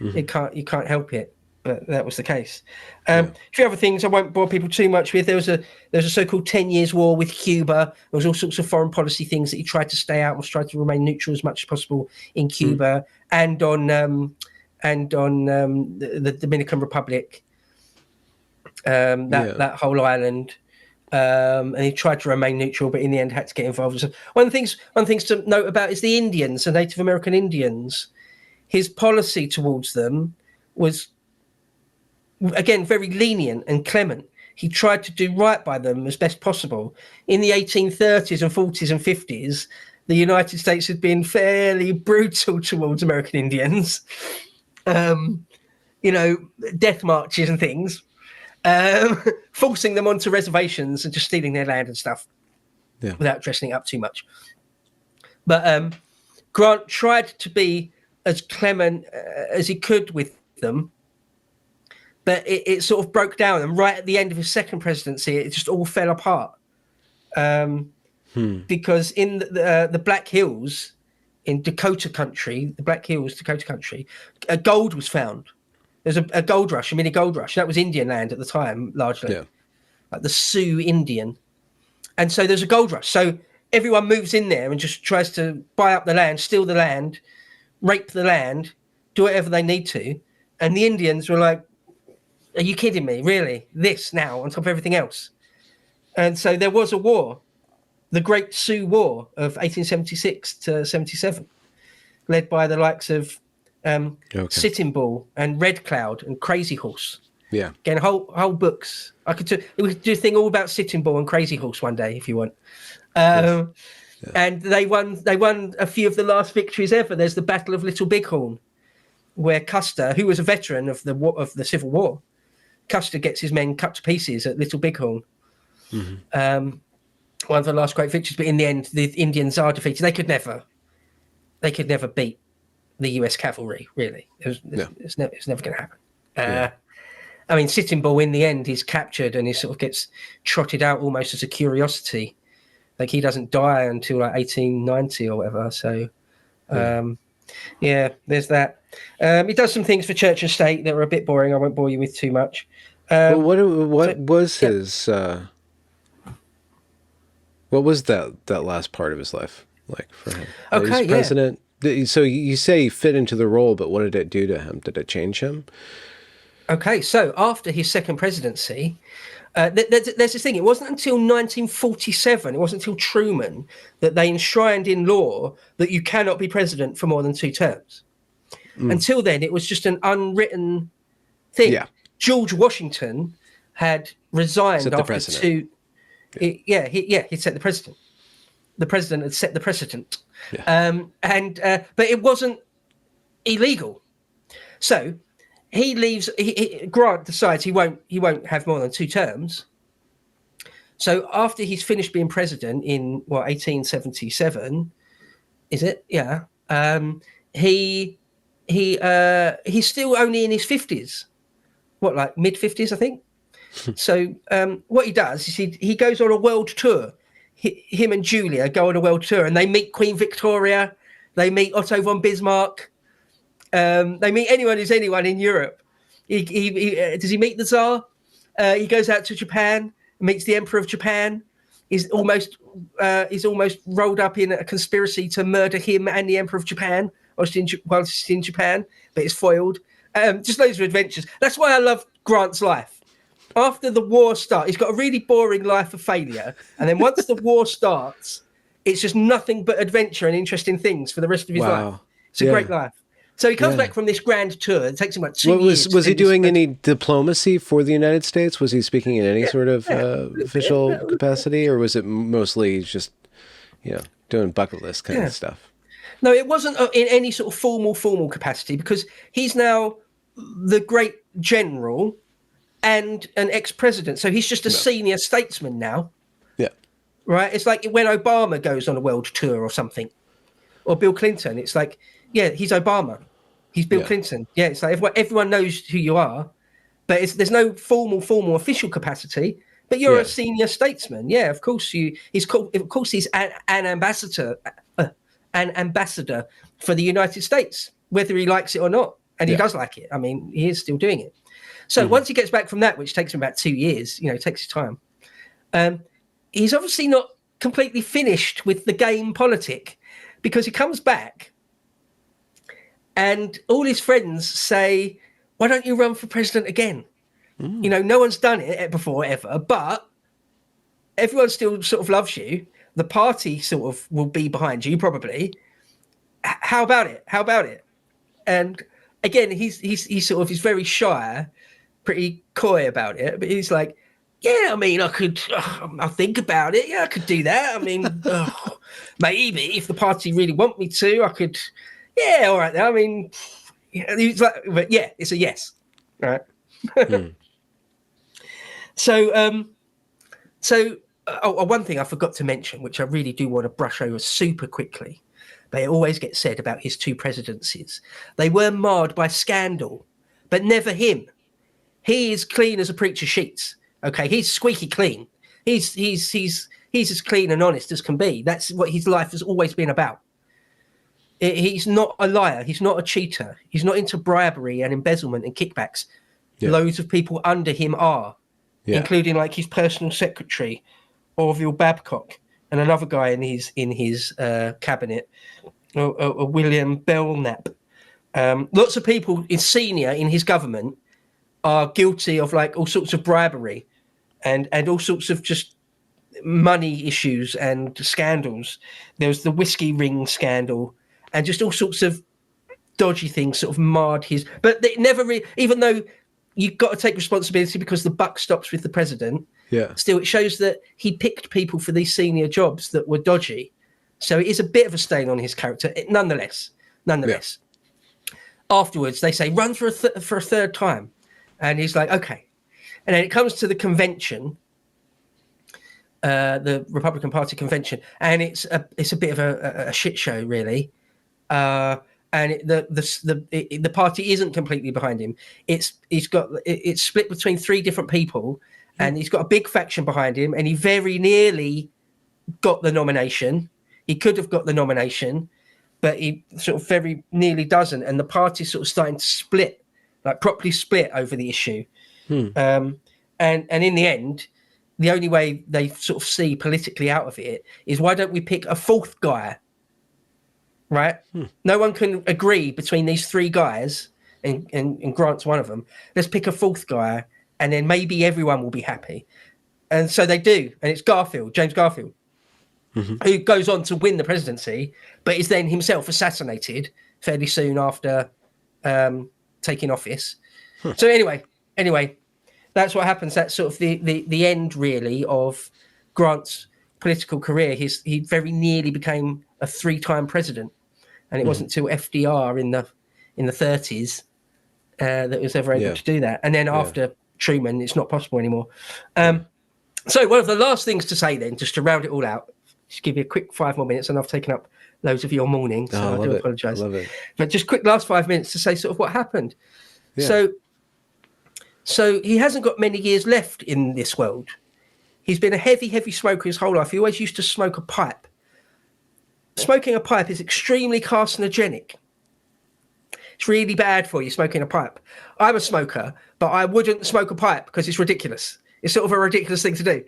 Mm-hmm. You can't help it. But that was the case. A few other things I won't bore people too much with. There was a so-called 10 years war with Cuba. There was all sorts of foreign policy things that he tried to stay out, was tried to remain neutral as much as possible in Cuba and on the Dominican Republic. That whole island. And he tried to remain neutral, but in the end had to get involved. So one of the things to note about is the Indians, the Native American Indians. His policy towards them was, again, very lenient and clement. He tried to do right by them as best possible. In the 1830s and 40s and 50s, the United States had been fairly brutal towards American Indians. Death marches and things, forcing them onto reservations and just stealing their land and stuff without dressing it up too much. But Grant tried to be as clement as he could with them, but it sort of broke down. And right at the end of his second presidency, it just all fell apart. Because in the Black Hills in Dakota country, gold was found. There's a gold rush, a mini gold rush. That was Indian land at the time, largely. Like the Sioux Indian. And so there's a gold rush. So everyone moves in there and just tries to buy up the land, steal the land, rape the land, do whatever they need to. And the Indians were like, are you kidding me? Really? This now on top of everything else? And so there was a war, the Great Sioux War of 1876 to 77, led by the likes of Sitting Bull and Red Cloud and Crazy Horse. Yeah. Again, whole books. We could do a thing all about Sitting Bull and Crazy Horse one day if you want. And they won a few of the last victories ever. There's the Battle of Little Bighorn where Custer, who was a veteran of the Civil War, Custer gets his men cut to pieces at Little Bighorn. Mm-hmm. One of the last great victories, but in the end, the Indians are defeated. They could never beat the U.S. cavalry. Really, it's never going to happen. I mean, Sitting Bull in the end, he's captured and he sort of gets trotted out almost as a curiosity. Like he doesn't die until like 1890 or whatever. So, there's that. He does some things for church and state that were a bit boring. I won't bore you with too much. Well, what was his? What was that last part of his life like for him? Okay, he was president. So you say he fit into the role, but what did it do to him? Did it change him? Okay, so after his second presidency, there's this thing. It wasn't until 1947, it wasn't until Truman, that they enshrined in law that you cannot be president for more than 2 terms. Until then, it was just an unwritten thing. Yeah. George Washington had resigned after 2. Yeah. He set the precedent. The president had set the precedent. Yeah. But it wasn't illegal. So he leaves. Grant decides he won't have more than 2 terms. So after he's finished being president in 1877, is it? Yeah. He's still only in his 50s. Like mid-50s, I think. So what he does is he goes on a world tour. Him and Julia go on a world tour, and they meet Queen Victoria. They meet Otto von Bismarck. They meet anyone who's anyone in Europe. Does he meet the Tsar? He goes out to Japan, meets the Emperor of Japan. He's almost rolled up in a conspiracy to murder him and the Emperor of Japan whilst he's in Japan, but it's foiled. Just loads of adventures. That's why I love Grant's life. After the war starts, he's got a really boring life of failure. And then once the war starts, it's just nothing but adventure and interesting things for the rest of his life. It's a great life. So he comes back from this grand tour. It takes him like 2 years. Was he doing any diplomacy for the United States? Was he speaking in any sort of official capacity? Or was it mostly just, doing bucket list kind of stuff? No, it wasn't in any sort of formal capacity, because he's now the great general and an ex-president. So he's just a senior statesman now. Yeah. Right? It's like when Obama goes on a world tour or something, or Bill Clinton. It's like, he's Obama. He's Bill Clinton. Yeah, it's like everyone knows who you are, but there's no formal official capacity, but you're a senior statesman. Yeah, of course he's an ambassador, for the United States, whether he likes it or not. And he does like it. I mean, he is still doing it. So once he gets back from that, which takes him about 2 years, it takes his time. He's obviously not completely finished with the game politic, because he comes back and all his friends say, why don't you run for president again? No one's done it before ever, but everyone still sort of loves you. The party sort of will be behind you probably. How about it? And again, he's he's very shy, pretty coy about it, but he's like, yeah, I mean, I'll think about it. Yeah, I could do that. I mean, maybe if the party really want me to, I could. Yeah, all right. Then. I mean, he's like, but yeah, it's a yes. All right. So one thing I forgot to mention, which I really do want to brush over super quickly, but it always gets said about his 2 presidencies. They were marred by scandal, but never him. He is clean as a preacher's sheets. Okay, he's squeaky clean. He's as clean and honest as can be. That's what his life has always been about. He's not a liar. He's not a cheater. He's not into bribery and embezzlement and kickbacks. Yeah. Loads of people under him are, including like his personal secretary, Orville Babcock, and another guy in his cabinet, William Belknap. Lots of people senior in his government are guilty of like all sorts of bribery and all sorts of just money issues and scandals. There was the whiskey ring scandal and just all sorts of dodgy things sort of marred his, but they never even though you've got to take responsibility because the buck stops with the president. Yeah. Still, it shows that he picked people for these senior jobs that were dodgy. So it is a bit of a stain on his character, nonetheless. Yeah. afterwards they say run for a third time, and he's like, okay. And then it comes to the convention, the Republican Party convention, and it's a bit of a shit show, really. And the party isn't completely behind him. It's split between three different people, and he's got a big faction behind him, and he very nearly got the nomination. He could have got the nomination, but he sort of very nearly doesn't. And the party's sort of starting to split, like properly split over the issue. And in the end, the only way they sort of see politically out of it is, why don't we pick a fourth guy? Right? No one can agree between these three guys, and Grant's one of them. Let's pick a fourth guy, and then maybe everyone will be happy. And so they do, and it's James Garfield, who goes on to win the presidency, but is then himself assassinated fairly soon after taking office. So anyway, that's what happens. That's sort of the end, really, of Grant's political career. He very nearly became a 3-time president, and it wasn't until FDR in the 30s that was ever able to do that. And then after Truman, it's not possible anymore. So one of the last things to say then, just to round it all out, just give you a quick 5 more minutes, and I've taken up loads of your morning, so I do apologise. But just quick last 5 minutes to say sort of what happened. Yeah. So he hasn't got many years left in this world. He's been a heavy smoker his whole life. He always used to smoke a pipe. Smoking a pipe is extremely carcinogenic. It's really bad for you, smoking a pipe. I'm a smoker, but I wouldn't smoke a pipe because it's ridiculous. It's sort of a ridiculous thing to do.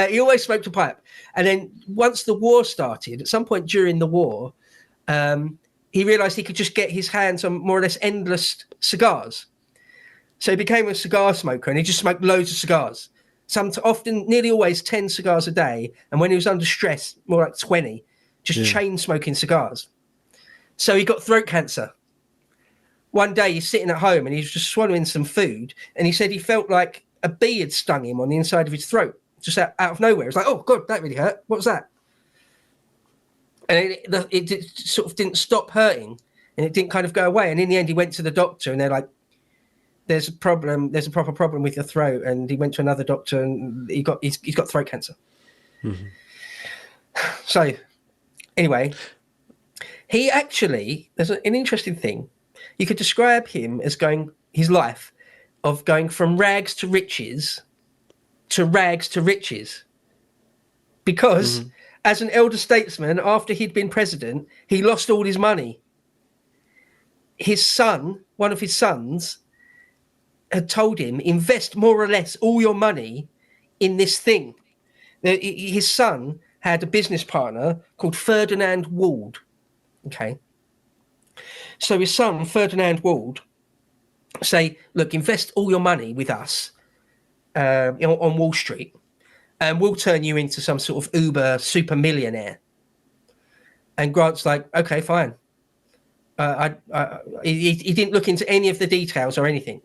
He always smoked a pipe. And then once the war started, at some point during the war, he realised he could just get his hands on more or less endless cigars. So he became a cigar smoker, and he just smoked loads of cigars. Nearly always 10 cigars a day. And when he was under stress, more like 20, just chain smoking cigars. So he got throat cancer. One day he's sitting at home and he's just swallowing some food, and he said he felt like a bee had stung him on the inside of his throat, just out of nowhere. It's like, oh God, that really hurt. What was that? And it sort of didn't stop hurting, and it didn't kind of go away. And in the end, he went to the doctor, and they're like, there's a proper problem with your throat. And he went to another doctor, and he's got throat cancer. So anyway, he actually, there's an interesting thing. You could describe him as his life of going from rags to riches to rags to riches. Because as an elder statesman, after he'd been president, he lost all his money. His son, one of his sons, had told him, invest more or less all your money in this thing. His son had a business partner called Ferdinand Wald. Okay. So his son, Ferdinand Wald, say, look, invest all your money with us on Wall Street, and we'll turn you into some sort of uber super millionaire. And Grant's like, okay, fine. He didn't look into any of the details or anything.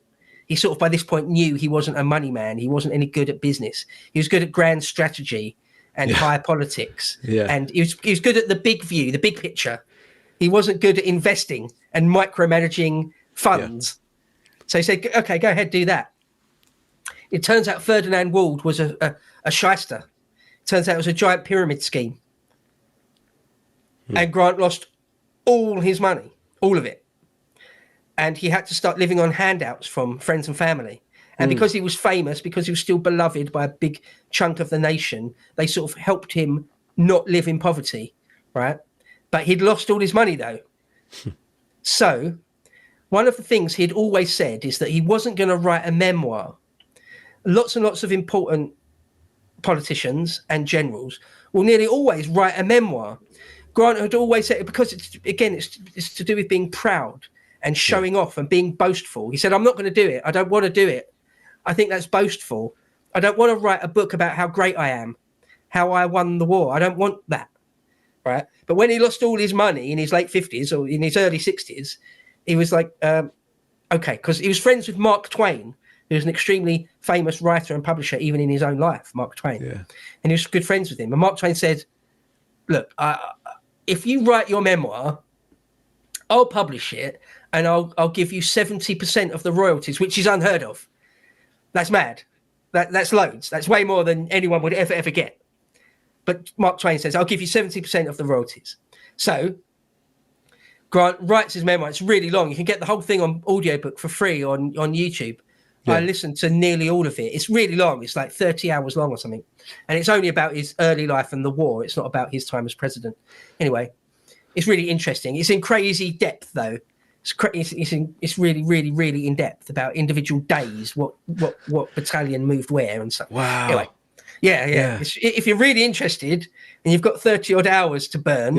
He sort of, by this point, knew he wasn't a money man. He wasn't any good at business. He was good at grand strategy and high politics. Yeah. And he was good at the big view, the big picture. He wasn't good at investing and micromanaging funds. Yeah. So he said, okay, go ahead, do that. It turns out Ferdinand Wald was a shyster. It turns out it was a giant pyramid scheme. And Grant lost all his money, all of it. And he had to start living on handouts from friends and family. And because he was famous, because he was still beloved by a big chunk of the nation, they sort of helped him not live in poverty, right? But he'd lost all his money, though. So one of the things he'd always said is that he wasn't going to write a memoir. Lots and lots of important politicians and generals will nearly always write a memoir. Grant had always said, because it's to do with being proud and showing off and being boastful. He said, I'm not going to do it. I don't want to do it. I think that's boastful. I don't want to write a book about how great I am, how I won the war. I don't want that. Right. But when he lost all his money in his late 50s or in his early 60s, he was like, okay, because he was friends with Mark Twain, who's an extremely famous writer and publisher, even in his own life, Mark Twain. Yeah. And he was good friends with him. And Mark Twain said, look, if you write your memoir, I'll publish it and I'll give you 70% of the royalties, which is unheard of. That's mad. That's loads. That's way more than anyone would ever get. But Mark Twain says, I'll give you 70% of the royalties. So Grant writes his memoir. It's really long. You can get the whole thing on audiobook for free on YouTube. Yeah. I listened to nearly all of it. It's really long. It's like 30 hours long or something. And it's only about his early life and the war. It's not about his time as president. Anyway, it's really interesting. It's in crazy depth, though. It's really, really, really in depth about individual days, what battalion moved where and stuff. Wow. Anyway, yeah. If you're really interested and you've got 30 odd hours to burn,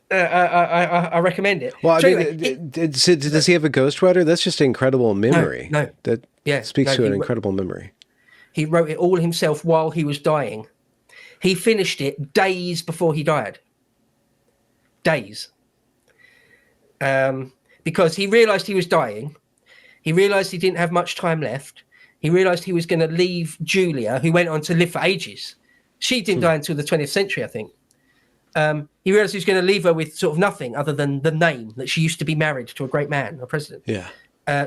I recommend it. Well, so anyway, does he have a ghostwriter? That's just incredible memory. No. That speaks to an incredible memory. He wrote it all himself while he was dying. He finished it days before he died. Days. Because he realized he was dying. He realized he didn't have much time left. He realized he was going to leave Julia, who went on to live for ages. She didn't die until the 20th century, I think. He realized he was going to leave her with sort of nothing other than the name that she used to be married to a great man, a president. Yeah.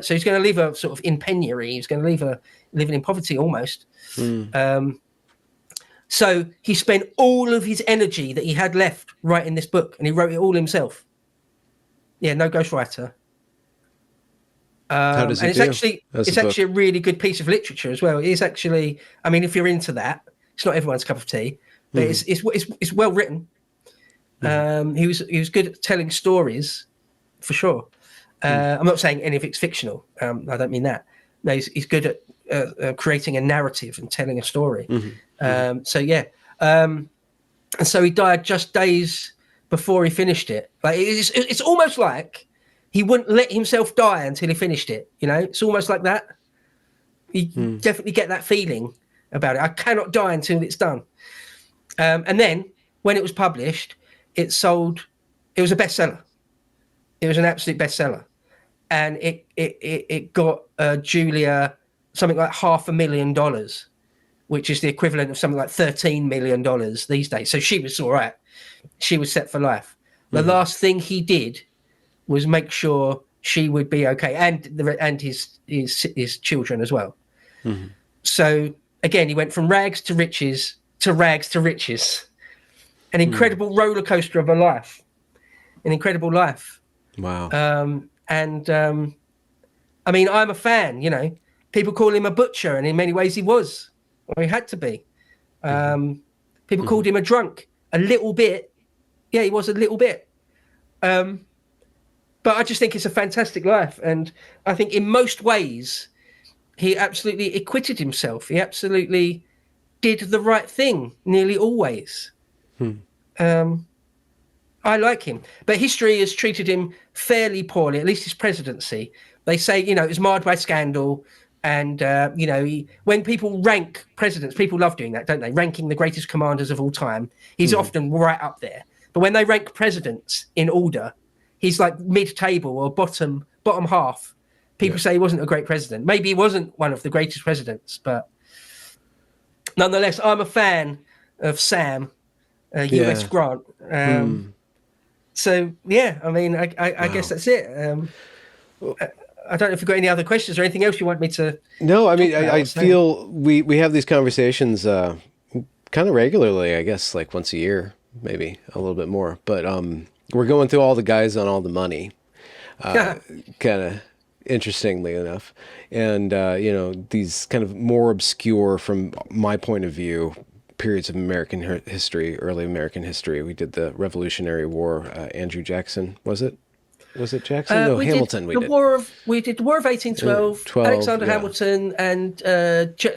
So he's going to leave her sort of in penury. He's going to leave her living in poverty almost. So he spent all of his energy that he had left writing this book, and he wrote it all himself. Yeah, no ghostwriter. How does it do? It's actually a really good piece of literature as well. It is actually, I mean, if you're into that, it's not everyone's cup of tea, but it's well written. He was good at telling stories, for sure. I'm not saying any of it's fictional. I don't mean that. No, he's good at creating a narrative and telling a story. And so he died just days before he finished it. Like it's almost like he wouldn't let himself die until he finished it. You know, it's almost like that. You definitely get that feeling about it. I cannot die until it's done. And then when it was published, it was a bestseller. It was an absolute bestseller. And it got Julia something like $500,000, which is the equivalent of something like $13 million these days. So she was all right. She was set for life. The last thing he did was make sure she would be okay, and his children as well. So again, he went from rags to riches to rags to riches. An incredible roller coaster of a life. An incredible life. Wow. I mean, I'm a fan, you know. People call him a butcher, and in many ways he was. Or he had to be. People called him a drunk. A little bit. Yeah, he was a little bit. But I just think it's a fantastic life. And I think in most ways, he absolutely acquitted himself. He absolutely did the right thing nearly always. I like him. But history has treated him fairly poorly, at least his presidency. They say, you know, it was marred by scandal. And, you know, when people rank presidents, people love doing that, don't they? Ranking the greatest commanders of all time. He's often right up there. But when they rank presidents in order, he's like mid-table or bottom half. People say he wasn't a great president. Maybe he wasn't one of the greatest presidents, but nonetheless, I'm a fan of Sam, U.S. Grant. So, yeah, I mean, I guess that's it. I don't know if you've got any other questions or anything else you want me to... No, I mean, I feel we have these conversations kind of regularly, I guess, like once a year, maybe a little bit more. But we're going through all the guys on all the money, kind of interestingly enough. And, you know, these kind of more obscure, from my point of view, periods of American history, early American history. We did the Revolutionary War, Andrew Jackson, was it? Was it Jackson? No, Hamilton. We did the War of 1812, Alexander Hamilton, and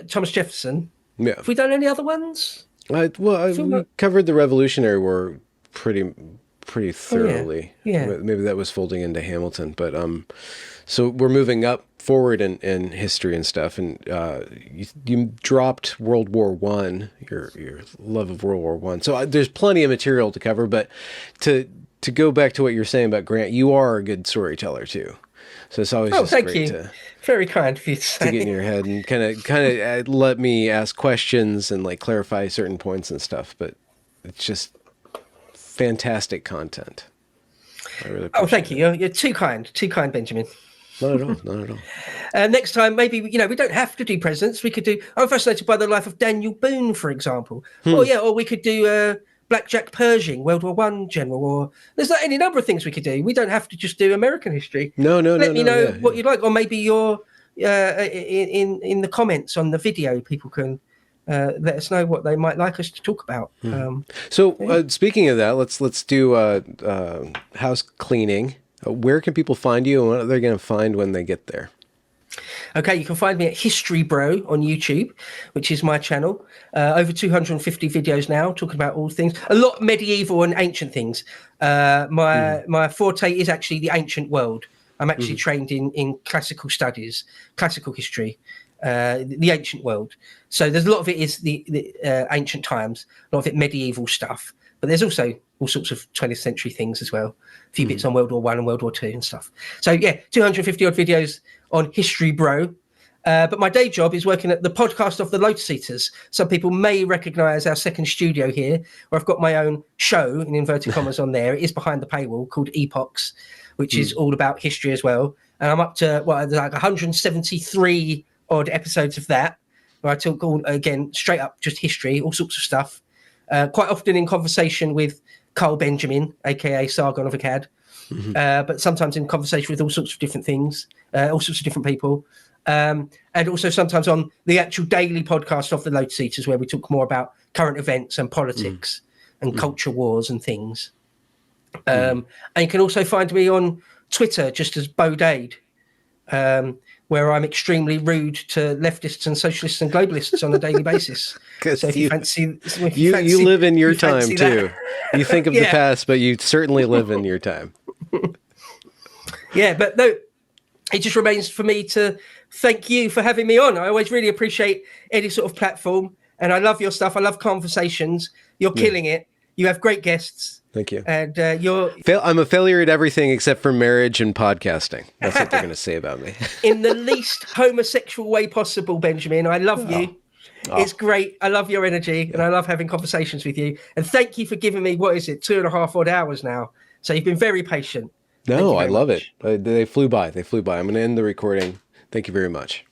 Thomas Jefferson. Yeah. Have we done any other ones? We covered the Revolutionary War pretty thoroughly. Yeah. Maybe that was folding into Hamilton, but so we're moving up forward in history and stuff, and you dropped World War I, your love of World War I. So there's plenty of material to cover, but to go back to what you're saying about Grant, you are a good storyteller too. So it's always great to very kind of you to say. To get in your head and kind of let me ask questions and like clarify certain points and stuff. But it's just fantastic content. I really Oh, appreciate thank you. You're too kind, Benjamin. Not at all. Not at all. Next time, maybe, we don't have to do presidents. We could do. I'm fascinated by the life of Daniel Boone, for example. Or we could do Blackjack Pershing, World War One general. Or there's like any number of things we could do. We don't have to just do American history. No. Let me know Yeah, what you'd like, or maybe you're in the comments on the video. People can let us know what they might like us to talk about. Speaking of that, let's do house cleaning. Where can people find you, and what are they going to find when they get there? Okay, you can find me at History Bro on YouTube, which is my channel. Over 250 videos now, talking about all things, a lot medieval and ancient things. My forte is actually the ancient world. I'm actually trained in classical studies, classical history, the ancient world. So there's a lot of it is the ancient times, a lot of it medieval stuff. But there's also all sorts of 20th century things as well. A few bits on World War One and World War Two and stuff. So yeah, 250 odd videos on History Bro. But my day job is working at the podcast of the Lotus Eaters. Some people may recognise our second studio here, where I've got my own show, in inverted commas, on there. It is behind the paywall, called Epochs, which is all about history as well. And I'm up to like 173 odd episodes of that, where I talk all, again, straight up just history, all sorts of stuff. Quite often in conversation with Carl Benjamin, aka Sargon of Akkad, but sometimes in conversation with all sorts of different things, all sorts of different people, and also sometimes on the actual daily podcast of the Lotus Eaters, where we talk more about current events and politics and culture wars and things. And you can also find me on Twitter just as Beau Dade, where I'm extremely rude to leftists and socialists and globalists on a daily basis. So if you fancy, you live in your time too. You think of the past, but you certainly live in your time. Yeah, but no, it just remains for me to thank you for having me on. I always really appreciate any sort of platform, and I love your stuff. I love conversations. You're killing it. You have great guests. Thank you. And I'm a failure at everything except for marriage and podcasting. That's what they're going to say about me. In the least homosexual way possible, Benjamin. I love you. It's great. I love your energy, and I love having conversations with you. And thank you for giving me, 2.5 odd hours now. So you've been very patient. No, I love it. They flew by. I'm going to end the recording. Thank you very much.